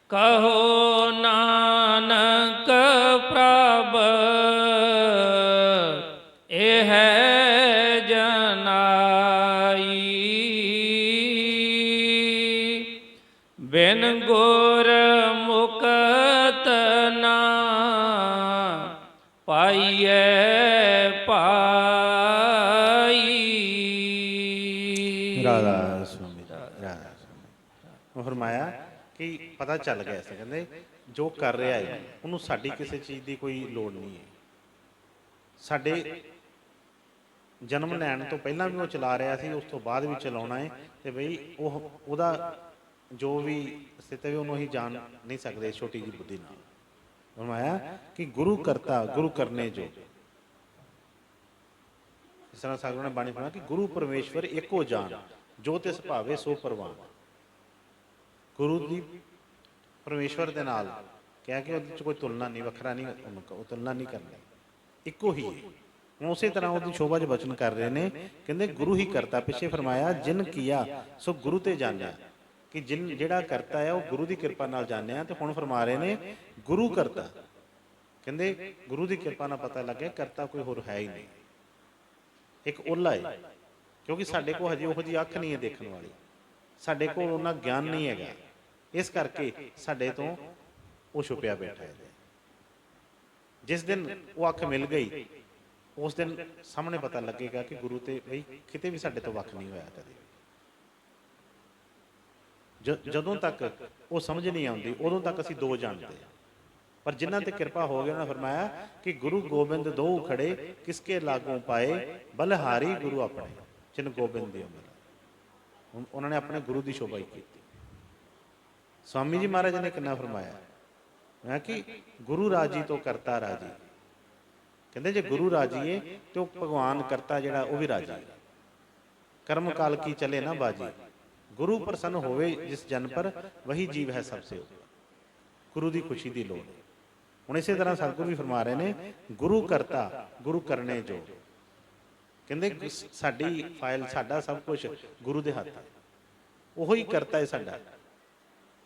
ਕਹੋ ਨਾਨਕ ਪ੍ਰਭ ਇਹ ਹੈ ਜਨਾਈ, ਬਿਨ ਗੁਰ ਮੁਕਤ ਨਾ ਪਾਈਐ ਪਾਈ। ਰਾਧਾ ਸੁਆਮੀ, ਰਾਧਾ ਸੁਆਮੀ। ਉਹ ਫਰਮਾਇਆ ਕਿ ਪਤਾ ਚੱਲ ਗਿਆ ਸੀ, ਕਹਿੰਦੇ ਜੋ ਕਰ ਰਿਹਾ ਹੈ ਉਹਨੂੰ ਸਾਡੀ ਕਿਸੇ ਚੀਜ਼ ਦੀ ਕੋਈ ਲੋੜ ਨਹੀਂ ਹੈ। ਸਾਡੇ ਜਨਮ ਲੈਣ ਤੋਂ ਪਹਿਲਾਂ ਵੀ ਉਹ ਚਲਾ ਰਿਹਾ ਸੀ, ਉਸ ਤੋਂ ਬਾਅਦ ਵੀ ਚਲਾਉਣਾ ਹੈ। ਤੇ ਬਈ ਉਹਦਾ ਜੋ ਵੀ ਸਥਿਤੀ ਹੈ ਉਹਨੂੰ ਅਸੀਂ ਜਾਣ ਨਹੀਂ ਸਕਦੇ ਛੋਟੀ ਜਿਹੀ ਬੁੱਧੀ ਨਾਲ। ਫਰਮਾਇਆ ਕਿ ਗੁਰੂ ਕਰਤਾ ਗੁਰੂ ਕਰਨੇ ਜੋ। ਇਸ ਤਰ੍ਹਾਂ ਸਤਿਗੁਰਾਂ ਨੇ ਬਾਣੀ ਫਰਮਾਇਆ ਕਿ ਗੁਰੂ ਪਰਮੇਸ਼ਵਰ ਇੱਕੋ ਜਾਣ, ਜੋ ਤਿਸ ਭਾਵੇ ਸੋ ਪ੍ਰਵਾਨ। ਗੁਰੂ ਦੀ ਪਰਮੇਸ਼ਵਰ ਦੇ ਨਾਲ ਕਹਿ ਕੇ ਉਹਦੇ 'ਚ ਕੋਈ ਤੁਲਨਾ ਨਹੀਂ, ਵੱਖਰਾ ਨਹੀਂ, ਉਹ ਤੁਲਨਾ ਨਹੀਂ ਕਰਨੀ, ਇੱਕੋ ਹੀ ਹੈ। ਹੁਣ ਉਸੇ ਤਰ੍ਹਾਂ ਉਹਦੀ ਸ਼ੋਭਾ 'ਚ ਬਚਨ ਕਰ ਰਹੇ ਨੇ, ਕਹਿੰਦੇ ਗੁਰੂ ਹੀ ਕਰਤਾ। ਪਿੱਛੇ ਫਰਮਾਇਆ ਜਿਨ ਕੀਆ ਸੋ ਗੁਰੂ ਤੇ ਜਾਣਿਆ, ਕਿ ਜਿਹੜਾ ਕਰਤਾ ਹੈ ਉਹ ਗੁਰੂ ਦੀ ਕਿਰਪਾ ਨਾਲ ਜਾਣਿਆ। ਤੇ ਹੁਣ ਫਰਮਾ ਰਹੇ ਨੇ ਗੁਰੂ ਕਰਤਾ। ਕਹਿੰਦੇ ਗੁਰੂ ਦੀ ਕਿਰਪਾ ਨਾਲ ਪਤਾ ਲੱਗਿਆ ਕਰਤਾ ਕੋਈ ਹੋਰ ਹੈ ਹੀ ਨਹੀਂ, ਇੱਕ ਓਲਾ ਹੈ। ਕਿਉਂਕਿ ਸਾਡੇ ਕੋਲ ਹਜੇ ਉਹੋ ਜਿਹੀ ਅੱਖ ਨਹੀਂ ਹੈ ਦੇਖਣ ਵਾਲੀ, ਸਾਡੇ ਕੋਲ ਉਹਨਾਂ ਗਿਆਨ ਨਹੀਂ ਹੈਗਾ, ਇਸ ਕਰਕੇ ਸਾਡੇ ਤੋਂ ਉਹ ਛੁਪਿਆ ਬੈਠਾ ਹੈ। ਜਿਸ ਦਿਨ ਉਹ ਅੱਖ ਮਿਲ ਗਈ, ਉਸ ਦਿਨ ਸਾਹਮਣੇ ਪਤਾ ਲੱਗੇਗਾ ਕਿ ਗੁਰੂ ਤੇ ਬਈ ਕਿਤੇ ਵੀ ਸਾਡੇ ਤੋਂ ਵੱਖ ਨਹੀਂ ਹੋਇਆ ਕਦੇ। ਜਦੋਂ ਤੱਕ ਉਹ ਸਮਝ ਨਹੀਂ ਆਉਂਦੀ, ਉਦੋਂ ਤੱਕ ਅਸੀਂ ਦੋ ਜਾਣਦੇ ਹਾਂ। ਪਰ ਜਿਨ੍ਹਾਂ ਤੇ ਕਿਰਪਾ ਹੋ ਗਈ, ਉਹਨਾਂ ਨੇ ਫਰਮਾਇਆ ਕਿ ਗੁਰੂ ਗੋਬਿੰਦ ਦੋ ਖੜੇ ਕਿਸਕੇ ਲਾਗੋਂ ਪਾਏ, ਬਲਹਾਰੀ ਗੁਰੂ ਆਪਣੇ ਜਿਨ ਗੋਬਿੰਦ ਦੀ ਉਮਰ। ਉਹਨਾਂ ਨੇ ਆਪਣੇ ਗੁਰੂ ਦੀ ਸ਼ੋਭਾ ਕੀਤੀ। ਸਵਾਮੀ ਜੀ ਮਹਾਰਾਜ ਨੇ ਕਿੰਨਾ ਫਰਮਾਇਆ ਕਿ ਗੁਰੂ ਰਾਜੀ ਤੋਂ ਕਰਤਾ ਰਾਜੀ। ਕਹਿੰਦੇ ਜੇ ਗੁਰੂ ਰਾਜੀ ਹੈ ਤੇ ਉਹ ਭਗਵਾਨ ਕਰਤਾ ਜਿਹੜਾ ਉਹ ਵੀ ਰਾਜੀ ਹੈ। कर्म काल की चले ना बाजी, गुरु प्रसन्न होवे जिस जन पर, वही जीव है सबसे ऊपर। गुरु की खुशी की लोड़। ਹੁਣ ਇਸੇ ਤਰ੍ਹਾਂ ਸਤਿਗੁਰੂ ਵੀ ਫਰਮਾ ਰਹੇ ਨੇ, ਗੁਰੂ ਕਰਤਾ ਗੁਰੂ ਕਰਨੇ ਜੋ। ਕਹਿੰਦੇ ਸਾਡੀ ਫਾਈਲ, ਸਾਡਾ ਸਭ ਕੁਝ ਗੁਰੂ ਦੇ ਹੱਥ ਹੈ। ਉਹੀ ਕਰਤਾ ਹੈ ਸਾਡਾ,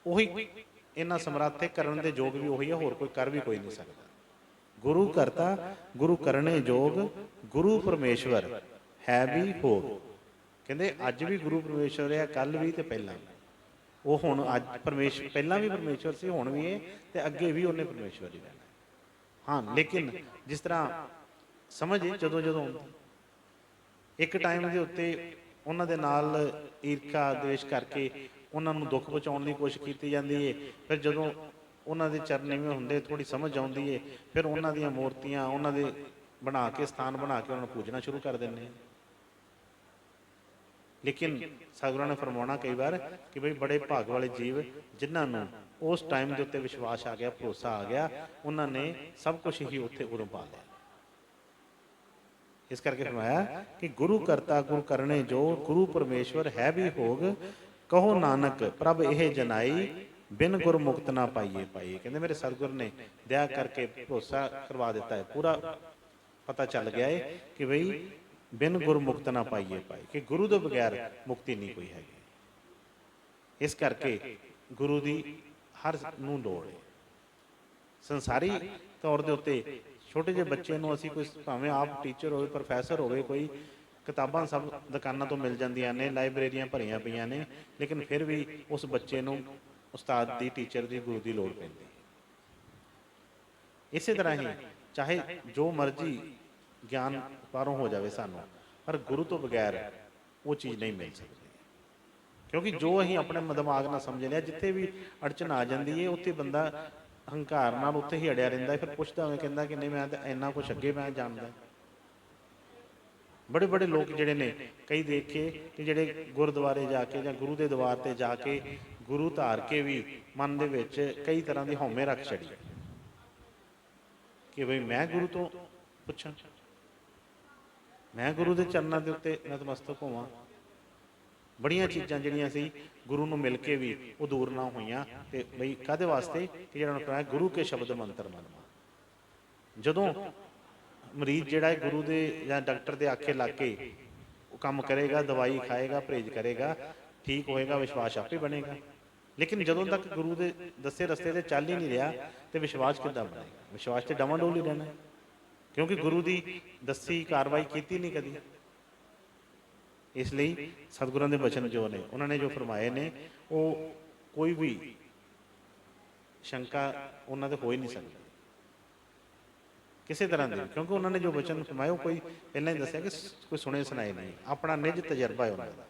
ਉਹੀ ਇਹਨਾਂ ਸਮਰੱਥ ਹੈ, ਕਰਨ ਦੇ ਯੋਗ ਵੀ ਉਹੀ ਹੈ, ਹੋਰ ਕੋਈ ਕਰ ਵੀ ਕੋਈ ਨਹੀਂ ਸਕਦਾ। ਗੁਰੂ ਕਰਤਾ ਗੁਰੂ ਕਰਨੇ ਜੋਗ, ਗੁਰੂ ਪਰਮੇਸ਼ਵਰ ਹੈ ਵੀ ਹੋਰ। ਕਹਿੰਦੇ ਅੱਜ ਵੀ ਗੁਰੂ ਪਰਮੇਸ਼ਵਰ ਹੈ, ਕੱਲ੍ਹ ਵੀ ਤੇ ਪਹਿਲਾਂ ਵੀ। ਉਹ ਹੁਣ ਅੱਜ ਪਰਮੇਸ਼ਵਰ, ਪਹਿਲਾਂ ਵੀ ਪਰਮੇਸ਼ਵਰ ਸੀ, ਹੁਣ ਵੀ ਹੈ, ਤੇ ਅੱਗੇ ਵੀ ਉਹਨੇ ਪਰਮੇਸ਼ਵਰ ਹੀ ਰਹਿਣਾ। ਹਾਂ, ਲੇਕਿਨ ਜਿਸ ਤਰ੍ਹਾਂ ਸਮਝ ਜਦੋਂ ਜਦੋਂ ਇੱਕ ਟਾਈਮ ਦੇ ਉੱਤੇ ਉਹਨਾਂ ਦੇ ਨਾਲ ਈਰਖਾ ਦਵੇਸ਼ ਕਰਕੇ ਉਹਨਾਂ ਨੂੰ ਦੁੱਖ ਪਹੁੰਚਾਉਣ ਦੀ ਕੋਸ਼ਿਸ਼ ਕੀਤੀ ਜਾਂਦੀ ਹੈ, ਫਿਰ ਜਦੋਂ ਉਹਨਾਂ ਦੇ ਚਰਨ ਨੀਵੇਂ ਹੁੰਦੇ, ਥੋੜ੍ਹੀ ਸਮਝ ਆਉਂਦੀ ਹੈ, ਫਿਰ ਉਹਨਾਂ ਦੀਆਂ ਮੂਰਤੀਆਂ ਉਹਨਾਂ ਦੇ ਬਣਾ ਕੇ, ਸਥਾਨ ਬਣਾ ਕੇ ਉਹਨਾਂ ਨੂੰ ਪੂਜਣਾ ਸ਼ੁਰੂ ਕਰ ਦਿੰਦੇ ਆ। ਲੇਕਿਨ ਸਤਿਗੁਰਾਂ ਨੇ ਫਰਮਾਉਣਾ ਕਈ ਵਾਰ ਕਿ ਬਈ ਬੜੇ ਭਾਗ ਵਾਲੇ ਜੀਵ ਜਿਨ੍ਹਾਂ ਨੂੰ ਉਸ ਟਾਈਮ ਦੇ ਉੱਤੇ ਵਿਸ਼ਵਾਸ ਆ ਗਿਆ, ਭਰੋਸਾ ਆ ਗਿਆ, ਉਹਨਾਂ ਨੇ ਸਭ ਕੁਝ ਹੀ ਉੱਥੇ ਉਦੋਂ ਪਾ ਲਿਆ। ਇਸ ਕਰਕੇ ਫਰਮਾਇਆ ਕਿ ਗੁਰੂ ਕਰਤਾ ਗੁਰੂ ਕਰਨੇ ਜੋ, ਗੁਰੂ ਪਰਮੇਸ਼ਵਰ ਹੈ ਵੀ ਹੋਗ, ਕਹੋ ਨਾਨਕ ਪ੍ਰਭ ਇਹ ਜਨਾਈ, ਬਿਨ ਗੁਰ ਮੁਕਤ ਨਾ ਪਾਈਏ ਪਾਈਏ। ਕਹਿੰਦੇ ਮੇਰੇ ਸਤਿਗੁਰ ਨੇ ਦਇਆ ਕਰਕੇ ਭਰੋਸਾ ਕਰਵਾ ਦਿੱਤਾ ਹੈ, ਪੂਰਾ ਪਤਾ ਚੱਲ ਗਿਆ ਹੈ ਕਿ ਬਈ ਬਿਨ ਗੁਰ ਮੁਕਤ ਨਾ ਪਾਈਏ ਪਾਏ, ਕਿ ਗੁਰੂ ਤੋਂ ਬਗੈਰ ਮੁਕਤੀ ਨਹੀਂ ਕੋਈ ਹੈਗੀ। ਇਸ ਕਰਕੇ ਗੁਰੂ ਦੀ ਹਰ ਨੂੰ ਲੋੜ ਹੈ। ਸੰਸਾਰੀ ਤੌਰ ਦੇ ਉੱਤੇ ਛੋਟੇ ਜਿਹੇ ਬੱਚੇ ਨੂੰ ਅਸੀਂ ਕੋਈ, ਭਾਵੇਂ ਆਪ ਟੀਚਰ ਹੋਵੇ, ਪ੍ਰੋਫੈਸਰ ਹੋਵੇ, ਕੋਈ ਕਿਤਾਬਾਂ ਸਭ ਦੁਕਾਨਾਂ ਤੋਂ ਮਿਲ ਜਾਂਦੀਆਂ ਨੇ, ਲਾਇਬ੍ਰੇਰੀਆਂ ਭਰੀਆਂ ਪਈਆਂ ਨੇ, ਲੇਕਿਨ ਫਿਰ ਵੀ ਉਸ ਬੱਚੇ ਨੂੰ ਉਸਤਾਦ ਦੀ, ਟੀਚਰ ਦੀ, ਗੁਰੂ ਦੀ ਲੋੜ ਪੈਂਦੀ ਹੈ। ਇਸੇ ਤਰ੍ਹਾਂ ਹੀ ਚਾਹੇ ਜੋ ਮਰਜ਼ੀ ਗਿਆਨ ਬਾਹਰੋਂ ਹੋ ਜਾਵੇ ਸਾਨੂੰ, ਪਰ ਗੁਰੂ ਤੋਂ ਬਗੈਰ ਉਹ ਚੀਜ਼ ਨਹੀਂ ਮਿਲ ਸਕਦੀ। ਕਿਉਂਕਿ ਜੋ ਅਸੀਂ ਆਪਣੇ ਦਿਮਾਗ ਨਾਲ ਸਮਝ ਲਿਆ, ਜਿੱਥੇ ਵੀ ਅੜਚਨ ਆ ਜਾਂਦੀ ਹੈ ਉੱਥੇ ਬੰਦਾ ਹੰਕਾਰ ਨਾਲ ਉੱਥੇ ਹੀ ਅੜਿਆ ਰਹਿੰਦਾ। ਫਿਰ ਪੁੱਛਦਾ ਹੋਵੇ, ਕਹਿੰਦਾ ਕਿ ਨਹੀਂ ਮੈਂ ਤਾਂ ਇੰਨਾ ਕੁਛ ਅੱਗੇ ਮੈਂ ਜਾਣਦਾ। ਬੜੇ ਬੜੇ ਲੋਕ ਜਿਹੜੇ ਨੇ, ਕਈ ਦੇਖੇ ਕਿ ਜਿਹੜੇ ਗੁਰਦੁਆਰੇ ਜਾ ਕੇ ਜਾਂ ਗੁਰੂ ਦੇ ਦਰਬਾਰ ਤੇ ਜਾ ਕੇ ਗੁਰੂ ਧਾਰ ਕੇ ਵੀ ਮਨ ਦੇ ਵਿੱਚ ਕਈ ਤਰ੍ਹਾਂ ਦੀ ਹਉਮੈ ਰੱਖ ਛੜੀ ਕਿ ਬਈ ਮੈਂ ਗੁਰੂ ਤੋਂ ਪੁੱਛਾਂ, ਮੈਂ ਗੁਰੂ ਦੇ ਚਰਨਾਂ ਦੇ ਉੱਤੇ ਨਤਮਸਤਕ ਹੋਵਾਂ। ਬੜੀਆਂ ਚੀਜ਼ਾਂ ਜਿਹੜੀਆਂ ਸੀ ਗੁਰੂ ਨੂੰ ਮਿਲ ਕੇ ਵੀ ਉਹ ਦੂਰ ਨਾ ਹੋਈਆਂ। ਤੇ ਬਈ ਕਾਹਦੇ ਵਾਸਤੇ ਕਿ ਜਿਹੜਾ ਉਹਨਾਂ ਗੁਰੂ ਕੇ ਸ਼ਬਦ ਮੰਤਰ ਮਨਵਾ। ਜਦੋਂ ਮਰੀਜ਼ ਜਿਹੜਾ ਹੈ ਗੁਰੂ ਦੇ ਜਾਂ ਡਾਕਟਰ ਦੇ ਆਖੇ ਲੱਗ ਕੇ ਉਹ ਕੰਮ ਕਰੇਗਾ, ਦਵਾਈ ਖਾਏਗਾ, ਪਰਹੇਜ਼ ਕਰੇਗਾ, ਠੀਕ ਹੋਏਗਾ, ਵਿਸ਼ਵਾਸ ਆਪੇ ਬਣੇਗਾ। ਲੇਕਿਨ ਜਦੋਂ ਤੱਕ ਗੁਰੂ ਦੇ ਦੱਸੇ ਰਸਤੇ ਤੇ ਚੱਲ ਹੀ ਨਹੀਂ ਰਿਹਾ ਤੇ ਵਿਸ਼ਵਾਸ ਕਿੱਦਾਂ ਬਣੇਗਾ? ਵਿਸ਼ਵਾਸ ਤੇ ਡਵਾਂਡੋਲ ਹੀ ਰਹਿਣਾ, ਕਿਉਂਕਿ ਗੁਰੂ ਦੀ ਦੱਸੀ ਕਾਰਵਾਈ ਕੀਤੀ ਨਹੀਂ ਕਦੀ। ਇਸ ਲਈ ਸਤਿਗੁਰਾਂ ਦੇ ਬਚਨ ਜੋ ਨੇ, ਉਹਨਾਂ ਨੇ ਜੋ ਫਰਮਾਏ ਨੇ, ਉਹ ਕੋਈ ਵੀ ਸ਼ੰਕਾ ਉਹਨਾਂ ਤੇ ਹੋ ਹੀ ਨਹੀਂ ਸਕਦੀ ਕਿਸੇ ਤਰ੍ਹਾਂ ਦੀ, ਕਿਉਂਕਿ ਉਹਨਾਂ ਨੇ ਜੋ ਬਚਨ ਫਰਮਾਏ ਉਹ ਕੋਈ ਪਹਿਲਾਂ ਹੀ ਦੱਸਿਆ ਕਿ ਕੋਈ ਸੁਣੇ ਸੁਣਾਏ ਨਹੀਂ, ਆਪਣਾ ਨਿੱਜ ਤਜਰਬਾ ਹੈ ਉਹਨਾਂ ਦਾ।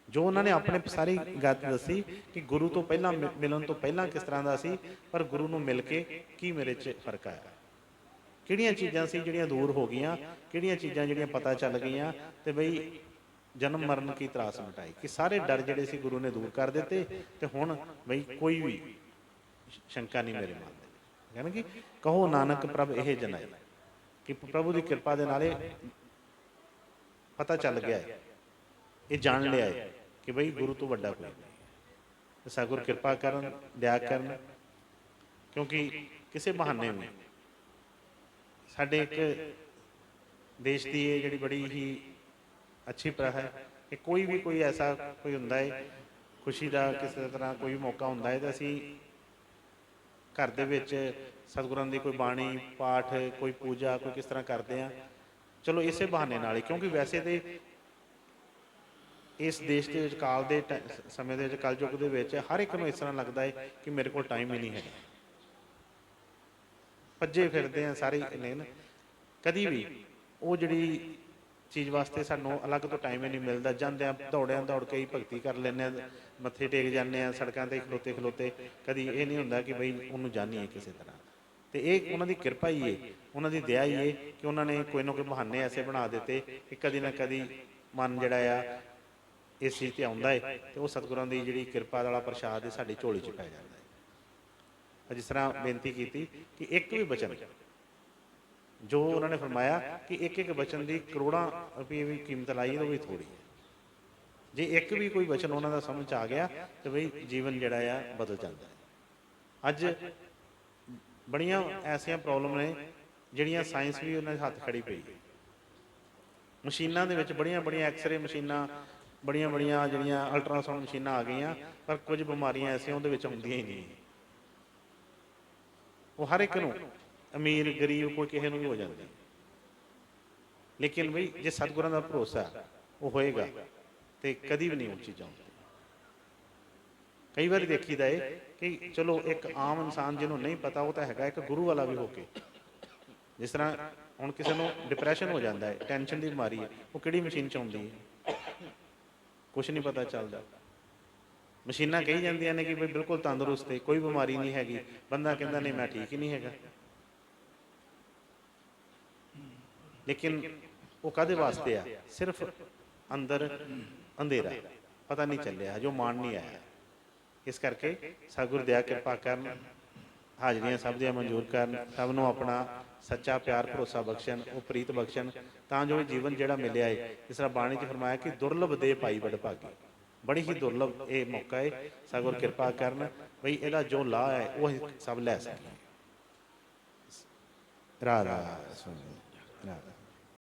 ਜੋ ਉਹਨਾਂ ਨੇ ਆਪਣੇ ਸਾਰੀ ਗੱਲ ਦੱਸੀ ਕਿ ਗੁਰੂ ਤੋਂ ਪਹਿਲਾਂ ਮਿਲਣ ਤੋਂ ਪਹਿਲਾਂ ਕਿਸ ਤਰ੍ਹਾਂ ਦਾ ਸੀ, ਪਰ ਗੁਰੂ ਨੂੰ ਮਿਲ ਕੇ ਕੀ ਮੇਰੇ 'ਚ ਫਰਕ ਆਇਆ, ਕਿਹੜੀਆਂ ਚੀਜ਼ਾਂ ਸੀ ਜਿਹੜੀਆਂ ਦੂਰ ਹੋ ਗਈਆਂ, ਕਿਹੜੀਆਂ ਚੀਜ਼ਾਂ ਜਿਹੜੀਆਂ ਪਤਾ ਚੱਲ ਗਈਆਂ, ਤੇ ਬਈ ਜਨਮ ਮਰਨ ਕੀ ਤਰਾਸ ਮਿਟਾਈ, ਕਿ ਸਾਰੇ ਡਰ ਜਿਹੜੇ ਸੀ ਗੁਰੂ ਨੇ ਦੂਰ ਕਰ ਦਿੱਤੇ। ਤੇ ਹੁਣ ਬਈ ਕੋਈ ਵੀ ਸ਼ੰਕਾ ਨਹੀਂ ਮੇਰੇ ਮਨ ਦੇ, ਕਹਿੰਦਾ ਕਿ ਕਹੋ ਨਾਨਕ ਪ੍ਰਭ ਇਹ ਜਨਾਈ, ਕਿ ਪ੍ਰਭੂ ਦੀ ਕਿਰਪਾ ਦੇ ਨਾਲ ਇਹ ਪਤਾ ਚੱਲ ਗਿਆ ਹੈ, ਇਹ ਜਾਣ ਲਿਆ ਹੈ ਕਿ ਬਈ ਗੁਰੂ ਤੋਂ ਵੱਡਾ ਕੋਈ ਨਹੀਂ। ਸਤਿਗੁਰ ਕਿਰਪਾ ਕਰਨ, ਦਇਆ ਕਰਨ, ਕਿਉਂਕਿ ਕਿਸੇ ਬਹਾਨੇ ਵੀ ਸਾਡੇ ਇੱਕ ਦੇਸ਼ ਦੀ ਇਹ ਜਿਹੜੀ ਬੜੀ ਹੀ ਅੱਛੀ ਪ੍ਰਥਾ ਹੈ ਕਿ ਕੋਈ ਵੀ ਕੋਈ ਐਸਾ ਕੋਈ ਹੁੰਦਾ ਹੈ, ਖੁਸ਼ੀ ਦਾ ਕਿਸੇ ਤਰ੍ਹਾਂ ਕੋਈ ਮੌਕਾ ਹੁੰਦਾ ਹੈ, ਤਾਂ ਅਸੀਂ ਘਰ ਦੇ ਵਿੱਚ ਸਤਿਗੁਰਾਂ ਦੀ ਕੋਈ ਬਾਣੀ ਪਾਠ, ਕੋਈ ਪੂਜਾ, ਕੋਈ ਕਿਸ ਤਰ੍ਹਾਂ ਕਰਦੇ ਹਾਂ। ਚਲੋ ਇਸੇ ਬਹਾਨੇ ਨਾਲ ਹੀ, ਕਿਉਂਕਿ ਵੈਸੇ ਤੇ ਇਸ ਦੇਸ਼ ਦੇ ਵਿੱਚ ਕਾਲ ਦੇ ਸਮੇਂ ਦੇ ਵਿੱਚ, ਕਲਯੁੱਗ ਦੇ ਵਿੱਚ ਹਰ ਇੱਕ ਨੂੰ ਇਸ ਤਰ੍ਹਾਂ ਲੱਗਦਾ ਹੈ ਕਿ ਮੇਰੇ ਕੋਲ ਟਾਈਮ ਹੀ ਨਹੀਂ ਹੈ, ਭੱਜੇ ਫਿਰਦੇ ਆ ਸਾਰੇ ਨੇ। ਕਦੀ ਵੀ ਉਹ ਜਿਹੜੀ ਚੀਜ਼ ਵਾਸਤੇ ਸਾਨੂੰ ਅਲੱਗ ਤੋਂ ਟਾਈਮ ਹੀ ਨਹੀਂ ਮਿਲਦਾ। ਜਾਂਦਿਆਂ ਦੌੜਿਆਂ ਦੌੜ ਕੇ ਹੀ ਭਗਤੀ ਕਰ ਲੈਂਦੇ ਹਾਂ, ਮੱਥੇ ਟੇਕ ਜਾਂਦੇ ਹਾਂ ਸੜਕਾਂ 'ਤੇ ਖਲੋਤੇ ਖਲੋਤੇ। ਕਦੀ ਇਹ ਨਹੀਂ ਹੁੰਦਾ ਕਿ ਬਈ ਉਹਨੂੰ ਜਾਣੀਏ ਕਿਸੇ ਤਰ੍ਹਾਂ। ਤੇ ਇਹ ਉਹਨਾਂ ਦੀ ਕਿਰਪਾ ਹੀ ਹੈ, ਉਹਨਾਂ ਦੀ ਦਇਆ ਹੀ ਹੈ ਕਿ ਉਹਨਾਂ ਨੇ ਕੋਈ ਨਾ ਕੋਈ ਬਹਾਨੇ ਐਸੇ ਬਣਾ ਦਿੱਤੇ ਕਿ ਕਦੀ ਨਾ ਕਦੀ ਮਨ ਜਿਹੜਾ ਆ ਇਸ ਚੀਜ਼ 'ਤੇ ਆਉਂਦਾ ਹੈ, ਅਤੇ ਉਹ ਸਤਿਗੁਰਾਂ ਦੀ ਜਿਹੜੀ ਕਿਰਪਾ ਵਾਲਾ ਪ੍ਰਸ਼ਾਦ ਹੈ ਸਾਡੀ ਝੋਲੀ 'ਚ ਪੈ ਜਾਂਦਾ ਹੈ। ਜਿਸ ਤਰ੍ਹਾਂ ਬੇਨਤੀ ਕੀਤੀ ਕਿ ਇੱਕ ਵੀ ਬਚਨ, ਜੋ ਉਹਨਾਂ ਨੇ ਫਰਮਾਇਆ ਕਿ ਇੱਕ ਇੱਕ ਬਚਨ ਦੀ ਕਰੋੜਾਂ ਰੁਪਏ ਵੀ ਕੀਮਤ ਲਾਈ, ਉਹ ਵੀ ਥੋੜ੍ਹੀ ਹੈ। ਜੇ ਇੱਕ ਵੀ ਕੋਈ ਵਚਨ ਉਹਨਾਂ ਦਾ ਸਮਝ 'ਚ ਆ ਗਿਆ ਤੇ ਬਈ ਜੀਵਨ ਜਿਹੜਾ ਆ ਬਦਲ ਜਾਂਦਾ ਹੈ। ਅੱਜ ਬੜੀਆਂ ਐਸੀਆਂ ਪ੍ਰੋਬਲਮ ਨੇ ਜਿਹੜੀਆਂ ਸਾਇੰਸ ਵੀ ਉਹਨਾਂ ਦੇ ਹੱਥ ਖੜੀ ਪਈ ਹੈ। ਮਸ਼ੀਨਾਂ ਦੇ ਵਿੱਚ ਬੜੀਆਂ ਬੜੀਆਂ ਐਕਸਰੇ ਮਸ਼ੀਨਾਂ, ਬੜੀਆਂ ਬੜੀਆਂ ਜਿਹੜੀਆਂ ਅਲਟਰਾਸਾਊਂਡ ਮਸ਼ੀਨਾਂ ਆ ਗਈਆਂ, ਪਰ ਕੁਝ ਬਿਮਾਰੀਆਂ ਐਸੀਆਂ ਉਹਦੇ ਵਿੱਚ ਹੁੰਦੀਆਂ ਹੀ ਨਹੀਂ। ਉਹ ਹਰ ਇੱਕ ਨੂੰ, ਅਮੀਰ ਗਰੀਬ ਕੋਈ ਕਿਸੇ ਨੂੰ ਵੀ ਹੋ ਜਾਂਦੀ। ਲੇਕਿਨ ਬਈ ਜੇ ਸਤਿਗੁਰਾਂ ਦਾ ਭਰੋਸਾ ਉਹ ਹੋਏਗਾ ਤੇ ਕਦੀ ਵੀ ਨਹੀਂ ਉੱਚੀ ਜਾਊਗੀ। ਕਈ ਵਾਰੀ ਦੇਖੀਦਾ ਏ ਕਿ ਚਲੋ ਇੱਕ ਆਮ ਇਨਸਾਨ ਜਿਹਨੂੰ ਨਹੀਂ ਪਤਾ, ਉਹ ਤਾਂ ਹੈਗਾ ਇੱਕ ਗੁਰੂ ਵਾਲਾ ਵੀ ਹੋ ਕੇ। ਜਿਸ ਤਰ੍ਹਾਂ ਹੁਣ ਕਿਸੇ ਨੂੰ ਡਿਪਰੈਸ਼ਨ ਹੋ ਜਾਂਦਾ ਹੈ, ਟੈਨਸ਼ਨ ਦੀ ਬਿਮਾਰੀ ਹੈ, ਉਹ ਕਿਹੜੀ ਮਸ਼ੀਨ 'ਚ ਆਉਂਦੀ ਹੈ? ਕੁਛ ਨਹੀਂ ਪਤਾ ਚੱਲਦਾ। ਮਸ਼ੀਨਾਂ ਕਹੀ ਜਾਂਦੀਆਂ ਨੇ ਕਿ ਬਈ ਬਿਲਕੁਲ ਤੰਦਰੁਸਤ ਹੈ, ਕੋਈ ਬਿਮਾਰੀ ਨਹੀਂ ਹੈਗੀ, ਬੰਦਾ ਕਹਿੰਦਾ ਨਹੀਂ ਮੈਂ ਠੀਕ ਹੀ ਨਹੀਂ ਹੈਗਾ। ਲੇਕਿਨ ਉਹ ਕਾਹਦੇ ਵਾਸਤੇ ਆ? ਸਿਰਫ ਅੰਦਰ ਅੰਧੇਰਾ, ਪਤਾ ਨਹੀਂ ਚੱਲਿਆ, ਜੋ ਮਾਣ ਨਹੀਂ ਆਇਆ। ਇਸ ਕਰਕੇ ਸਤਿਗੁਰ ਦਇਆ ਕਿਰਪਾ ਕਰਨ, ਹਾਜ਼ਰੀਆਂ ਸਭ ਦੀਆਂ ਮਨਜ਼ੂਰ ਕਰਨ, ਸਭ ਨੂੰ ਆਪਣਾ ਸੱਚਾ ਪਿਆਰ ਭਰੋਸਾ ਬਖਸ਼ਣ, ਉਹ ਪ੍ਰੀਤ ਬਖਸ਼ਣ, ਤਾਂ ਜੋ ਇਹ ਜੀਵਨ ਜਿਹੜਾ ਮਿਲਿਆ ਹੈ, ਜਿਸ ਤਰ੍ਹਾਂ ਬਾਣੀ 'ਚ ਫਰਮਾਇਆ ਕਿ ਦੁਰਲਭ ਦੇ ਪਾਈ ਵਡਭਾਗੀ, ਬੜੀ ਹੀ ਦੁਰਲਭ ਇਹ ਮੌਕਾ ਹੈ। ਸਤਿਗੁਰ ਕਿਰਪਾ ਕਰਨ ਬਈ ਇਹਦਾ ਜੋ ਲਾਭ ਹੈ ਉਹ ਸਭ ਲੈ ਸਕੀਏ। ਰਾਧਾ ਸੁਣੀ ਰਾਧਾ।